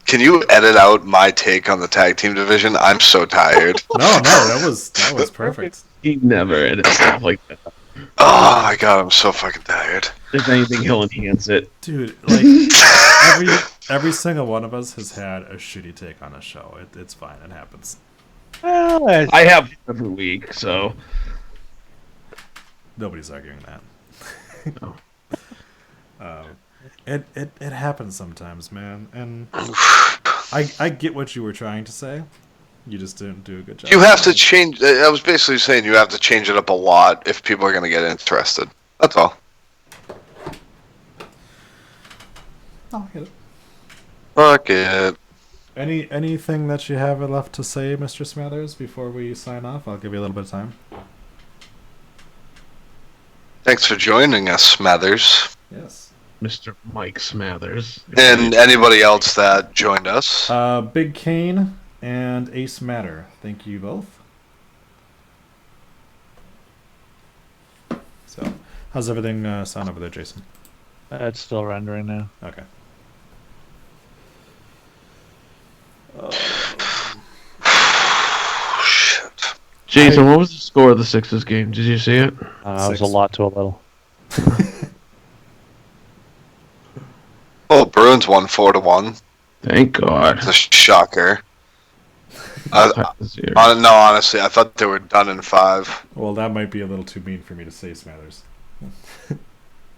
can you edit out my take on the tag team division? I'm so tired. No, that was perfect. He never edits stuff like that. Oh my god, I'm so fucking tired. If anything, he'll enhance it. Dude, like every single one of us has had a shitty take on a show. It's fine, it happens. Well, I have every week, so Nobody's arguing that. No. It happens sometimes, man, and I get what you were trying to say. You just didn't do a good job. You have to change. I was basically saying you have to change it up a lot if people are going to get interested. That's all. Oh, I get it. Fuck it. Anything that you have left to say, Mr. Smathers, before we sign off? I'll give you a little bit of time. Thanks for joining us, Smathers. Yes. Mr. Mike Smathers. And anybody else that joined us. Big Kane and Ace Matter. Thank you both. So, how's everything sound over there, Jason? it's still rendering now. Okay. Shit. Jason, what was the score of the Sixers game? Did you see it? It was a lot to a little. Oh, Bruins won 4-1. Thank God. It's a shocker. No, honestly, I thought they were done in 5. Well, that might be a little too mean for me to say, Smathers.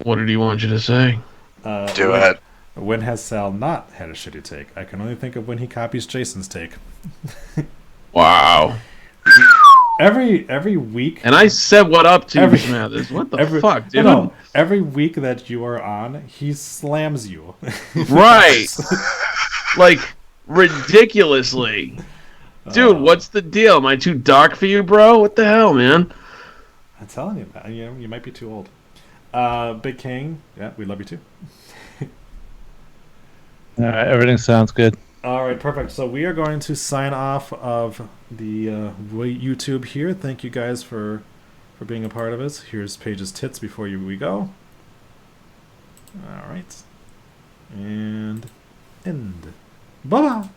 What did he want you to say? Do it. When has Sal not had a shitty take? I can only think of when he copies Jason's take. Wow. Every week. And I said what up to you, Smathers. What the fuck, dude? No, every week that you are on, he slams you. Right. Like, ridiculously. Dude, what's the deal? Am I too dark for you, bro? What the hell, man? I'm telling you, man, you might be too old. Big King, yeah, we love you too. All right, everything sounds good. All right, perfect. So we are going to sign off of the YouTube here. Thank you guys for being a part of it. Here's Paige's tits before we go. All right. And end. Bye-bye.